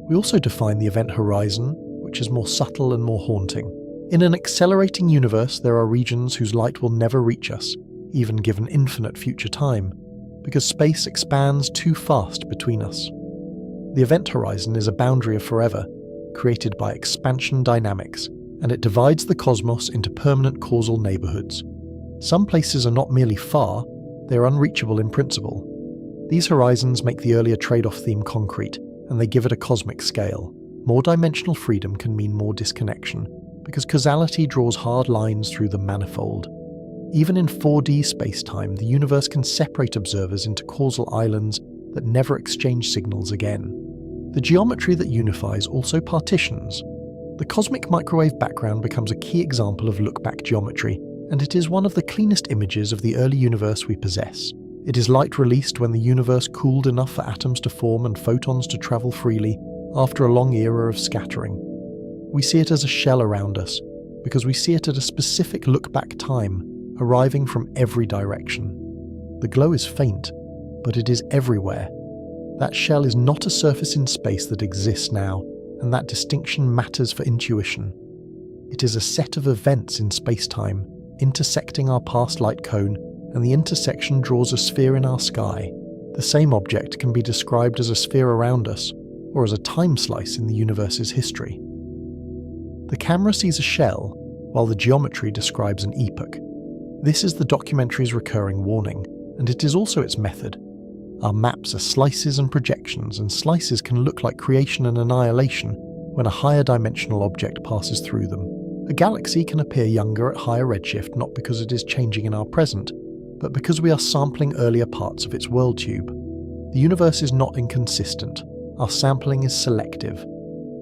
We also define the event horizon, which is more subtle and more haunting. In an accelerating universe, there are regions whose light will never reach us, even given infinite future time, because space expands too fast between us. The event horizon is a boundary of forever, created by expansion dynamics, and it divides the cosmos into permanent causal neighborhoods. Some places are not merely far, they are unreachable in principle. These horizons make the earlier trade-off theme concrete, and they give it a cosmic scale. More dimensional freedom can mean more disconnection, because causality draws hard lines through the manifold. Even in 4D spacetime, the universe can separate observers into causal islands that never exchange signals again. The geometry that unifies also partitions. The cosmic microwave background becomes a key example of look-back geometry, and it is one of the cleanest images of the early universe we possess. It is light released when the universe cooled enough for atoms to form and photons to travel freely after a long era of scattering. We see it as a shell around us, because we see it at a specific look-back time, arriving from every direction. The glow is faint, but it is everywhere. That shell is not a surface in space that exists now, and that distinction matters for intuition. It is a set of events in space-time, intersecting our past light cone, and the intersection draws a sphere in our sky. The same object can be described as a sphere around us, or as a time slice in the universe's history. The camera sees a shell, while the geometry describes an epoch. This is the documentary's recurring warning, and it is also its method. Our maps are slices and projections, and slices can look like creation and annihilation when a higher dimensional object passes through them. A galaxy can appear younger at higher redshift not because it is changing in our present, but because we are sampling earlier parts of its world tube. The universe is not inconsistent. Our sampling is selective.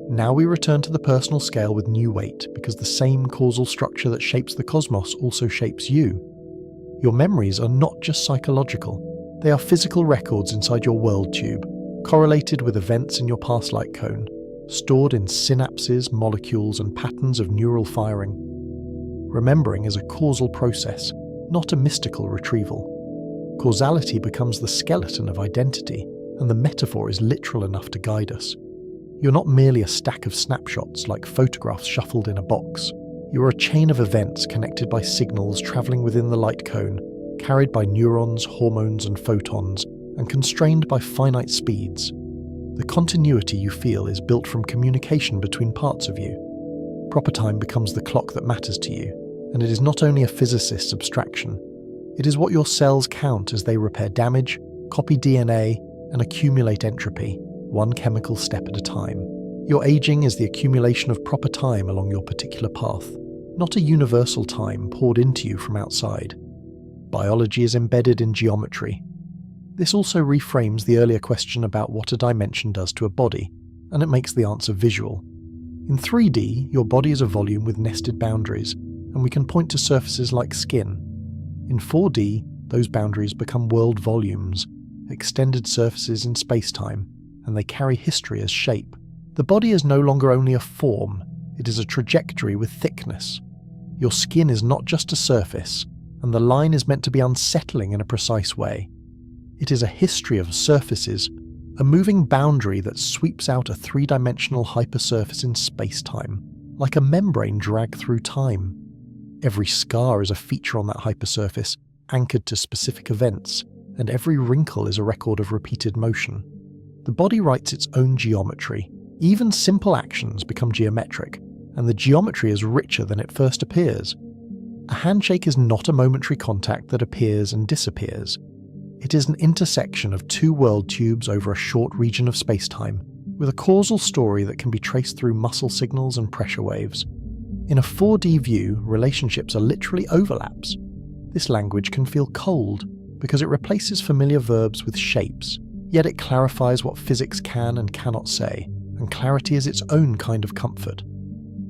Now we return to the personal scale with new weight, because the same causal structure that shapes the cosmos also shapes you. Your memories are not just psychological. They are physical records inside your world tube, correlated with events in your past light cone, stored in synapses, molecules, and patterns of neural firing. Remembering is a causal process, not a mystical retrieval. Causality becomes the skeleton of identity, and the metaphor is literal enough to guide us. You're not merely a stack of snapshots like photographs shuffled in a box. You are a chain of events connected by signals traveling within the light cone, carried by neurons, hormones, and photons, and constrained by finite speeds. The continuity you feel is built from communication between parts of you. Proper time becomes the clock that matters to you, and it is not only a physicist's abstraction. It is what your cells count as they repair damage, copy DNA, and accumulate entropy, one chemical step at a time. Your aging is the accumulation of proper time along your particular path, not a universal time poured into you from outside. Biology is embedded in geometry. This also reframes the earlier question about what a dimension does to a body, and it makes the answer visual. In 3D, your body is a volume with nested boundaries, and we can point to surfaces like skin. In 4D, those boundaries become world volumes, extended surfaces in space-time, and they carry history as shape. The body is no longer only a form, it is a trajectory with thickness. Your skin is not just a surface, and the line is meant to be unsettling in a precise way. It is a history of surfaces, a moving boundary that sweeps out a three-dimensional hypersurface in space-time, like a membrane dragged through time. Every scar is a feature on that hypersurface, anchored to specific events, and every wrinkle is a record of repeated motion. The body writes its own geometry. Even simple actions become geometric, and the geometry is richer than it first appears. A handshake is not a momentary contact that appears and disappears. It is an intersection of two world tubes over a short region of space-time, with a causal story that can be traced through muscle signals and pressure waves. In a 4D view, relationships are literally overlaps. This language can feel cold, because it replaces familiar verbs with shapes, yet it clarifies what physics can and cannot say, and clarity is its own kind of comfort.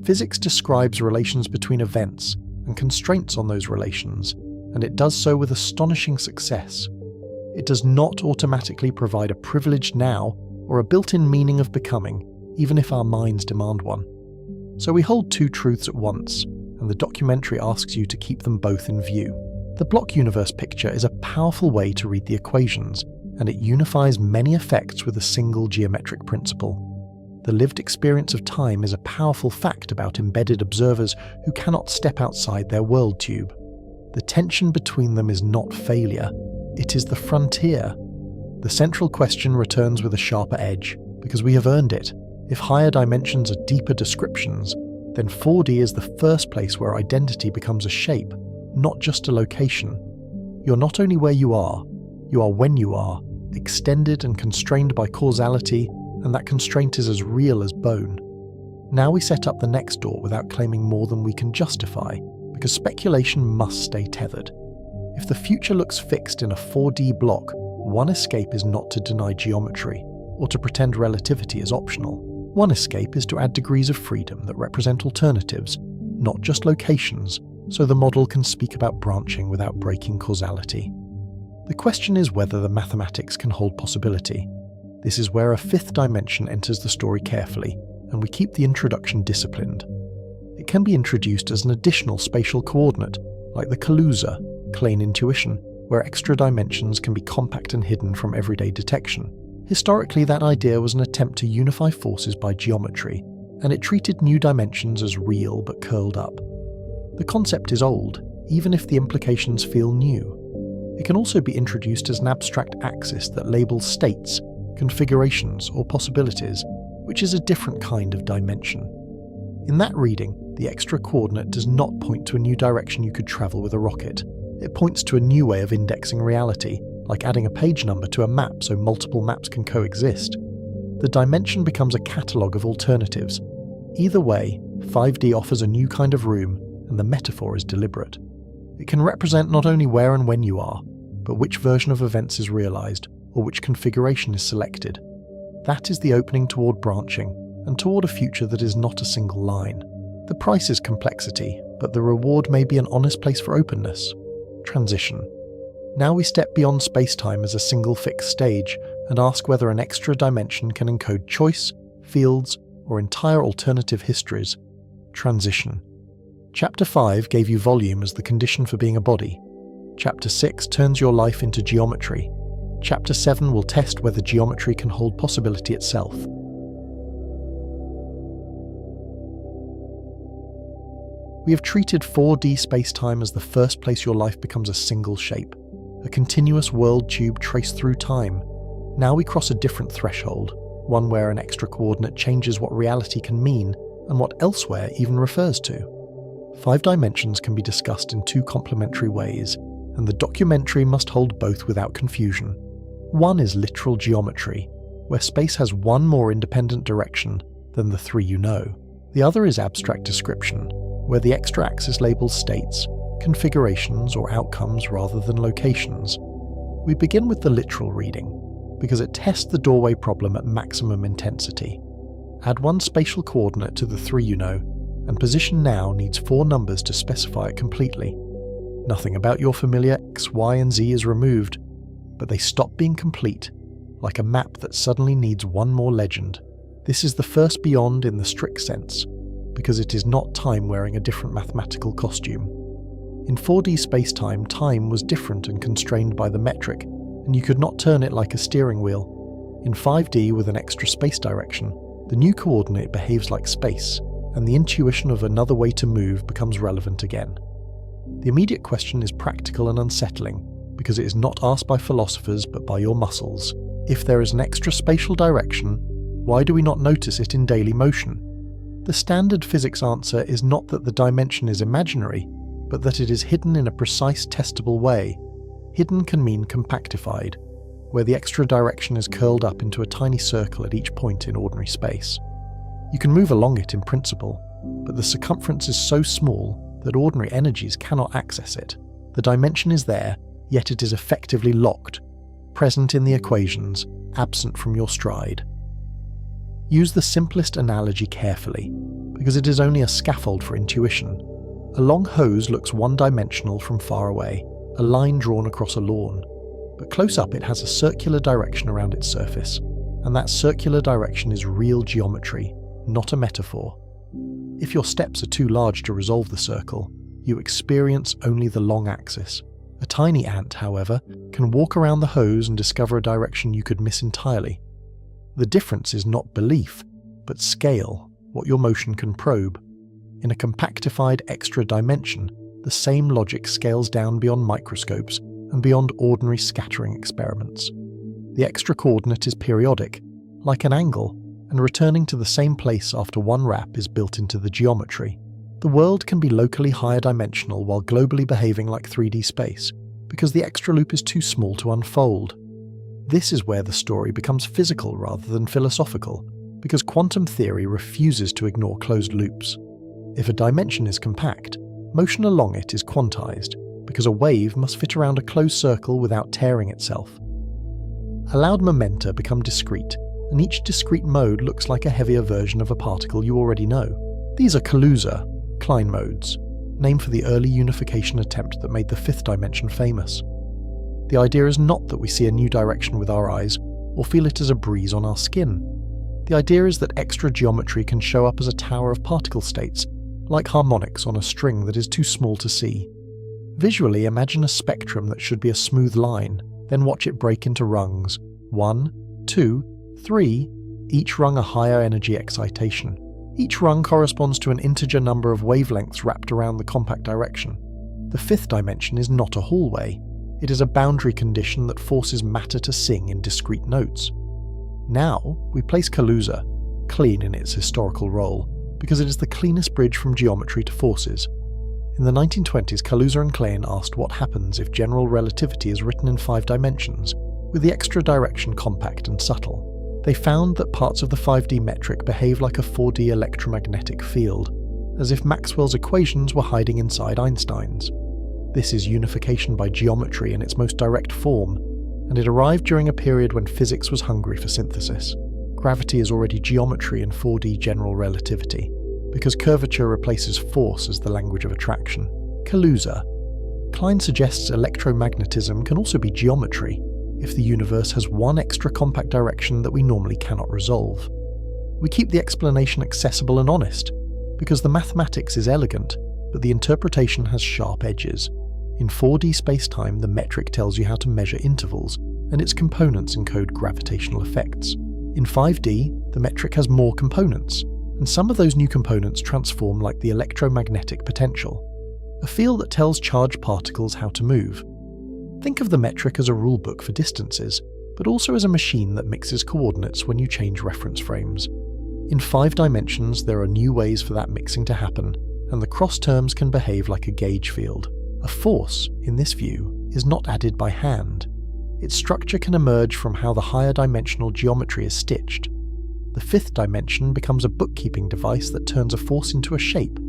Physics describes relations between events, and constraints on those relations, and it does so with astonishing success. It does not automatically provide a privileged now or a built-in meaning of becoming, even if our minds demand one. So we hold two truths at once, and the documentary asks you to keep them both in view. The block universe picture is a powerful way to read the equations, and it unifies many effects with a single geometric principle. The lived experience of time is a powerful fact about embedded observers who cannot step outside their world tube. The tension between them is not failure, it is the frontier. The central question returns with a sharper edge, because we have earned it. If higher dimensions are deeper descriptions, then 4D is the first place where identity becomes a shape, not just a location. You're not only where you are when you are, extended and constrained by causality, and that constraint is as real as bone. Now we set up the next door without claiming more than we can justify, because speculation must stay tethered. If the future looks fixed in a 4D block, one escape is not to deny geometry, or to pretend relativity is optional. One escape is to add degrees of freedom that represent alternatives, not just locations, so the model can speak about branching without breaking causality. The question is whether the mathematics can hold possibility. This is where a fifth dimension enters the story carefully, and we keep the introduction disciplined. It can be introduced as an additional spatial coordinate, like the Kaluza, Klein intuition, where extra dimensions can be compact and hidden from everyday detection. Historically, that idea was an attempt to unify forces by geometry, and it treated new dimensions as real but curled up. The concept is old, even if the implications feel new. It can also be introduced as an abstract axis that labels states, configurations, or possibilities, which is a different kind of dimension. In that reading, the extra coordinate does not point to a new direction you could travel with a rocket. It points to a new way of indexing reality, like adding a page number to a map so multiple maps can coexist. The dimension becomes a catalogue of alternatives. Either way, 5D offers a new kind of room, and the metaphor is deliberate. It can represent not only where and when you are, but which version of events is realised, or which configuration is selected. That is the opening toward branching, and toward a future that is not a single line. The price is complexity, but the reward may be an honest place for openness. Transition. Now we step beyond spacetime as a single fixed stage, and ask whether an extra dimension can encode choice, fields, or entire alternative histories. Transition. Chapter 5 gave you volume as the condition for being a body. Chapter 6 turns your life into geometry. Chapter 7 will test whether geometry can hold possibility itself. We have treated 4D spacetime as the first place your life becomes a single shape, a continuous world tube traced through time. Now we cross a different threshold, one where an extra coordinate changes what reality can mean and what elsewhere even refers to. 5 dimensions can be discussed in 2 complementary ways, and the documentary must hold both without confusion. One is literal geometry, where space has one more independent direction than the 3 you know. The other is abstract description, where the extra axis labels states, configurations, or outcomes rather than locations. We begin with the literal reading, because it tests the doorway problem at maximum intensity. Add 1 spatial coordinate to the 3 you know, and position now needs 4 numbers to specify it completely. Nothing about your familiar X, Y, and Z is removed, but they stop being complete, like a map that suddenly needs 1 more legend. This is the first beyond in the strict sense, because it is not time wearing a different mathematical costume. In 4D spacetime, time was different and constrained by the metric, and you could not turn it like a steering wheel. In 5D with an extra space direction, the new coordinate behaves like space, and the intuition of another way to move becomes relevant again. The immediate question is practical and unsettling, because it is not asked by philosophers but by your muscles. If there is an extra spatial direction, why do we not notice it in daily motion? The standard physics answer is not that the dimension is imaginary, but that it is hidden in a precise, testable way. Hidden can mean compactified, where the extra direction is curled up into a tiny circle at each point in ordinary space. You can move along it in principle, but the circumference is so small that ordinary energies cannot access it. The dimension is there, yet it is effectively locked, present in the equations, absent from your stride. Use the simplest analogy carefully, because it is only a scaffold for intuition. A long hose looks one-dimensional from far away, a line drawn across a lawn, but close up it has a circular direction around its surface, and that circular direction is real geometry, not a metaphor. If your steps are too large to resolve the circle, you experience only the long axis. A tiny ant, however, can walk around the hose and discover a direction you could miss entirely. The difference is not belief, but scale, what your motion can probe. In a compactified extra dimension, the same logic scales down beyond microscopes and beyond ordinary scattering experiments. The extra coordinate is periodic, like an angle, and returning to the same place after one wrap is built into the geometry. The world can be locally higher dimensional while globally behaving like 3D space, because the extra loop is too small to unfold. This is where the story becomes physical rather than philosophical, because quantum theory refuses to ignore closed loops. If a dimension is compact, motion along it is quantized, because a wave must fit around a closed circle without tearing itself. allowed momenta become discrete, and each discrete mode looks like a heavier version of a particle you already know. These are Kaluza, Klein modes, named for the early unification attempt that made the fifth dimension famous. The idea is not that we see a new direction with our eyes, or feel it as a breeze on our skin. The idea is that extra geometry can show up as a tower of particle states, like harmonics on a string that is too small to see. Visually, imagine a spectrum that should be a smooth line, then watch it break into rungs. 1, 2, 3, each rung a higher energy excitation. Each rung corresponds to an integer number of wavelengths wrapped around the compact direction. The fifth dimension is not a hallway. It is a boundary condition that forces matter to sing in discrete notes. Now, we place Kaluza, clean in its historical role, because it is the cleanest bridge from geometry to forces. In the 1920s, Kaluza and Klein asked what happens if general relativity is written in 5 dimensions, with the extra direction compact and subtle. They found that parts of the 5D metric behave like a 4D electromagnetic field, as if Maxwell's equations were hiding inside Einstein's. This is unification by geometry in its most direct form, and it arrived during a period when physics was hungry for synthesis. Gravity is already geometry in 4D general relativity, because curvature replaces force as the language of attraction. Kaluza. Klein suggests electromagnetism can also be geometry, if the universe has one extra compact direction that we normally cannot resolve. We keep the explanation accessible and honest, because the mathematics is elegant, but the interpretation has sharp edges. In 4D spacetime, the metric tells you how to measure intervals, and its components encode gravitational effects. In 5D, the metric has more components, and some of those new components transform like the electromagnetic potential, a field that tells charged particles how to move. Think of the metric as a rulebook for distances, but also as a machine that mixes coordinates when you change reference frames. In 5 dimensions, there are new ways for that mixing to happen, and the cross terms can behave like a gauge field. A force, in this view, is not added by hand. Its structure can emerge from how the higher dimensional geometry is stitched. The 5th dimension becomes a bookkeeping device that turns a force into a shape.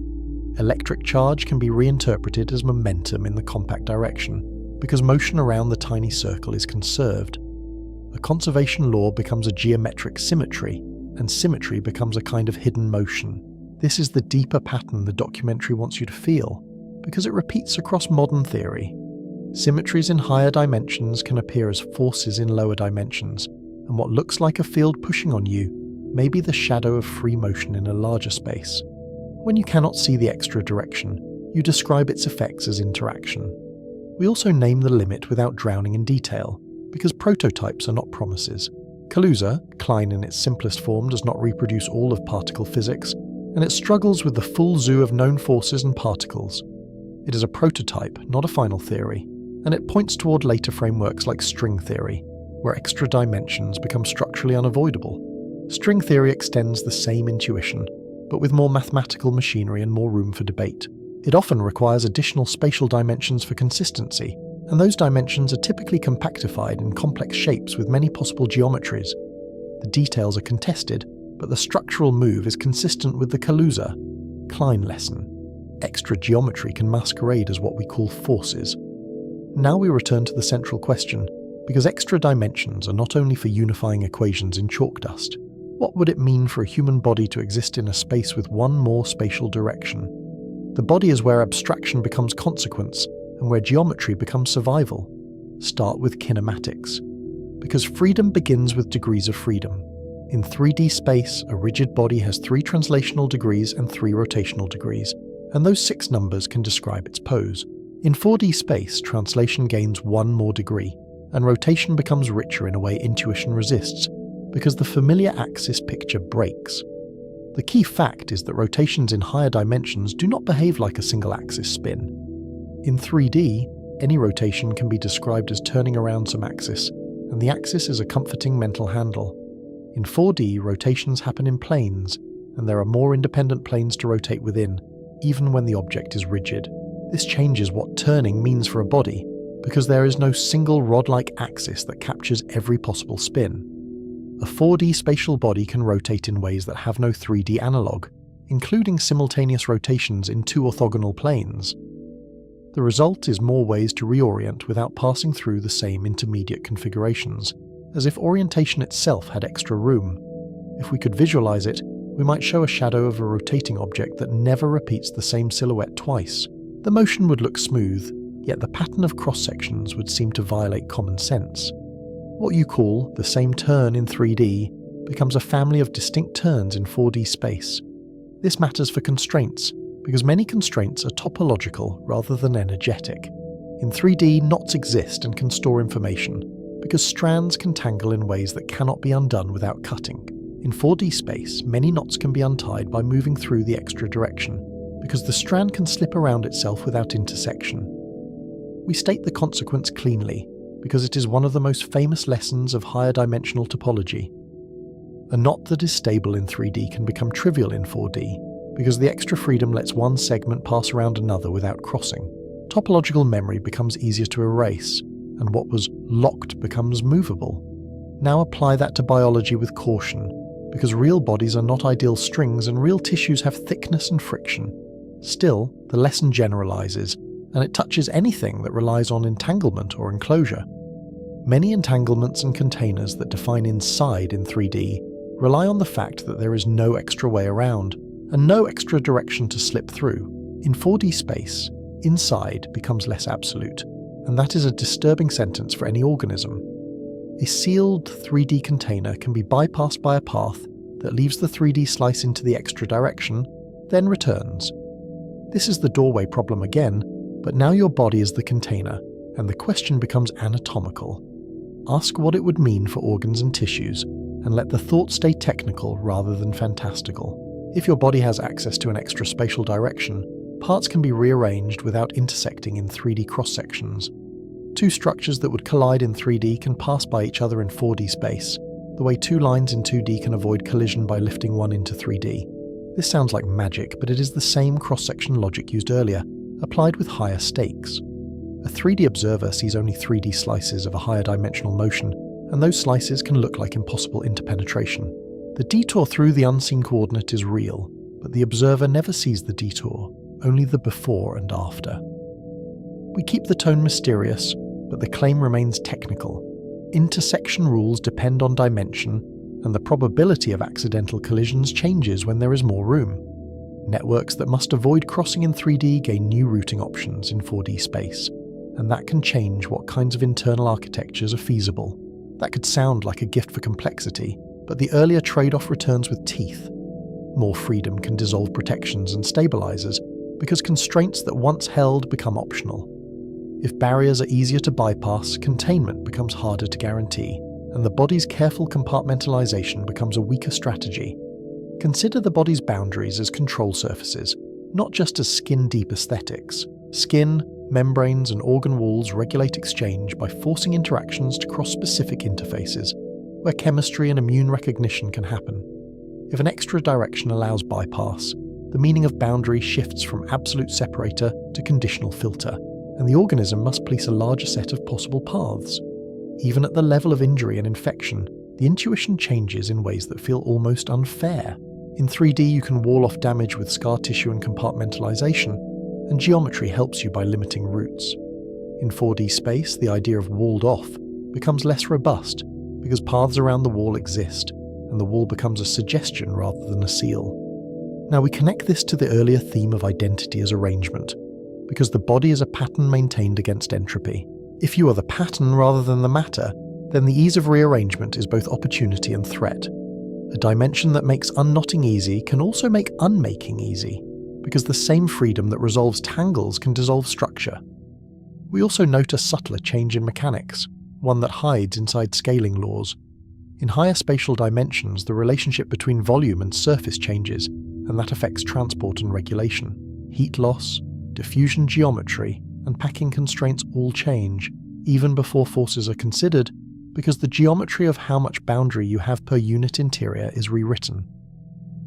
Electric charge can be reinterpreted as momentum in the compact direction, because motion around the tiny circle is conserved. A conservation law becomes a geometric symmetry, and symmetry becomes a kind of hidden motion. This is the deeper pattern the documentary wants you to feel, because it repeats across modern theory. Symmetries in higher dimensions can appear as forces in lower dimensions, and what looks like a field pushing on you may be the shadow of free motion in a larger space. When you cannot see the extra direction, you describe its effects as interaction. We also name the limit without drowning in detail, because prototypes are not promises. Kaluza, Klein in its simplest form, does not reproduce all of particle physics, and it struggles with the full zoo of known forces and particles. It is a prototype, not a final theory, and it points toward later frameworks like string theory, where extra dimensions become structurally unavoidable. String theory extends the same intuition, but with more mathematical machinery and more room for debate. It often requires additional spatial dimensions for consistency, and those dimensions are typically compactified in complex shapes with many possible geometries. The details are contested, but the structural move is consistent with the Kaluza, Klein lesson. Extra geometry can masquerade as what we call forces. Now we return to the central question, because extra dimensions are not only for unifying equations in chalk dust. What would it mean for a human body to exist in a space with one more spatial direction? The body is where abstraction becomes consequence, and where geometry becomes survival. Start with kinematics, because freedom begins with degrees of freedom. In 3D space, a rigid body has 3 translational degrees and 3 rotational degrees, and those 6 numbers can describe its pose. In 4D space, translation gains 1 more degree, and rotation becomes richer in a way intuition resists, because the familiar axis picture breaks. The key fact is that rotations in higher dimensions do not behave like a single axis spin. In 3D, any rotation can be described as turning around some axis, and the axis is a comforting mental handle. In 4D, rotations happen in planes, and there are more independent planes to rotate within, even when the object is rigid. This changes what turning means for a body, because there is no single rod-like axis that captures every possible spin. A 4D spatial body can rotate in ways that have no 3D analog, including simultaneous rotations in 2 orthogonal planes. The result is more ways to reorient without passing through the same intermediate configurations. as if orientation itself had extra room. If we could visualize it, we might show a shadow of a rotating object that never repeats the same silhouette twice. The motion would look smooth, yet the pattern of cross-sections would seem to violate common sense. What you call the same turn in 3D becomes a family of distinct turns in 4D space. This matters for constraints, because many constraints are topological rather than energetic. In 3D, knots exist and can store information, because strands can tangle in ways that cannot be undone without cutting. In 4D space, many knots can be untied by moving through the extra direction, because the strand can slip around itself without intersection. We state the consequence cleanly, because it is one of the most famous lessons of higher dimensional topology. A knot that is stable in 3D can become trivial in 4D, because the extra freedom lets one segment pass around another without crossing. Topological memory becomes easier to erase, and what was locked becomes movable. Now apply that to biology with caution, because real bodies are not ideal strings and real tissues have thickness and friction. Still, the lesson generalizes, and it touches anything that relies on entanglement or enclosure. Many entanglements and containers that define inside in 3D rely on the fact that there is no extra way around, and no extra direction to slip through. In 4D space, inside becomes less absolute, and that is a disturbing sentence for any organism. A sealed 3D container can be bypassed by a path that leaves the 3D slice into the extra direction, then returns. This is the doorway problem again, but now your body is the container, and the question becomes anatomical. Ask what it would mean for organs and tissues, and let the thought stay technical rather than fantastical. If your body has access to an extra spatial direction, parts can be rearranged without intersecting in 3D cross-sections. Two structures that would collide in 3D can pass by each other in 4D space, the way two lines in 2D can avoid collision by lifting one into 3D. This sounds like magic, but it is the same cross-section logic used earlier, applied with higher stakes. A 3D observer sees only 3D slices of a higher dimensional motion, and those slices can look like impossible interpenetration. The detour through the unseen coordinate is real, but the observer never sees the detour, only the before and after. We keep the tone mysterious, but the claim remains technical. Intersection rules depend on dimension, and the probability of accidental collisions changes when there is more room. Networks that must avoid crossing in 3D gain new routing options in 4D space, and that can change what kinds of internal architectures are feasible. That could sound like a gift for complexity, but the earlier trade-off returns with teeth. More freedom can dissolve protections and stabilizers, because constraints that once held become optional. If barriers are easier to bypass, containment becomes harder to guarantee, and the body's careful compartmentalization becomes a weaker strategy. Consider the body's boundaries as control surfaces, not just as skin-deep aesthetics. Skin, membranes, and organ walls regulate exchange by forcing interactions to cross specific interfaces, where chemistry and immune recognition can happen. If an extra direction allows bypass, the meaning of boundary shifts from absolute separator to conditional filter, and the organism must police a larger set of possible paths. Even at the level of injury and infection, the intuition changes in ways that feel almost unfair. In 3D, you can wall off damage with scar tissue and compartmentalization, and geometry helps you by limiting roots. In 4D space, the idea of walled off becomes less robust, because paths around the wall exist, and the wall becomes a suggestion rather than a seal. Now we connect this to the earlier theme of identity as arrangement, because the body is a pattern maintained against entropy. If you are the pattern rather than the matter, then the ease of rearrangement is both opportunity and threat. A dimension that makes unknotting easy can also make unmaking easy, because the same freedom that resolves tangles can dissolve structure. We also note a subtler change in mechanics, one that hides inside scaling laws. In higher spatial dimensions, the relationship between volume and surface changes, and that affects transport and regulation. Heat loss, diffusion geometry, and packing constraints all change, even before forces are considered, because the geometry of how much boundary you have per unit interior is rewritten.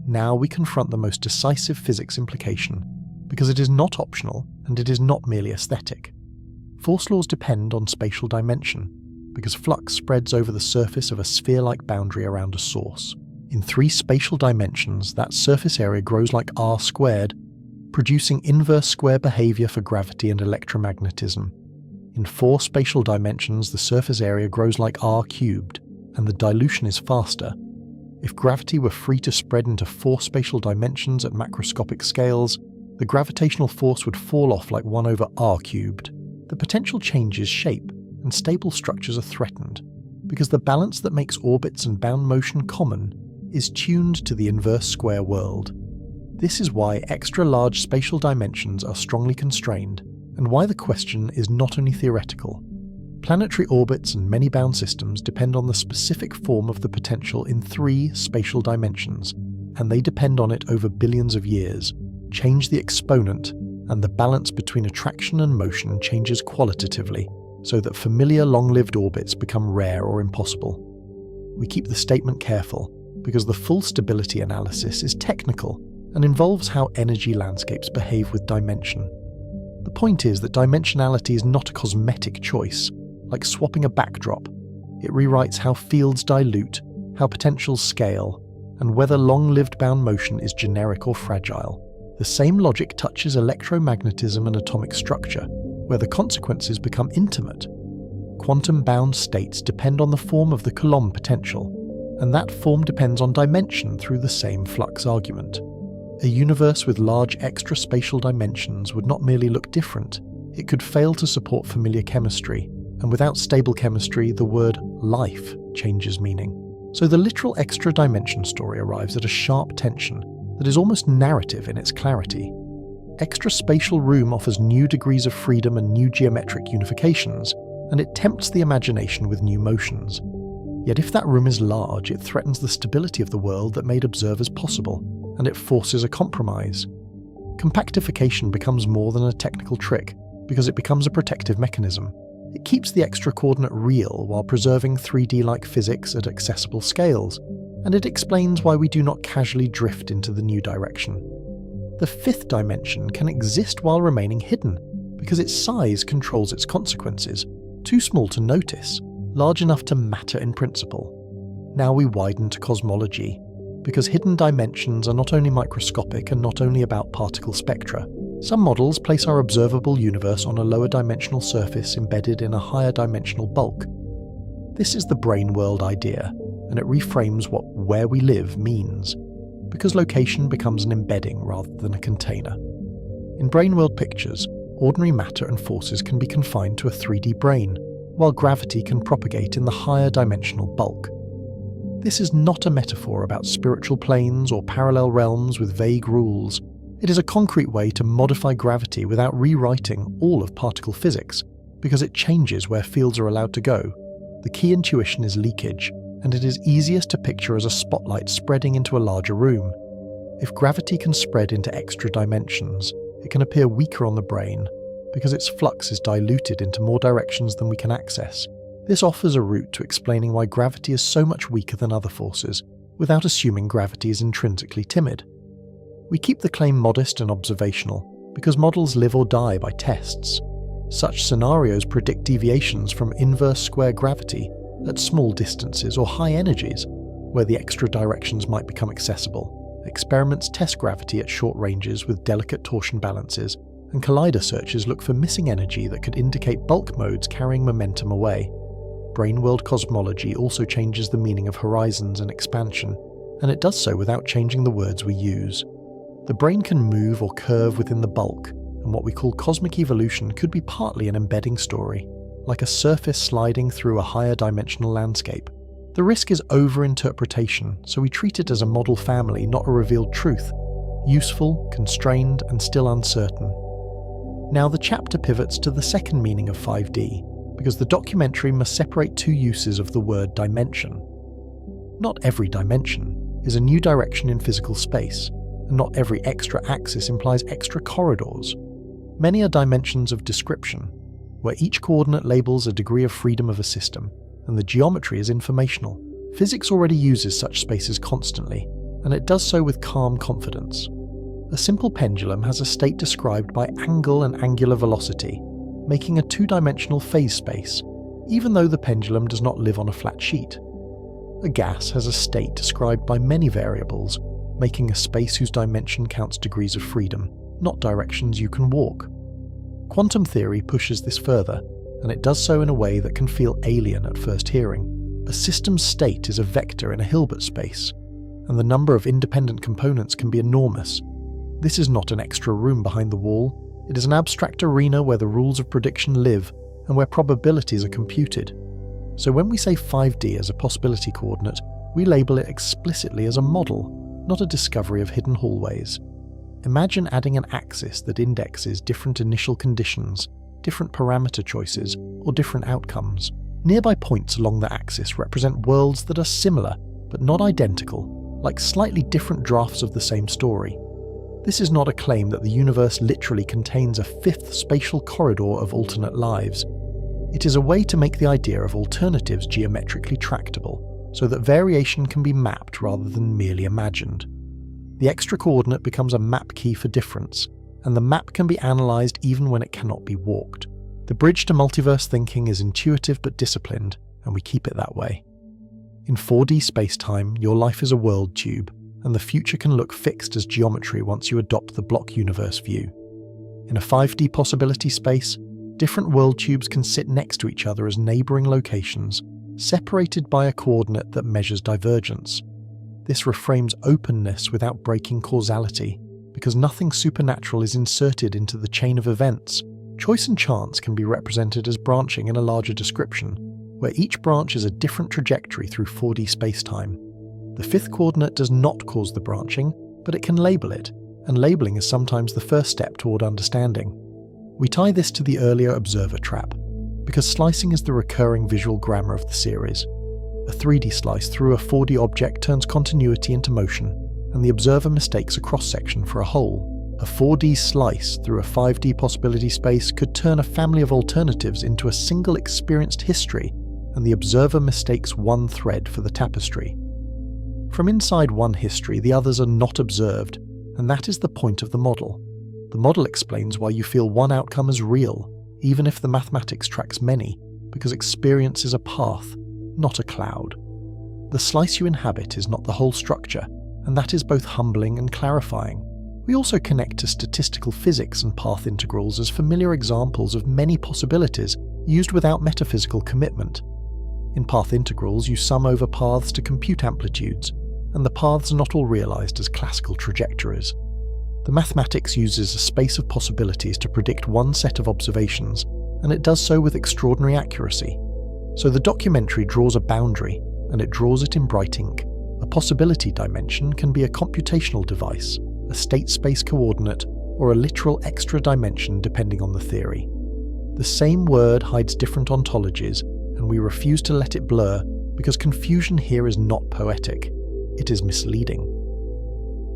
Now we confront the most decisive physics implication, because it is not optional and it is not merely aesthetic. Force laws depend on spatial dimension, because flux spreads over the surface of a sphere-like boundary around a source. In 3 spatial dimensions, that surface area grows like r squared, producing inverse square behavior for gravity and electromagnetism. In 4 spatial dimensions, the surface area grows like r cubed, and the dilution is faster. If gravity were free to spread into 4 spatial dimensions at macroscopic scales, the gravitational force would fall off like 1 over r cubed. The potential changes shape, and stable structures are threatened, because the balance that makes orbits and bound motion common is tuned to the inverse square world. This is why extra-large spatial dimensions are strongly constrained, and why the question is not only theoretical. Planetary orbits and many bound systems depend on the specific form of the potential in 3 spatial dimensions, and they depend on it over billions of years, change the exponent, and the balance between attraction and motion changes qualitatively, so that familiar long-lived orbits become rare or impossible. We keep the statement careful, because the full stability analysis is technical and involves how energy landscapes behave with dimension. The point is that dimensionality is not a cosmetic choice, like swapping a backdrop. It rewrites how fields dilute, how potentials scale, and whether long-lived bound motion is generic or fragile. The same logic touches electromagnetism and atomic structure, where the consequences become intimate. Quantum-bound states depend on the form of the Coulomb potential, and that form depends on dimension through the same flux argument. A universe with large extra-spatial dimensions would not merely look different, it could fail to support familiar chemistry, and without stable chemistry, the word life changes meaning. So the literal extra-dimension story arrives at a sharp tension that is almost narrative in its clarity. Extra-spatial room offers new degrees of freedom and new geometric unifications, and it tempts the imagination with new motions. Yet if that room is large, it threatens the stability of the world that made observers possible, and it forces a compromise. Compactification becomes more than a technical trick, because it becomes a protective mechanism. It keeps the extra coordinate real while preserving 3D-like physics at accessible scales, and it explains why we do not casually drift into the new direction. The 5th dimension can exist while remaining hidden, because its size controls its consequences, too small to notice, large enough to matter in principle. Now we widen to cosmology, because hidden dimensions are not only microscopic and not only about particle spectra. Some models place our observable universe on a lower dimensional surface embedded in a higher dimensional bulk. This is the brain world idea, and it reframes what where we live means, because location becomes an embedding rather than a container. In brain world pictures, ordinary matter and forces can be confined to a 3D brain, while gravity can propagate in the higher dimensional bulk. This is not a metaphor about spiritual planes or parallel realms with vague rules. It is a concrete way to modify gravity without rewriting all of particle physics, because it changes where fields are allowed to go. The key intuition is leakage, and it is easiest to picture as a spotlight spreading into a larger room. If gravity can spread into extra dimensions, it can appear weaker on the brain, because its flux is diluted into more directions than we can access. This offers a route to explaining why gravity is so much weaker than other forces, without assuming gravity is intrinsically timid. We keep the claim modest and observational, because models live or die by tests. Such scenarios predict deviations from inverse square gravity at small distances or high energies, where the extra directions might become accessible. Experiments test gravity at short ranges with delicate torsion balances, and collider searches look for missing energy that could indicate bulk modes carrying momentum away. Brain-world cosmology also changes the meaning of horizons and expansion, and it does so without changing the words we use. The brain can move or curve within the bulk, and what we call cosmic evolution could be partly an embedding story, like a surface sliding through a higher dimensional landscape. The risk is over-interpretation, so we treat it as a model family, not a revealed truth, useful, constrained, and still uncertain. Now the chapter pivots to the second meaning of 5D, because the documentary must separate 2 uses of the word dimension. Not every dimension is a new direction in physical space, and not every extra axis implies extra corridors. Many are dimensions of description, where each coordinate labels a degree of freedom of a system, and the geometry is informational. Physics already uses such spaces constantly, and it does so with calm confidence. A simple pendulum has a state described by angle and angular velocity, making a 2-dimensional phase space, even though the pendulum does not live on a flat sheet. A gas has a state described by many variables, making a space whose dimension counts degrees of freedom, not directions you can walk. Quantum theory pushes this further, and it does so in a way that can feel alien at first hearing. A system's state is a vector in a Hilbert space, and the number of independent components can be enormous. This is not an extra room behind the wall, it is an abstract arena where the rules of prediction live and where probabilities are computed. So when we say 5D as a possibility coordinate, we label it explicitly as a model, not a discovery of hidden hallways. Imagine adding an axis that indexes different initial conditions, different parameter choices, or different outcomes. Nearby points along the axis represent worlds that are similar, but not identical, like slightly different drafts of the same story. This is not a claim that the universe literally contains a fifth spatial corridor of alternate lives. It is a way to make the idea of alternatives geometrically tractable, so that variation can be mapped rather than merely imagined. The extra coordinate becomes a map key for difference, and the map can be analysed even when it cannot be walked. The bridge to multiverse thinking is intuitive but disciplined, and we keep it that way. In 4D spacetime, your life is a world tube, and the future can look fixed as geometry once you adopt the block universe view. In a 5D possibility space, different world tubes can sit next to each other as neighbouring locations, separated by a coordinate that measures divergence. This reframes openness without breaking causality, because nothing supernatural is inserted into the chain of events. Choice and chance can be represented as branching in a larger description, where each branch is a different trajectory through 4D spacetime. The fifth coordinate does not cause the branching, but it can label it, and labeling is sometimes the first step toward understanding. We tie this to the earlier observer trap, because slicing is the recurring visual grammar of the series. A 3D slice through a 4D object turns continuity into motion, and the observer mistakes a cross-section for a whole. A 4D slice through a 5D possibility space could turn a family of alternatives into a single experienced history, and the observer mistakes one thread for the tapestry. From inside one history, the others are not observed, and that is the point of the model. The model explains why you feel one outcome as real, even if the mathematics tracks many, because experience is a path, not a cloud. The slice you inhabit is not the whole structure, and that is both humbling and clarifying. We also connect to statistical physics and path integrals as familiar examples of many possibilities used without metaphysical commitment. In path integrals, you sum over paths to compute amplitudes, and the paths are not all realised as classical trajectories. The mathematics uses a space of possibilities to predict one set of observations, and it does so with extraordinary accuracy. So the documentary draws a boundary, and it draws it in bright ink. A possibility dimension can be a computational device, a state space coordinate, or a literal extra dimension depending on the theory. The same word hides different ontologies, and we refuse to let it blur because confusion here is not poetic. It is misleading.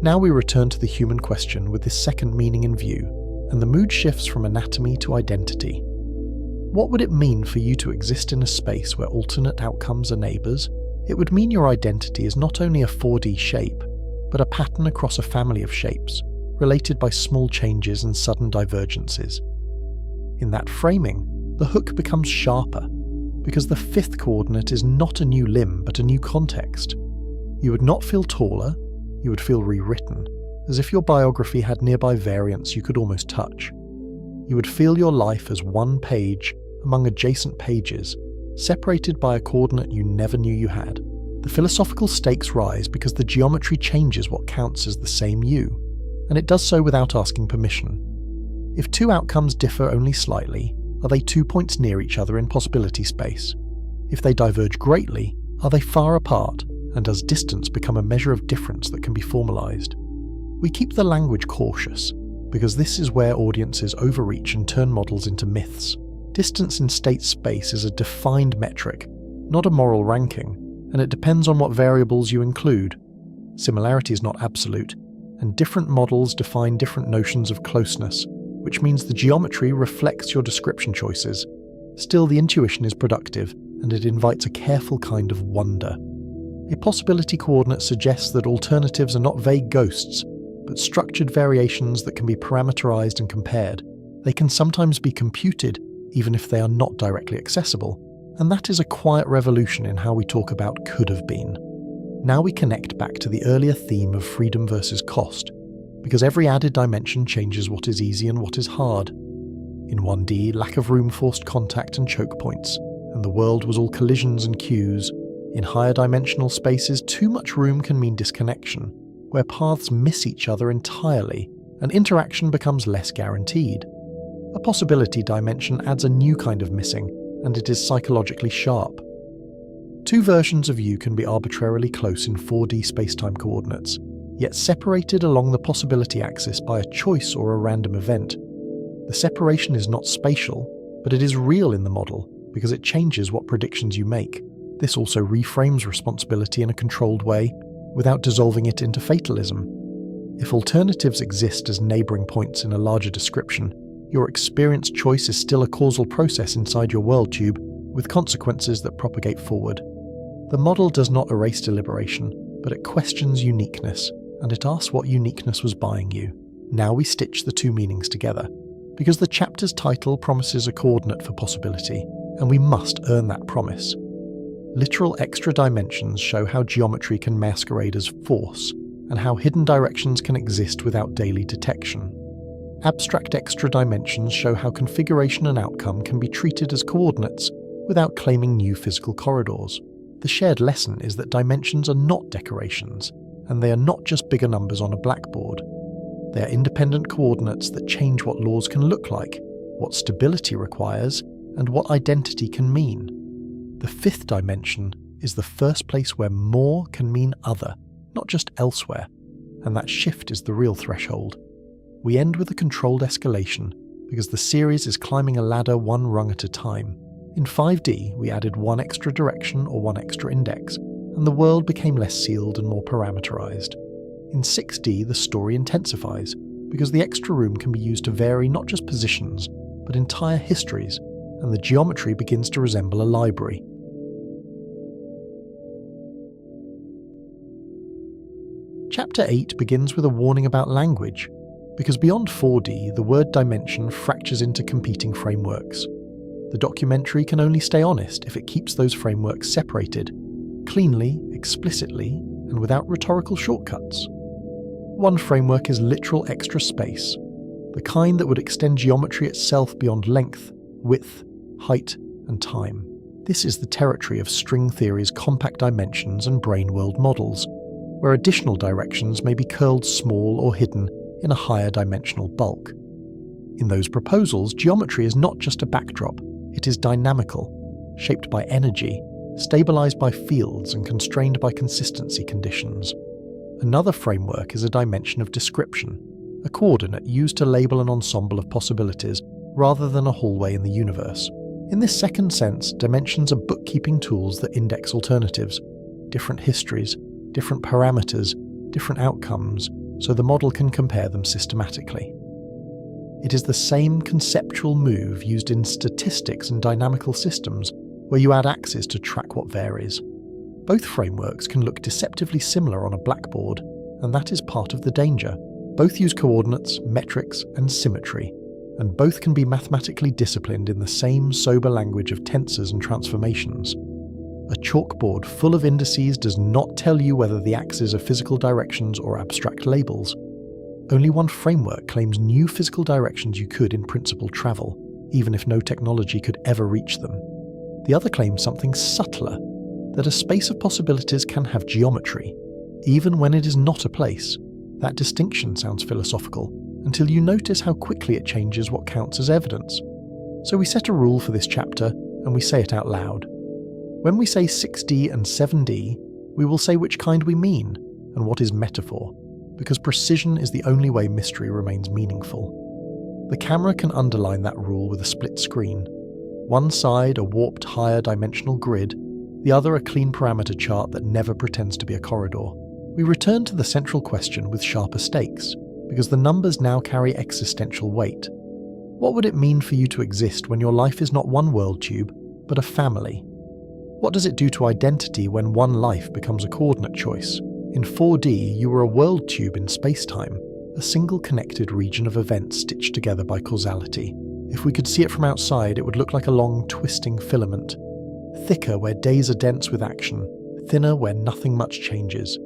Now we return to the human question with this second meaning in view, and the mood shifts from anatomy to identity. What would it mean for you to exist in a space where alternate outcomes are neighbours? It would mean your identity is not only a 4D shape, but a pattern across a family of shapes, related by small changes and sudden divergences. In that framing, the hook becomes sharper, because the fifth coordinate is not a new limb but a new context. You would not feel taller, you would feel rewritten, as if your biography had nearby variants you could almost touch. You would feel your life as one page among adjacent pages, separated by a coordinate you never knew you had. The philosophical stakes rise because the geometry changes what counts as the same you, and it does so without asking permission. If two outcomes differ only slightly, are they 2 points near each other in possibility space? If they diverge greatly, are they far apart? And does distance become a measure of difference that can be formalized? We keep the language cautious, because this is where audiences overreach and turn models into myths. Distance in state space is a defined metric, not a moral ranking, and it depends on what variables you include. Similarity is not absolute, and different models define different notions of closeness, which means the geometry reflects your description choices. Still, the intuition is productive, and it invites a careful kind of wonder. A possibility coordinate suggests that alternatives are not vague ghosts, but structured variations that can be parameterized and compared. They can sometimes be computed, even if they are not directly accessible, and that is a quiet revolution in how we talk about could have been. Now we connect back to the earlier theme of freedom versus cost, because every added dimension changes what is easy and what is hard. In 1D, lack of room forced contact and choke points, and the world was all collisions and cues. In higher dimensional spaces, too much room can mean disconnection, where paths miss each other entirely and interaction becomes less guaranteed. A possibility dimension adds a new kind of missing, and it is psychologically sharp. Two versions of you can be arbitrarily close in 4D spacetime coordinates, yet separated along the possibility axis by a choice or a random event. The separation is not spatial, but it is real in the model because it changes what predictions you make. This also reframes responsibility in a controlled way without dissolving it into fatalism. If alternatives exist as neighbouring points in a larger description, your experience choice is still a causal process inside your world tube with consequences that propagate forward. The model does not erase deliberation, but it questions uniqueness, and it asks what uniqueness was buying you. Now we stitch the two meanings together, because the chapter's title promises a coordinate for possibility, and we must earn that promise. Literal extra dimensions show how geometry can masquerade as force, and how hidden directions can exist without daily detection. Abstract extra dimensions show how configuration and outcome can be treated as coordinates without claiming new physical corridors. The shared lesson is that dimensions are not decorations, and they are not just bigger numbers on a blackboard. They are independent coordinates that change what laws can look like, what stability requires, and what identity can mean. The fifth dimension is the first place where more can mean other, not just elsewhere, and that shift is the real threshold. We end with a controlled escalation because the series is climbing a ladder one rung at a time. In 5D, we added one extra direction or one extra index, and the world became less sealed and more parameterized. In 6D, the story intensifies because the extra room can be used to vary not just positions, but entire histories, and the geometry begins to resemble a library. Chapter 8 begins with a warning about language, because beyond 4D, the word dimension fractures into competing frameworks. The documentary can only stay honest if it keeps those frameworks separated, cleanly, explicitly, and without rhetorical shortcuts. One framework is literal extra space, the kind that would extend geometry itself beyond length, width, height, and time. This is the territory of string theory's compact dimensions and brain world models, where additional directions may be curled small or hidden in a higher dimensional bulk. In those proposals, geometry is not just a backdrop, it is dynamical, shaped by energy, stabilized by fields and constrained by consistency conditions. Another framework is a dimension of description, a coordinate used to label an ensemble of possibilities rather than a hallway in the universe. In this second sense, dimensions are bookkeeping tools that index alternatives, different histories, different parameters, different outcomes, so the model can compare them systematically. It is the same conceptual move used in statistics and dynamical systems, where you add axes to track what varies. Both frameworks can look deceptively similar on a blackboard, and that is part of the danger. Both use coordinates, metrics, and symmetry, and both can be mathematically disciplined in the same sober language of tensors and transformations. A chalkboard full of indices does not tell you whether the axes are physical directions or abstract labels. Only one framework claims new physical directions you could in principle travel, even if no technology could ever reach them. The other claims something subtler, that a space of possibilities can have geometry, even when it is not a place. That distinction sounds philosophical, until you notice how quickly it changes what counts as evidence. So we set a rule for this chapter, and we say it out loud. When we say 6D and 7D, we will say which kind we mean, and what is metaphor, because precision is the only way mystery remains meaningful. The camera can underline that rule with a split screen. One side a warped higher dimensional grid, the other a clean parameter chart that never pretends to be a corridor. We return to the central question with sharper stakes, because the numbers now carry existential weight. What would it mean for you to exist when your life is not one world tube, but a family? What does it do to identity when one life becomes a coordinate choice? In 4D, you were a world tube in spacetime, a single connected region of events stitched together by causality. If we could see it from outside, it would look like a long, twisting filament. Thicker where days are dense with action, thinner where nothing much changes.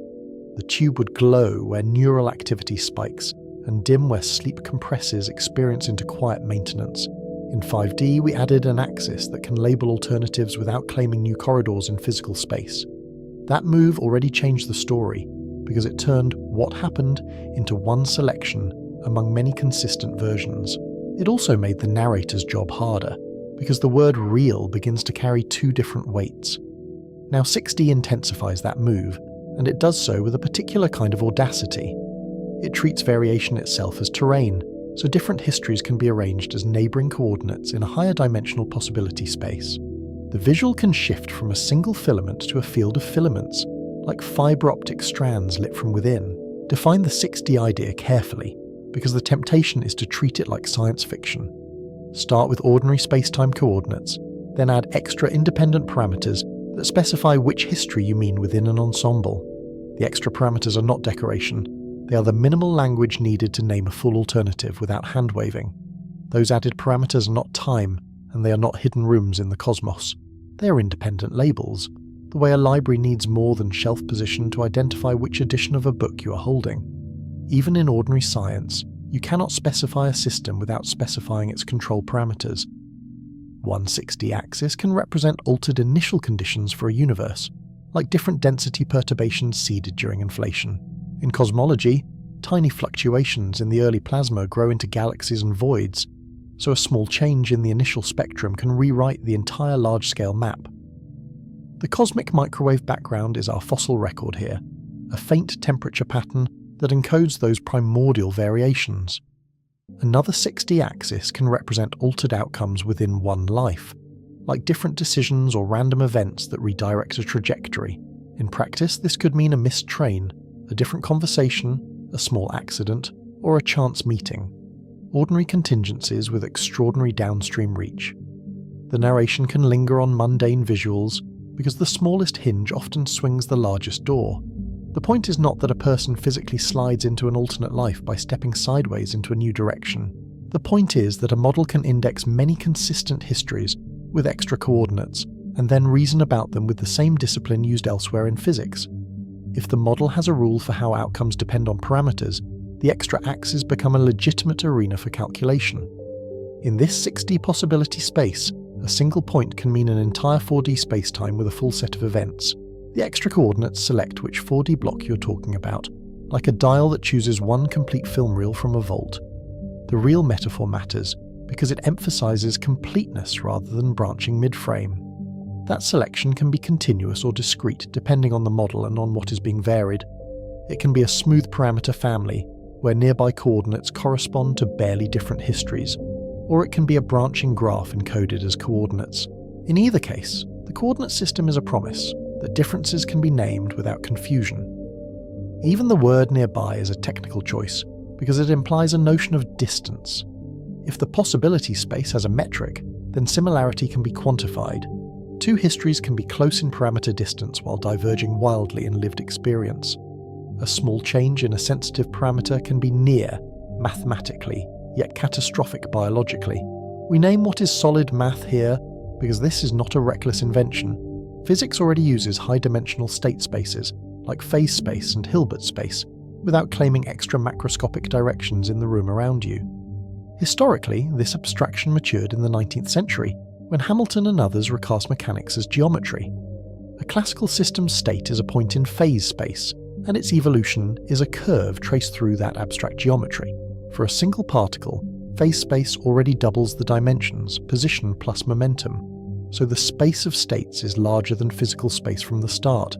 The tube would glow where neural activity spikes, and dim where sleep compresses experience into quiet maintenance. In 5D, we added an axis that can label alternatives without claiming new corridors in physical space. That move already changed the story, because it turned what happened into one selection among many consistent versions. It also made the narrator's job harder, because the word real begins to carry two different weights. Now 6D intensifies that move, and it does so with a particular kind of audacity. It treats variation itself as terrain, so different histories can be arranged as neighbouring coordinates in a higher dimensional possibility space. The visual can shift from a single filament to a field of filaments, like fibre optic strands lit from within. Define the 6D idea carefully, because the temptation is to treat it like science fiction. Start with ordinary spacetime coordinates, then add extra independent parameters that specify which history you mean within an ensemble. The extra parameters are not decoration, they are the minimal language needed to name a full alternative without hand-waving. Those added parameters are not time, and they are not hidden rooms in the cosmos. They are independent labels, the way a library needs more than shelf position to identify which edition of a book you are holding. Even in ordinary science, you cannot specify a system without specifying its control parameters. One 6D axis can represent altered initial conditions for a universe, like different density perturbations seeded during inflation. In cosmology, tiny fluctuations in the early plasma grow into galaxies and voids, so a small change in the initial spectrum can rewrite the entire large-scale map. The cosmic microwave background is our fossil record here, a faint temperature pattern that encodes those primordial variations. Another 6D axis can represent altered outcomes within one life, like different decisions or random events that redirect a trajectory. In practice, this could mean a missed train, a different conversation, a small accident, or a chance meeting. Ordinary contingencies with extraordinary downstream reach. The narration can linger on mundane visuals because the smallest hinge often swings the largest door. The point is not that a person physically slides into an alternate life by stepping sideways into a new direction. The point is that a model can index many consistent histories with extra coordinates, and then reason about them with the same discipline used elsewhere in physics. If the model has a rule for how outcomes depend on parameters, the extra axes become a legitimate arena for calculation. In this 6D possibility space, a single point can mean an entire 4D spacetime with a full set of events. The extra coordinates select which 4D block you're talking about, like a dial that chooses one complete film reel from a vault. The reel metaphor matters because it emphasizes completeness rather than branching mid-frame. That selection can be continuous or discrete depending on the model and on what is being varied. It can be a smooth parameter family, where nearby coordinates correspond to barely different histories, or it can be a branching graph encoded as coordinates. In either case, the coordinate system is a promise that differences can be named without confusion. Even the word nearby is a technical choice, because it implies a notion of distance. If the possibility space has a metric, then similarity can be quantified. Two histories can be close in parameter distance while diverging wildly in lived experience. A small change in a sensitive parameter can be near, mathematically, yet catastrophic biologically. We name what is solid math here because this is not a reckless invention. Physics already uses high-dimensional state spaces, like phase space and Hilbert space, without claiming extra macroscopic directions in the room around you. Historically, this abstraction matured in the 19th century, when Hamilton and others recast mechanics as geometry. A classical system's state is a point in phase space, and its evolution is a curve traced through that abstract geometry. For a single particle, phase space already doubles the dimensions, position plus momentum, so the space of states is larger than physical space from the start.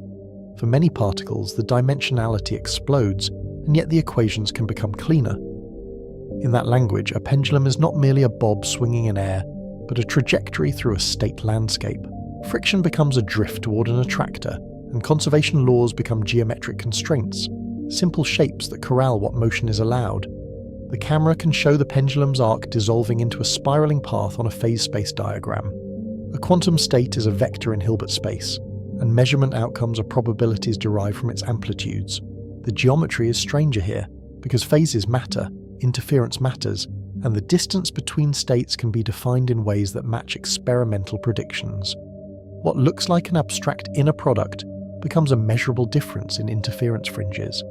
For many particles, the dimensionality explodes, and yet the equations can become cleaner. In that language, a pendulum is not merely a bob swinging in air, but a trajectory through a state landscape. Friction becomes a drift toward an attractor, and conservation laws become geometric constraints, simple shapes that corral what motion is allowed. The camera can show the pendulum's arc dissolving into a spiraling path on a phase space diagram. A quantum state is a vector in Hilbert space, and measurement outcomes are probabilities derived from its amplitudes. The geometry is stranger here, because phases matter, interference matters, and the distance between states can be defined in ways that match experimental predictions. What looks like an abstract inner product becomes a measurable difference in interference fringes.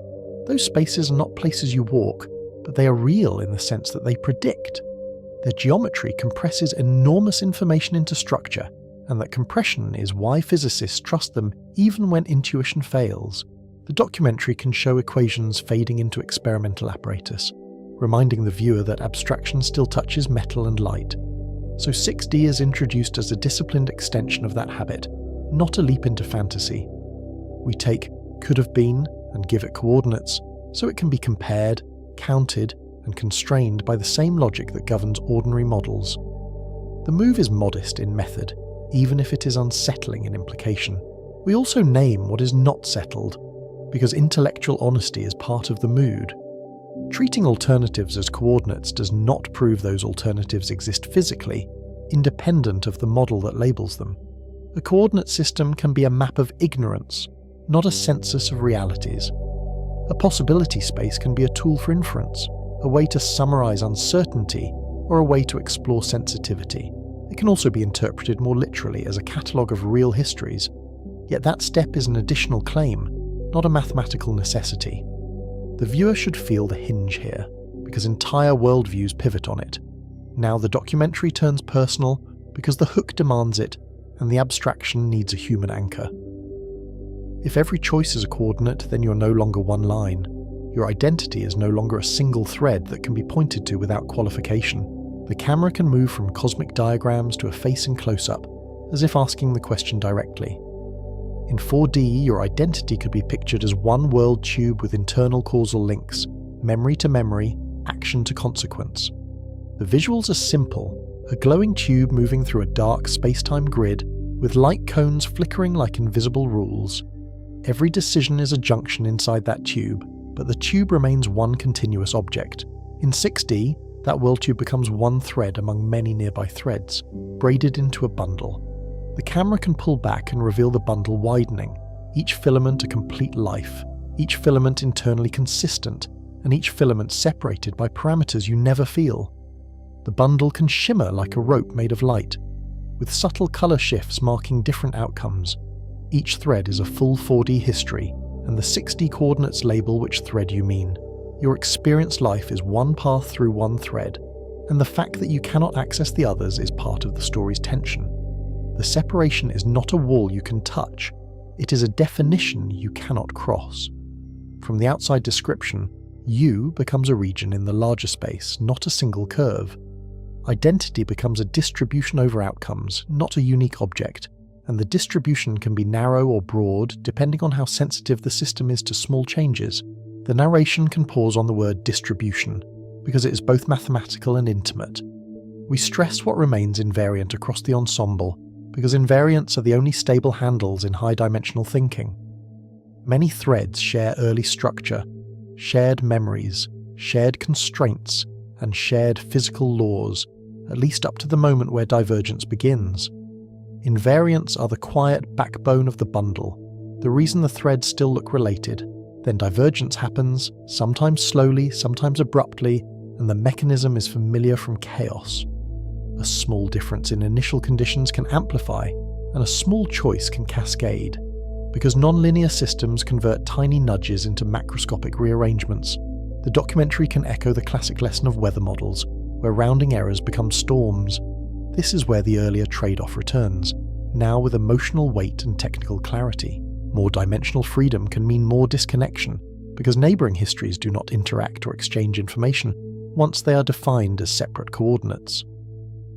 Those spaces are not places you walk, but they are real in the sense that they predict. Their geometry compresses enormous information into structure, and that compression is why physicists trust them even when intuition fails, the documentary can show equations fading into experimental apparatus, reminding the viewer that abstraction still touches metal and light. So 6D is introduced as a disciplined extension of that habit, not a leap into fantasy. We take could have been and give it coordinates so it can be compared, counted, and constrained by the same logic that governs ordinary models. The move is modest in method, even if it is unsettling in implication. We also name what is not settled, because intellectual honesty is part of the mood. Treating alternatives as coordinates does not prove those alternatives exist physically, independent of the model that labels them. A coordinate system can be a map of ignorance, not a census of realities. A possibility space can be a tool for inference, a way to summarize uncertainty, or a way to explore sensitivity. It can also be interpreted more literally as a catalogue of real histories, yet that step is an additional claim, not a mathematical necessity. The viewer should feel the hinge here, because entire worldviews pivot on it. Now the documentary turns personal because the hook demands it, and the abstraction needs a human anchor. If every choice is a coordinate, then you're no longer one line. Your identity is no longer a single thread that can be pointed to without qualification. The camera can move from cosmic diagrams to a face in close-up, as if asking the question directly. In 4D, your identity could be pictured as one world tube with internal causal links, memory to memory, action to consequence. The visuals are simple, a glowing tube moving through a dark space-time grid, with light cones flickering like invisible rules. Every decision is a junction inside that tube, but the tube remains one continuous object. In 6D, that world tube becomes one thread among many nearby threads, braided into a bundle. The camera can pull back and reveal the bundle widening, each filament a complete life, each filament internally consistent, and each filament separated by parameters you never feel. The bundle can shimmer like a rope made of light, with subtle color shifts marking different outcomes. Each thread is a full 4D history, and the 6D coordinates label which thread you mean. Your experienced life is one path through one thread, and the fact that you cannot access the others is part of the story's tension. The separation is not a wall you can touch, it is a definition you cannot cross. From the outside description, you becomes a region in the larger space, not a single curve. Identity becomes a distribution over outcomes, not a unique object, and the distribution can be narrow or broad depending on how sensitive the system is to small changes. The narration can pause on the word distribution, because it is both mathematical and intimate. We stress what remains invariant across the ensemble, because invariants are the only stable handles in high-dimensional thinking. Many threads share early structure, shared memories, shared constraints, and shared physical laws, at least up to the moment where divergence begins. Invariants are the quiet backbone of the bundle, the reason the threads still look related. Then divergence happens, sometimes slowly, sometimes abruptly, and the mechanism is familiar from chaos. A small difference in initial conditions can amplify, and a small choice can cascade. Because nonlinear systems convert tiny nudges into macroscopic rearrangements, the documentary can echo the classic lesson of weather models, where rounding errors become storms. This is where the earlier trade-off returns, now with emotional weight and technical clarity. More dimensional freedom can mean more disconnection, because neighbouring histories do not interact or exchange information once they are defined as separate coordinates.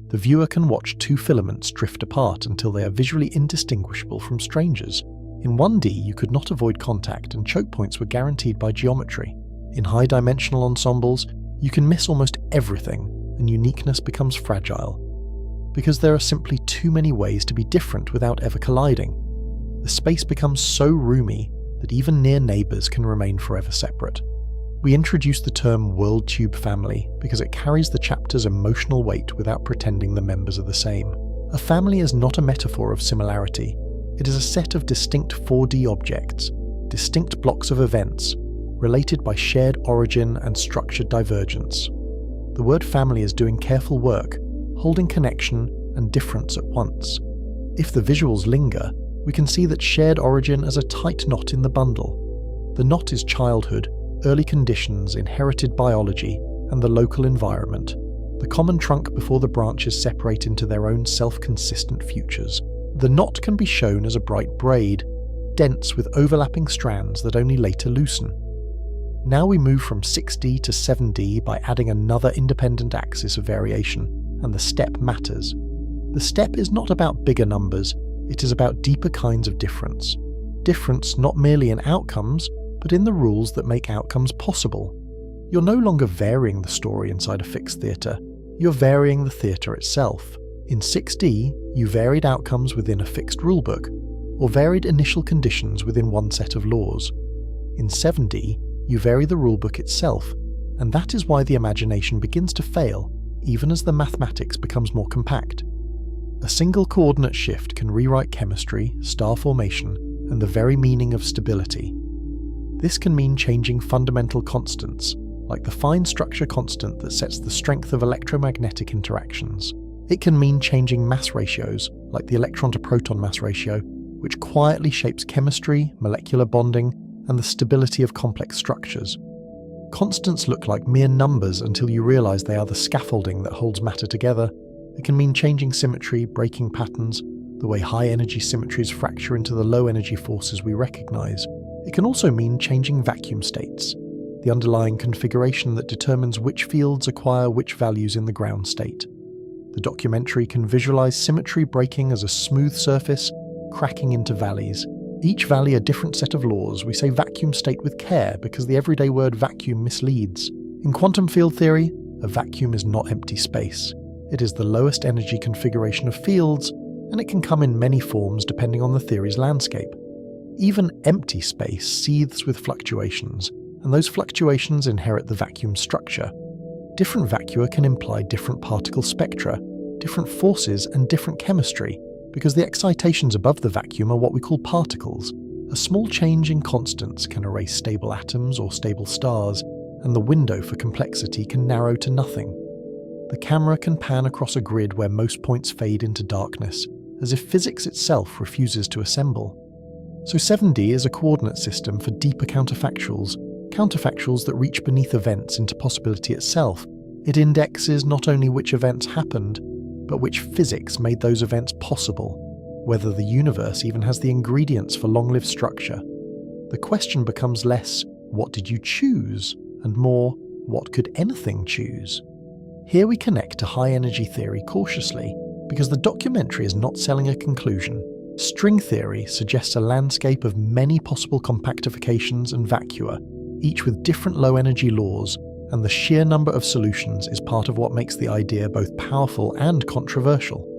The viewer can watch two filaments drift apart until they are visually indistinguishable from strangers. In 1D, you could not avoid contact, and choke points were guaranteed by geometry. In high-dimensional ensembles, you can miss almost everything, and uniqueness becomes fragile. Because there are simply too many ways to be different without ever colliding. The space becomes so roomy that even near neighbours can remain forever separate. We introduce the term world tube family because it carries the chapter's emotional weight without pretending the members are the same. A family is not a metaphor of similarity. It is a set of distinct 4D objects, distinct blocks of events, related by shared origin and structured divergence. The word family is doing careful work, holding connection and difference at once. If the visuals linger, we can see that shared origin as a tight knot in the bundle. The knot is childhood, early conditions, inherited biology, and the local environment. The common trunk before the branches separate into their own self-consistent futures. The knot can be shown as a bright braid, dense with overlapping strands that only later loosen. Now we move from 6D to 7D by adding another independent axis of variation, and the step matters. The step is not about bigger numbers, it is about deeper kinds of difference. Difference not merely in outcomes, but in the rules that make outcomes possible. You're no longer varying the story inside a fixed theatre, you're varying the theatre itself. In 6D, you varied outcomes within a fixed rulebook, or varied initial conditions within one set of laws. In 7D, you vary the rulebook itself, and that is why the imagination begins to fail, even as the mathematics becomes more compact. A single coordinate shift can rewrite chemistry, star formation, and the very meaning of stability. This can mean changing fundamental constants, like the fine structure constant that sets the strength of electromagnetic interactions. It can mean changing mass ratios, like the electron-to-proton mass ratio, which quietly shapes chemistry, molecular bonding, and the stability of complex structures. Constants look like mere numbers until you realize they are the scaffolding that holds matter together. It can mean changing symmetry, breaking patterns, the way high-energy symmetries fracture into the low-energy forces we recognize. It can also mean changing vacuum states, the underlying configuration that determines which fields acquire which values in the ground state. The documentary can visualize symmetry breaking as a smooth surface, cracking into valleys. Each valley a different set of laws. We say vacuum state with care because the everyday word vacuum misleads. In quantum field theory, a vacuum is not empty space. It is the lowest energy configuration of fields, and it can come in many forms depending on the theory's landscape. Even empty space seethes with fluctuations, and those fluctuations inherit the vacuum structure. Different vacua can imply different particle spectra, different forces, and different chemistry, because the excitations above the vacuum are what we call particles. A small change in constants can erase stable atoms or stable stars, and the window for complexity can narrow to nothing. The camera can pan across a grid where most points fade into darkness, as if physics itself refuses to assemble. So 7D is a coordinate system for deeper counterfactuals that reach beneath events into possibility itself. It indexes not only which events happened, but which physics made those events possible, whether the universe even has the ingredients for long-lived structure. The question becomes less, what did you choose? And more, what could anything choose? Here we connect to high-energy theory cautiously, because the documentary is not selling a conclusion. String theory suggests a landscape of many possible compactifications and vacua, each with different low-energy laws, and the sheer number of solutions is part of what makes the idea both powerful and controversial.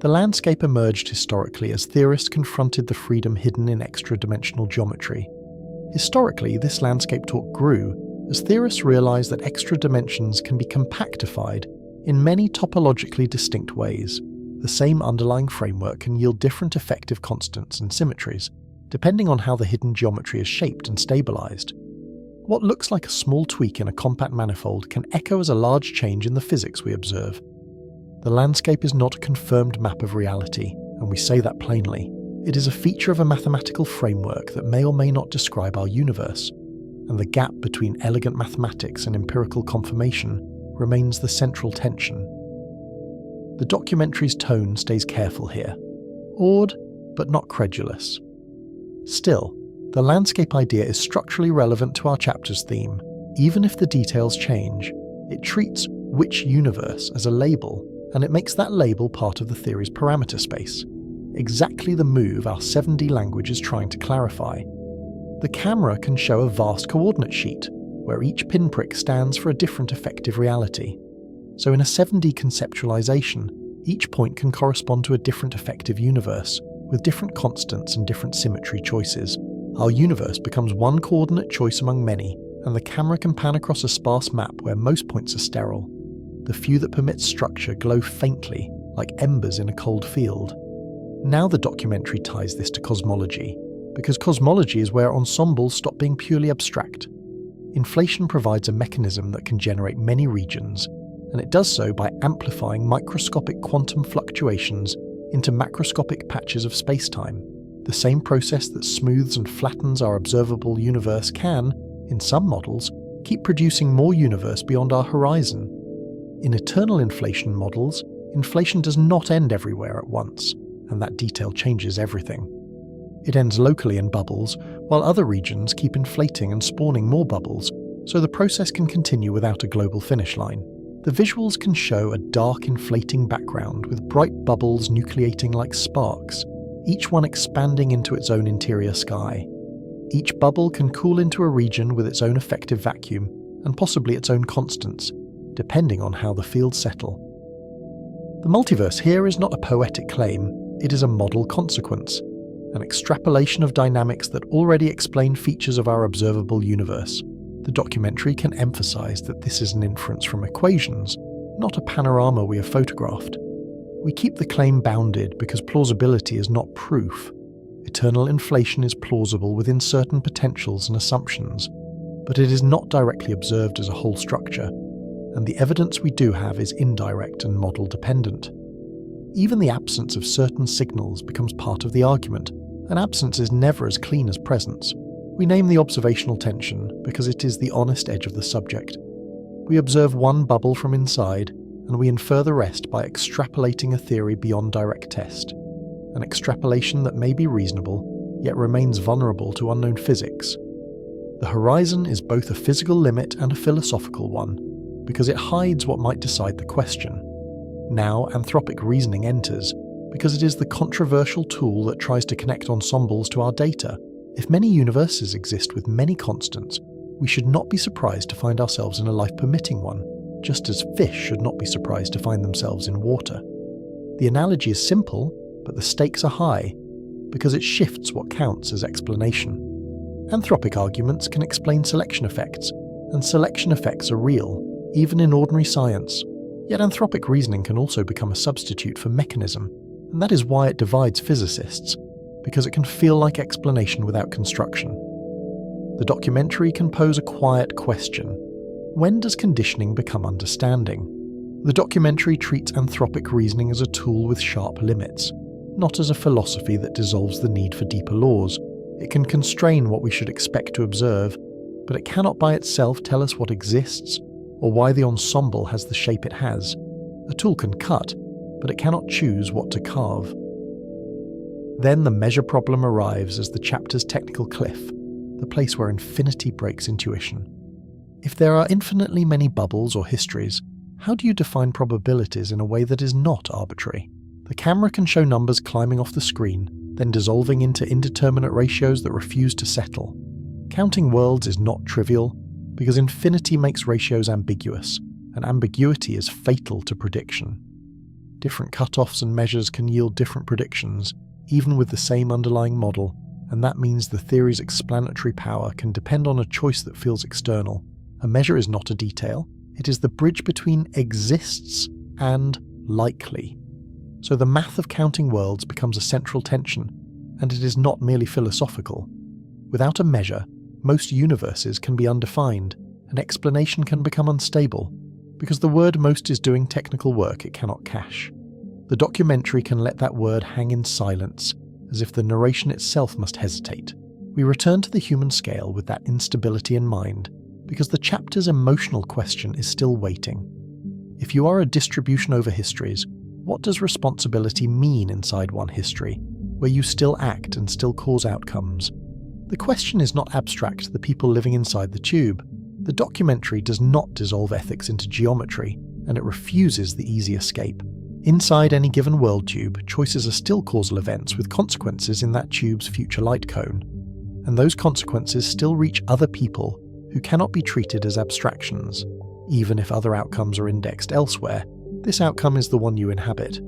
The landscape emerged historically as theorists confronted the freedom hidden in extra-dimensional geometry. Historically, this landscape talk grew as theorists realized that extra dimensions can be compactified in many topologically distinct ways. The same underlying framework can yield different effective constants and symmetries, depending on how the hidden geometry is shaped and stabilized. What looks like a small tweak in a compact manifold can echo as a large change in the physics we observe. The landscape is not a confirmed map of reality, and we say that plainly. It is a feature of a mathematical framework that may or may not describe our universe, and the gap between elegant mathematics and empirical confirmation remains the central tension. The documentary's tone stays careful here, awed but not credulous. Still, the landscape idea is structurally relevant to our chapter's theme. Even if the details change, it treats which universe as a label, and it makes that label part of the theory's parameter space. Exactly the move our 7D language is trying to clarify. The camera can show a vast coordinate sheet, where each pinprick stands for a different effective reality. So in a 7D conceptualization, each point can correspond to a different effective universe, with different constants and different symmetry choices. Our universe becomes one coordinate choice among many, and the camera can pan across a sparse map where most points are sterile. The few that permit structure glow faintly, like embers in a cold field. Now the documentary ties this to cosmology, because cosmology is where ensembles stop being purely abstract. Inflation provides a mechanism that can generate many regions, and it does so by amplifying microscopic quantum fluctuations into macroscopic patches of spacetime. The same process that smooths and flattens our observable universe can, in some models, keep producing more universe beyond our horizon. In eternal inflation models, inflation does not end everywhere at once, and that detail changes everything. It ends locally in bubbles, while other regions keep inflating and spawning more bubbles, so the process can continue without a global finish line. The visuals can show a dark inflating background with bright bubbles nucleating like sparks, each one expanding into its own interior sky. Each bubble can cool into a region with its own effective vacuum, and possibly its own constants, depending on how the fields settle. The multiverse here is not a poetic claim, it is a model consequence, an extrapolation of dynamics that already explain features of our observable universe. The documentary can emphasize that this is an inference from equations, not a panorama we have photographed. We keep the claim bounded because plausibility is not proof. Eternal inflation is plausible within certain potentials and assumptions, but it is not directly observed as a whole structure, and the evidence we do have is indirect and model dependent. Even the absence of certain signals becomes part of the argument, and absence is never as clean as presence. We name the observational tension because it is the honest edge of the subject. We observe one bubble from inside, and we infer the rest by extrapolating a theory beyond direct test, an extrapolation that may be reasonable, yet remains vulnerable to unknown physics. The horizon is both a physical limit and a philosophical one, because it hides what might decide the question. Now anthropic reasoning enters, because it is the controversial tool that tries to connect ensembles to our data. If many universes exist with many constants, we should not be surprised to find ourselves in a life-permitting one, just as fish should not be surprised to find themselves in water. The analogy is simple, but the stakes are high, because it shifts what counts as explanation. Anthropic arguments can explain selection effects, and selection effects are real, even in ordinary science. Yet anthropic reasoning can also become a substitute for mechanism, and that is why it divides physicists, because it can feel like explanation without construction. The documentary can pose a quiet question. When does conditioning become understanding? The documentary treats anthropic reasoning as a tool with sharp limits, not as a philosophy that dissolves the need for deeper laws. It can constrain what we should expect to observe, but it cannot by itself tell us what exists, or why the ensemble has the shape it has. A tool can cut, but it cannot choose what to carve. Then the measure problem arrives as the chapter's technical cliff, the place where infinity breaks intuition. If there are infinitely many bubbles or histories, how do you define probabilities in a way that is not arbitrary? The camera can show numbers climbing off the screen, then dissolving into indeterminate ratios that refuse to settle. Counting worlds is not trivial, because infinity makes ratios ambiguous, and ambiguity is fatal to prediction. Different cutoffs and measures can yield different predictions, even with the same underlying model, and that means the theory's explanatory power can depend on a choice that feels external. A measure is not a detail, it is the bridge between exists and likely. So the math of counting worlds becomes a central tension, and it is not merely philosophical. Without a measure, most universes can be undefined, and explanation can become unstable, because the word most is doing technical work it cannot cache. The documentary can let that word hang in silence, as if the narration itself must hesitate. We return to the human scale with that instability in mind, because the chapter's emotional question is still waiting. If you are a distribution over histories, what does responsibility mean inside one history, where you still act and still cause outcomes? The question is not abstract to the people living inside the tube. The documentary does not dissolve ethics into geometry, and it refuses the easy escape. Inside any given world tube, choices are still causal events with consequences in that tube's future light cone. And those consequences still reach other people who cannot be treated as abstractions. Even if other outcomes are indexed elsewhere, this outcome is the one you inhabit.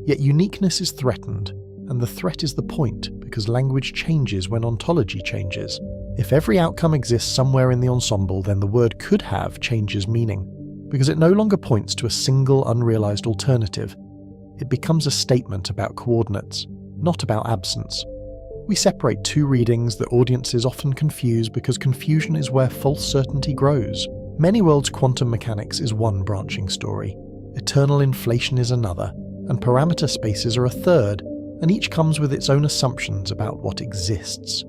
Yet uniqueness is threatened, and the threat is the point because language changes when ontology changes. If every outcome exists somewhere in the ensemble, then the word could have changes meaning, because it no longer points to a single unrealized alternative. It becomes a statement about coordinates, not about absence. We separate two readings that audiences often confuse because confusion is where false certainty grows. Many worlds' quantum mechanics is one branching story, eternal inflation is another, and parameter spaces are a third, and each comes with its own assumptions about what exists.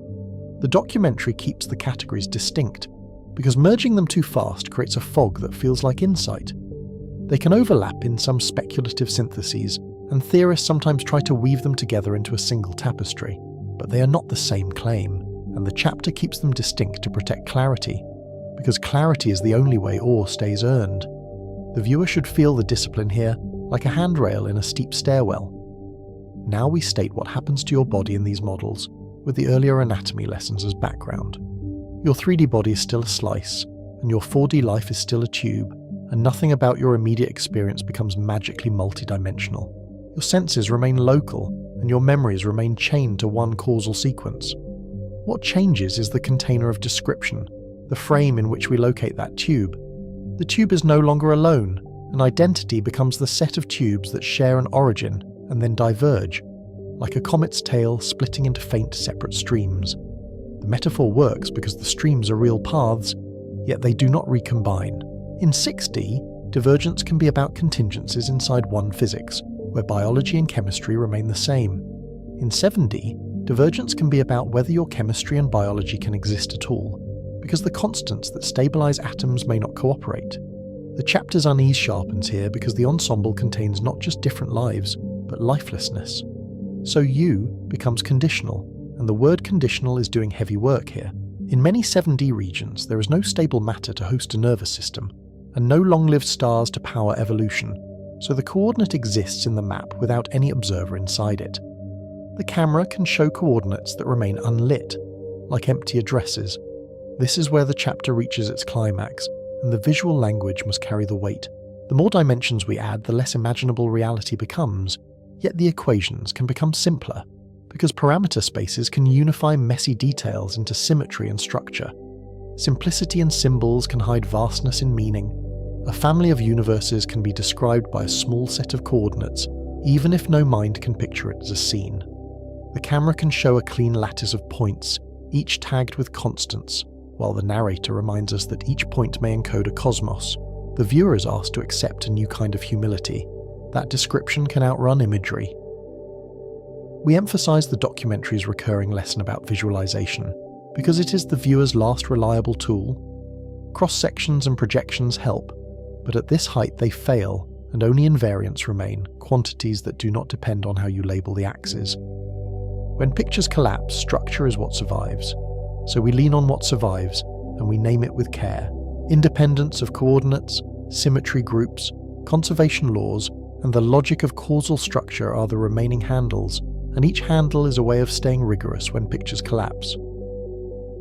The documentary keeps the categories distinct, because merging them too fast creates a fog that feels like insight. They can overlap in some speculative syntheses, and theorists sometimes try to weave them together into a single tapestry, but they are not the same claim, and the chapter keeps them distinct to protect clarity, because clarity is the only way awe stays earned. The viewer should feel the discipline here, like a handrail in a steep stairwell. Now we state what happens to your body in these models, with the earlier anatomy lessons as background. Your 3D body is still a slice, and your 4D life is still a tube, and nothing about your immediate experience becomes magically multidimensional. Your senses remain local, and your memories remain chained to one causal sequence. What changes is the container of description, the frame in which we locate that tube. The tube is no longer alone, and identity becomes the set of tubes that share an origin and then diverge, like a comet's tail splitting into faint separate streams. The metaphor works because the streams are real paths, yet they do not recombine. In 6D, divergence can be about contingencies inside one physics, where biology and chemistry remain the same. In 7D, divergence can be about whether your chemistry and biology can exist at all, because the constants that stabilize atoms may not cooperate. The chapter's unease sharpens here because the ensemble contains not just different lives, but lifelessness. So you becomes conditional, and the word conditional is doing heavy work here. In many 7D regions, there is no stable matter to host a nervous system, and no long-lived stars to power evolution, so the coordinate exists in the map without any observer inside it. The camera can show coordinates that remain unlit, like empty addresses. This is where the chapter reaches its climax, and the visual language must carry the weight. The more dimensions we add, the less imaginable reality becomes, yet the equations can become simpler, because parameter spaces can unify messy details into symmetry and structure. Simplicity in symbols can hide vastness in meaning. A family of universes can be described by a small set of coordinates, even if no mind can picture it as a scene. The camera can show a clean lattice of points, each tagged with constants, while the narrator reminds us that each point may encode a cosmos. The viewer is asked to accept a new kind of humility. That description can outrun imagery. We emphasize the documentary's recurring lesson about visualization, because it is the viewer's last reliable tool. Cross-sections and projections help, but at this height they fail, and only invariants remain, quantities that do not depend on how you label the axes. When pictures collapse, structure is what survives. So we lean on what survives, and we name it with care. Independence of coordinates, symmetry groups, conservation laws, and the logic of causal structure are the remaining handles, and each handle is a way of staying rigorous when pictures collapse.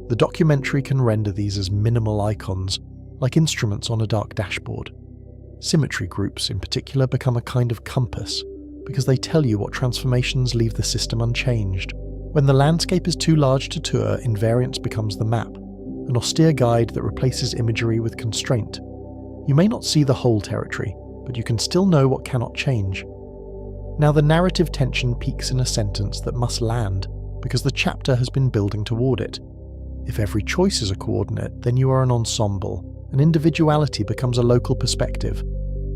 The documentary can render these as minimal icons, like instruments on a dark dashboard. Symmetry groups, in particular, become a kind of compass, because they tell you what transformations leave the system unchanged. When the landscape is too large to tour, invariance becomes the map, an austere guide that replaces imagery with constraint. You may not see the whole territory, but you can still know what cannot change. Now the narrative tension peaks in a sentence that must land, because the chapter has been building toward it. If every choice is a coordinate, then you are an ensemble, and individuality becomes a local perspective,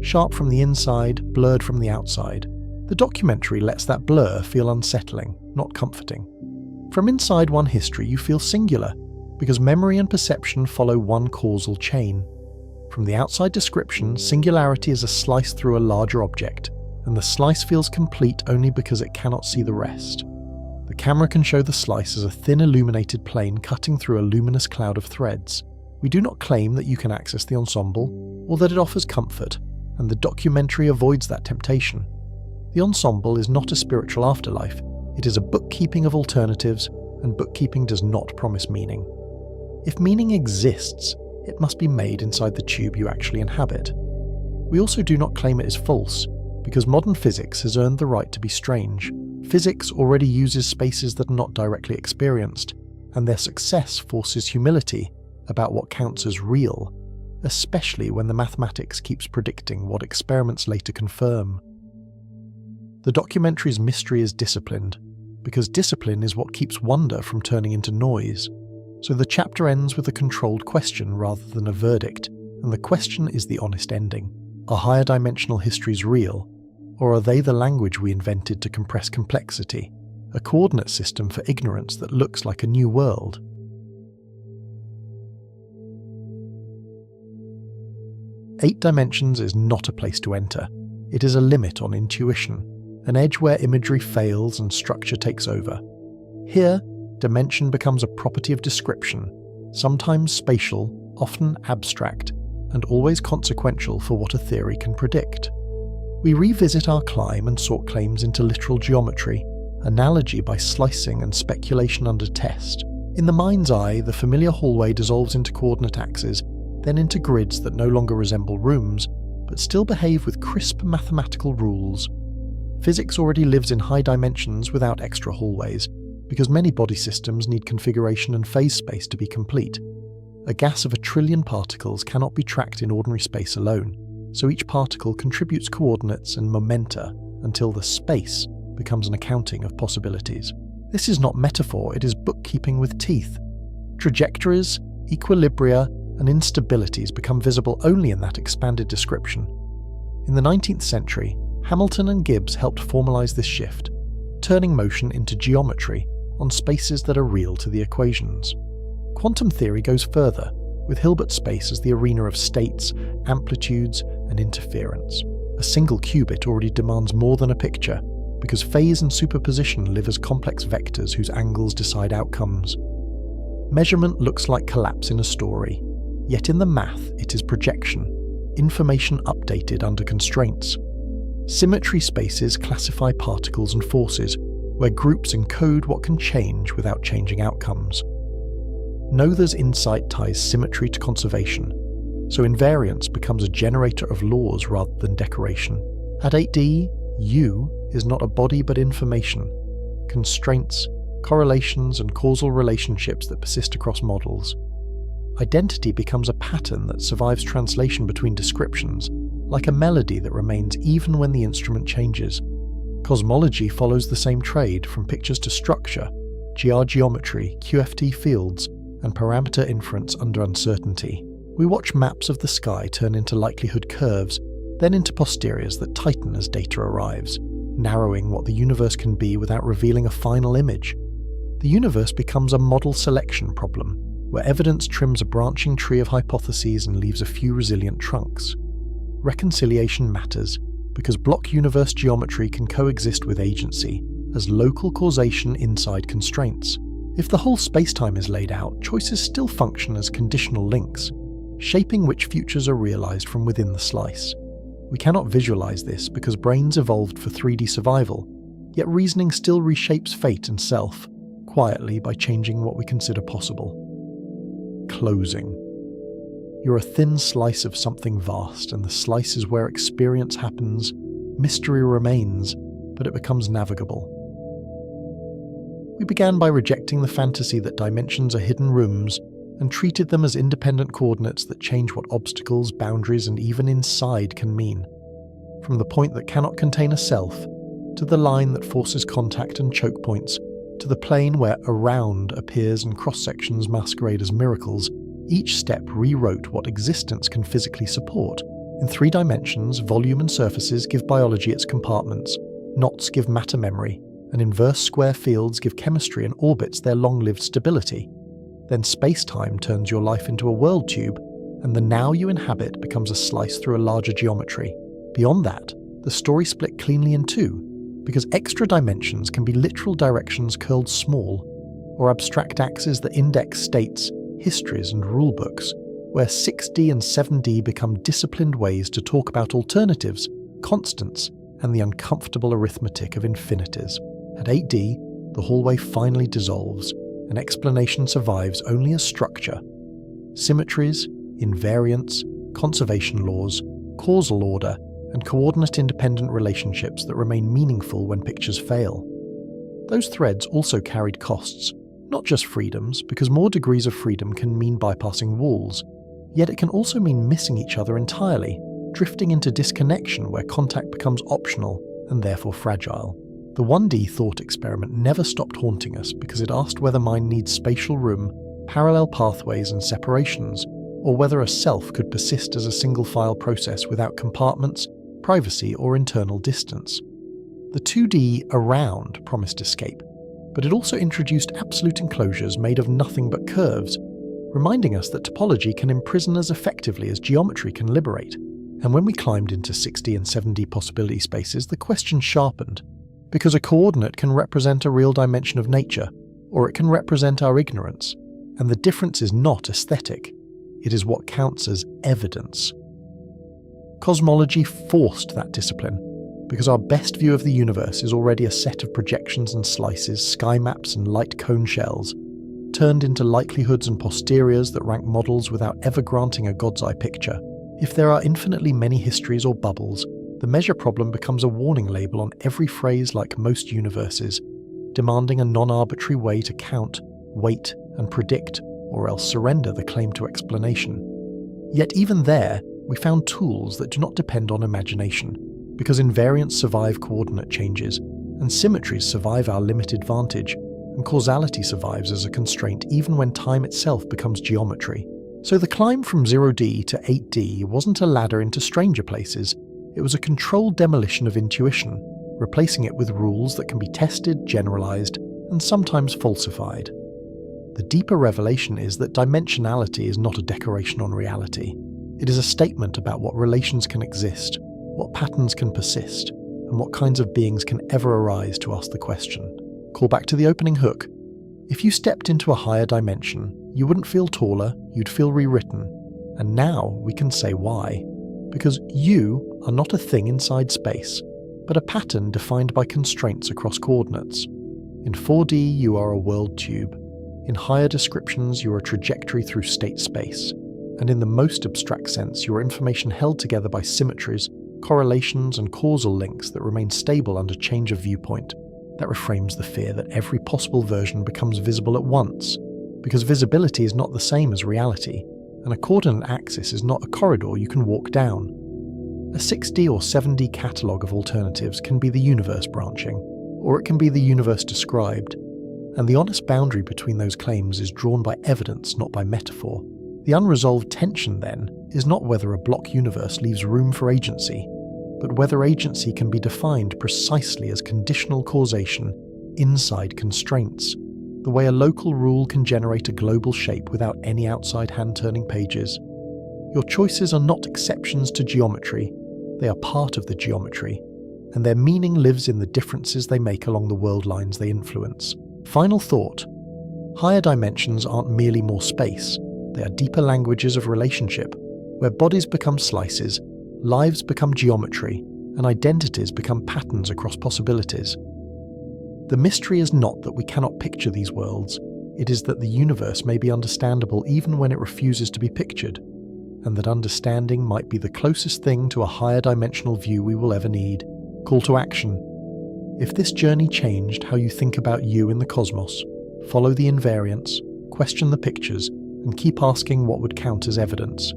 sharp from the inside, blurred from the outside. The documentary lets that blur feel unsettling, not comforting. From inside one history you feel singular, because memory and perception follow one causal chain. From the outside description, singularity is a slice through a larger object, and the slice feels complete only because it cannot see the rest. The camera can show the slice as a thin illuminated plane cutting through a luminous cloud of threads. We do not claim that you can access the ensemble, or that it offers comfort, and the documentary avoids that temptation. The ensemble is not a spiritual afterlife, it is a bookkeeping of alternatives, and bookkeeping does not promise meaning. If meaning exists, it must be made inside the tube you actually inhabit. We also do not claim it is false, because modern physics has earned the right to be strange. Physics already uses spaces that are not directly experienced, and their success forces humility about what counts as real, especially when the mathematics keeps predicting what experiments later confirm. The documentary's mystery is disciplined, because discipline is what keeps wonder from turning into noise. So the chapter ends with a controlled question rather than a verdict, and the question is the honest ending. Are higher dimensional histories real, or are they the language we invented to compress complexity, a coordinate system for ignorance that looks like a new world? Eight dimensions is not a place to enter. It is a limit on intuition. an edge where imagery fails and structure takes over. Here, dimension becomes a property of description, sometimes spatial, often abstract, and always consequential for what a theory can predict. We revisit our climb and sort claims into literal geometry, analogy by slicing and speculation under test. In the mind's eye, the familiar hallway dissolves into coordinate axes, then into grids that no longer resemble rooms, but still behave with crisp mathematical rules. Physics already lives in high dimensions without extra hallways, because many body systems need configuration and phase space to be complete. A gas of 1 trillion particles cannot be tracked in ordinary space alone, so each particle contributes coordinates and momenta until the space becomes an accounting of possibilities. This is not metaphor, it is bookkeeping with teeth. Trajectories, equilibria, and instabilities become visible only in that expanded description. In the 19th century, Hamilton and Gibbs helped formalize this shift, turning motion into geometry on spaces that are real to the equations. Quantum theory goes further, with Hilbert space as the arena of states, amplitudes, and interference. A single qubit already demands more than a picture, because phase and superposition live as complex vectors whose angles decide outcomes. Measurement looks like collapse in a story, yet in the math it is projection, information updated under constraints. Symmetry spaces classify particles and forces, where groups encode what can change without changing outcomes. Noether's insight ties symmetry to conservation, so invariance becomes a generator of laws rather than decoration. At 8D, U is not a body but information, constraints, correlations and causal relationships that persist across models. Identity becomes a pattern that survives translation between descriptions, like a melody that remains even when the instrument changes. Cosmology follows the same trade, from pictures to structure, GR geometry, QFT fields, and parameter inference under uncertainty. We watch maps of the sky turn into likelihood curves, then into posteriors that tighten as data arrives, narrowing what the universe can be without revealing a final image. The universe becomes a model selection problem, where evidence trims a branching tree of hypotheses and leaves a few resilient trunks. Reconciliation matters, because block universe geometry can coexist with agency, as local causation inside constraints. If the whole spacetime is laid out, choices still function as conditional links, shaping which futures are realized from within the slice. We cannot visualize this because brains evolved for 3D survival, yet reasoning still reshapes fate and self, quietly by changing what we consider possible. Closing. You're a thin slice of something vast, and the slice is where experience happens, mystery remains, but it becomes navigable. We began by rejecting the fantasy that dimensions are hidden rooms, and treated them as independent coordinates that change what obstacles, boundaries, and even inside can mean. From the point that cannot contain a self, to the line that forces contact and choke points, to the plane where around appears and cross-sections masquerade as miracles, each step rewrote what existence can physically support. In 3 dimensions, volume and surfaces give biology its compartments, knots give matter memory, and inverse square fields give chemistry and orbits their long-lived stability. Then space-time turns your life into a world tube, and the now you inhabit becomes a slice through a larger geometry. Beyond that, the story split cleanly in 2, because extra dimensions can be literal directions curled small, or abstract axes that index states, histories and rulebooks, where 6D and 7D become disciplined ways to talk about alternatives, constants, and the uncomfortable arithmetic of infinities. At 8D, the hallway finally dissolves, and explanation survives only as structure. Symmetries, invariance, conservation laws, causal order, and coordinate-independent relationships that remain meaningful when pictures fail. Those threads also carried costs, not just freedoms, because more degrees of freedom can mean bypassing walls, yet it can also mean missing each other entirely, drifting into disconnection where contact becomes optional and therefore fragile. The 1D thought experiment never stopped haunting us because it asked whether mind needs spatial room, parallel pathways and separations, or whether a self could persist as a single-file process without compartments, privacy or internal distance. The 2D around promised escape, but it also introduced absolute enclosures made of nothing but curves, reminding us that topology can imprison as effectively as geometry can liberate. And when we climbed into 6D and 7D possibility spaces, the question sharpened. Because a coordinate can represent a real dimension of nature, or it can represent our ignorance, and the difference is not aesthetic, it is what counts as evidence. Cosmology forced that discipline, because our best view of the universe is already a set of projections and slices, sky maps and light cone shells, turned into likelihoods and posteriors that rank models without ever granting a God's eye picture. If there are infinitely many histories or bubbles, the measure problem becomes a warning label on every phrase like most universes, demanding a non-arbitrary way to count, weight, and predict, or else surrender the claim to explanation. Yet even there, we found tools that do not depend on imagination, because invariants survive coordinate changes, and symmetries survive our limited vantage, and causality survives as a constraint even when time itself becomes geometry. So the climb from 0D to 8D wasn't a ladder into stranger places, it was a controlled demolition of intuition, replacing it with rules that can be tested, generalized, and sometimes falsified. The deeper revelation is that dimensionality is not a decoration on reality. It is a statement about what relations can exist, what patterns can persist, and what kinds of beings can ever arise to ask the question. Call back to the opening hook. If you stepped into a higher dimension, you wouldn't feel taller, you'd feel rewritten. And now we can say why. Because you are not a thing inside space, but a pattern defined by constraints across coordinates. In 4D, you are a world tube. In higher descriptions, you are a trajectory through state space. And in the most abstract sense, you are information held together by symmetries, correlations, and causal links that remain stable under change of viewpoint. That reframes the fear that every possible version becomes visible at once, because visibility is not the same as reality, and a coordinate axis is not a corridor you can walk down. A 6D or 7D catalogue of alternatives can be the universe branching, or it can be the universe described, and the honest boundary between those claims is drawn by evidence, not by metaphor. The unresolved tension, then, is not whether a block universe leaves room for agency, but whether agency can be defined precisely as conditional causation inside constraints, the way a local rule can generate a global shape without any outside hand-turning pages. Your choices are not exceptions to geometry, they are part of the geometry, and their meaning lives in the differences they make along the world lines they influence. Final thought. Higher dimensions aren't merely more space, they are deeper languages of relationship, where bodies become slices, lives become geometry, and identities become patterns across possibilities. The mystery is not that we cannot picture these worlds, it is that the universe may be understandable even when it refuses to be pictured, and that understanding might be the closest thing to a higher dimensional view we will ever need. Call to action. If this journey changed how you think about you in the cosmos, follow the invariants, question the pictures, and keep asking what would count as evidence.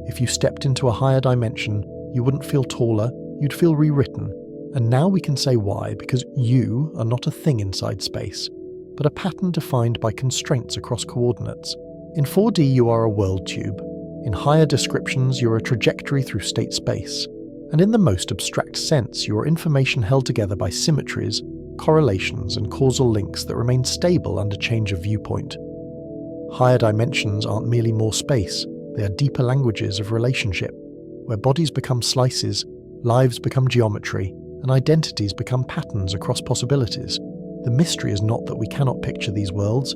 If you stepped into a higher dimension, you wouldn't feel taller, you'd feel rewritten. And now we can say why, because you are not a thing inside space, but a pattern defined by constraints across coordinates. In 4D you are a world tube. In higher descriptions you're a trajectory through state space. And in the most abstract sense you are information held together by symmetries, correlations, and causal links that remain stable under change of viewpoint. Higher dimensions aren't merely more space, they are deeper languages of relationship, where bodies become slices, lives become geometry, and identities become patterns across possibilities. The mystery is not that we cannot picture these worlds,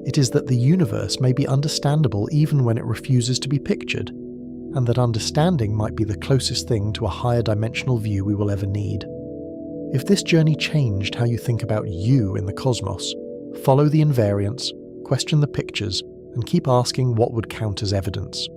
it is that the universe may be understandable even when it refuses to be pictured, and that understanding might be the closest thing to a higher dimensional view we will ever need. If this journey changed how you think about you in the cosmos, follow the invariants, question the pictures, and keep asking what would count as evidence.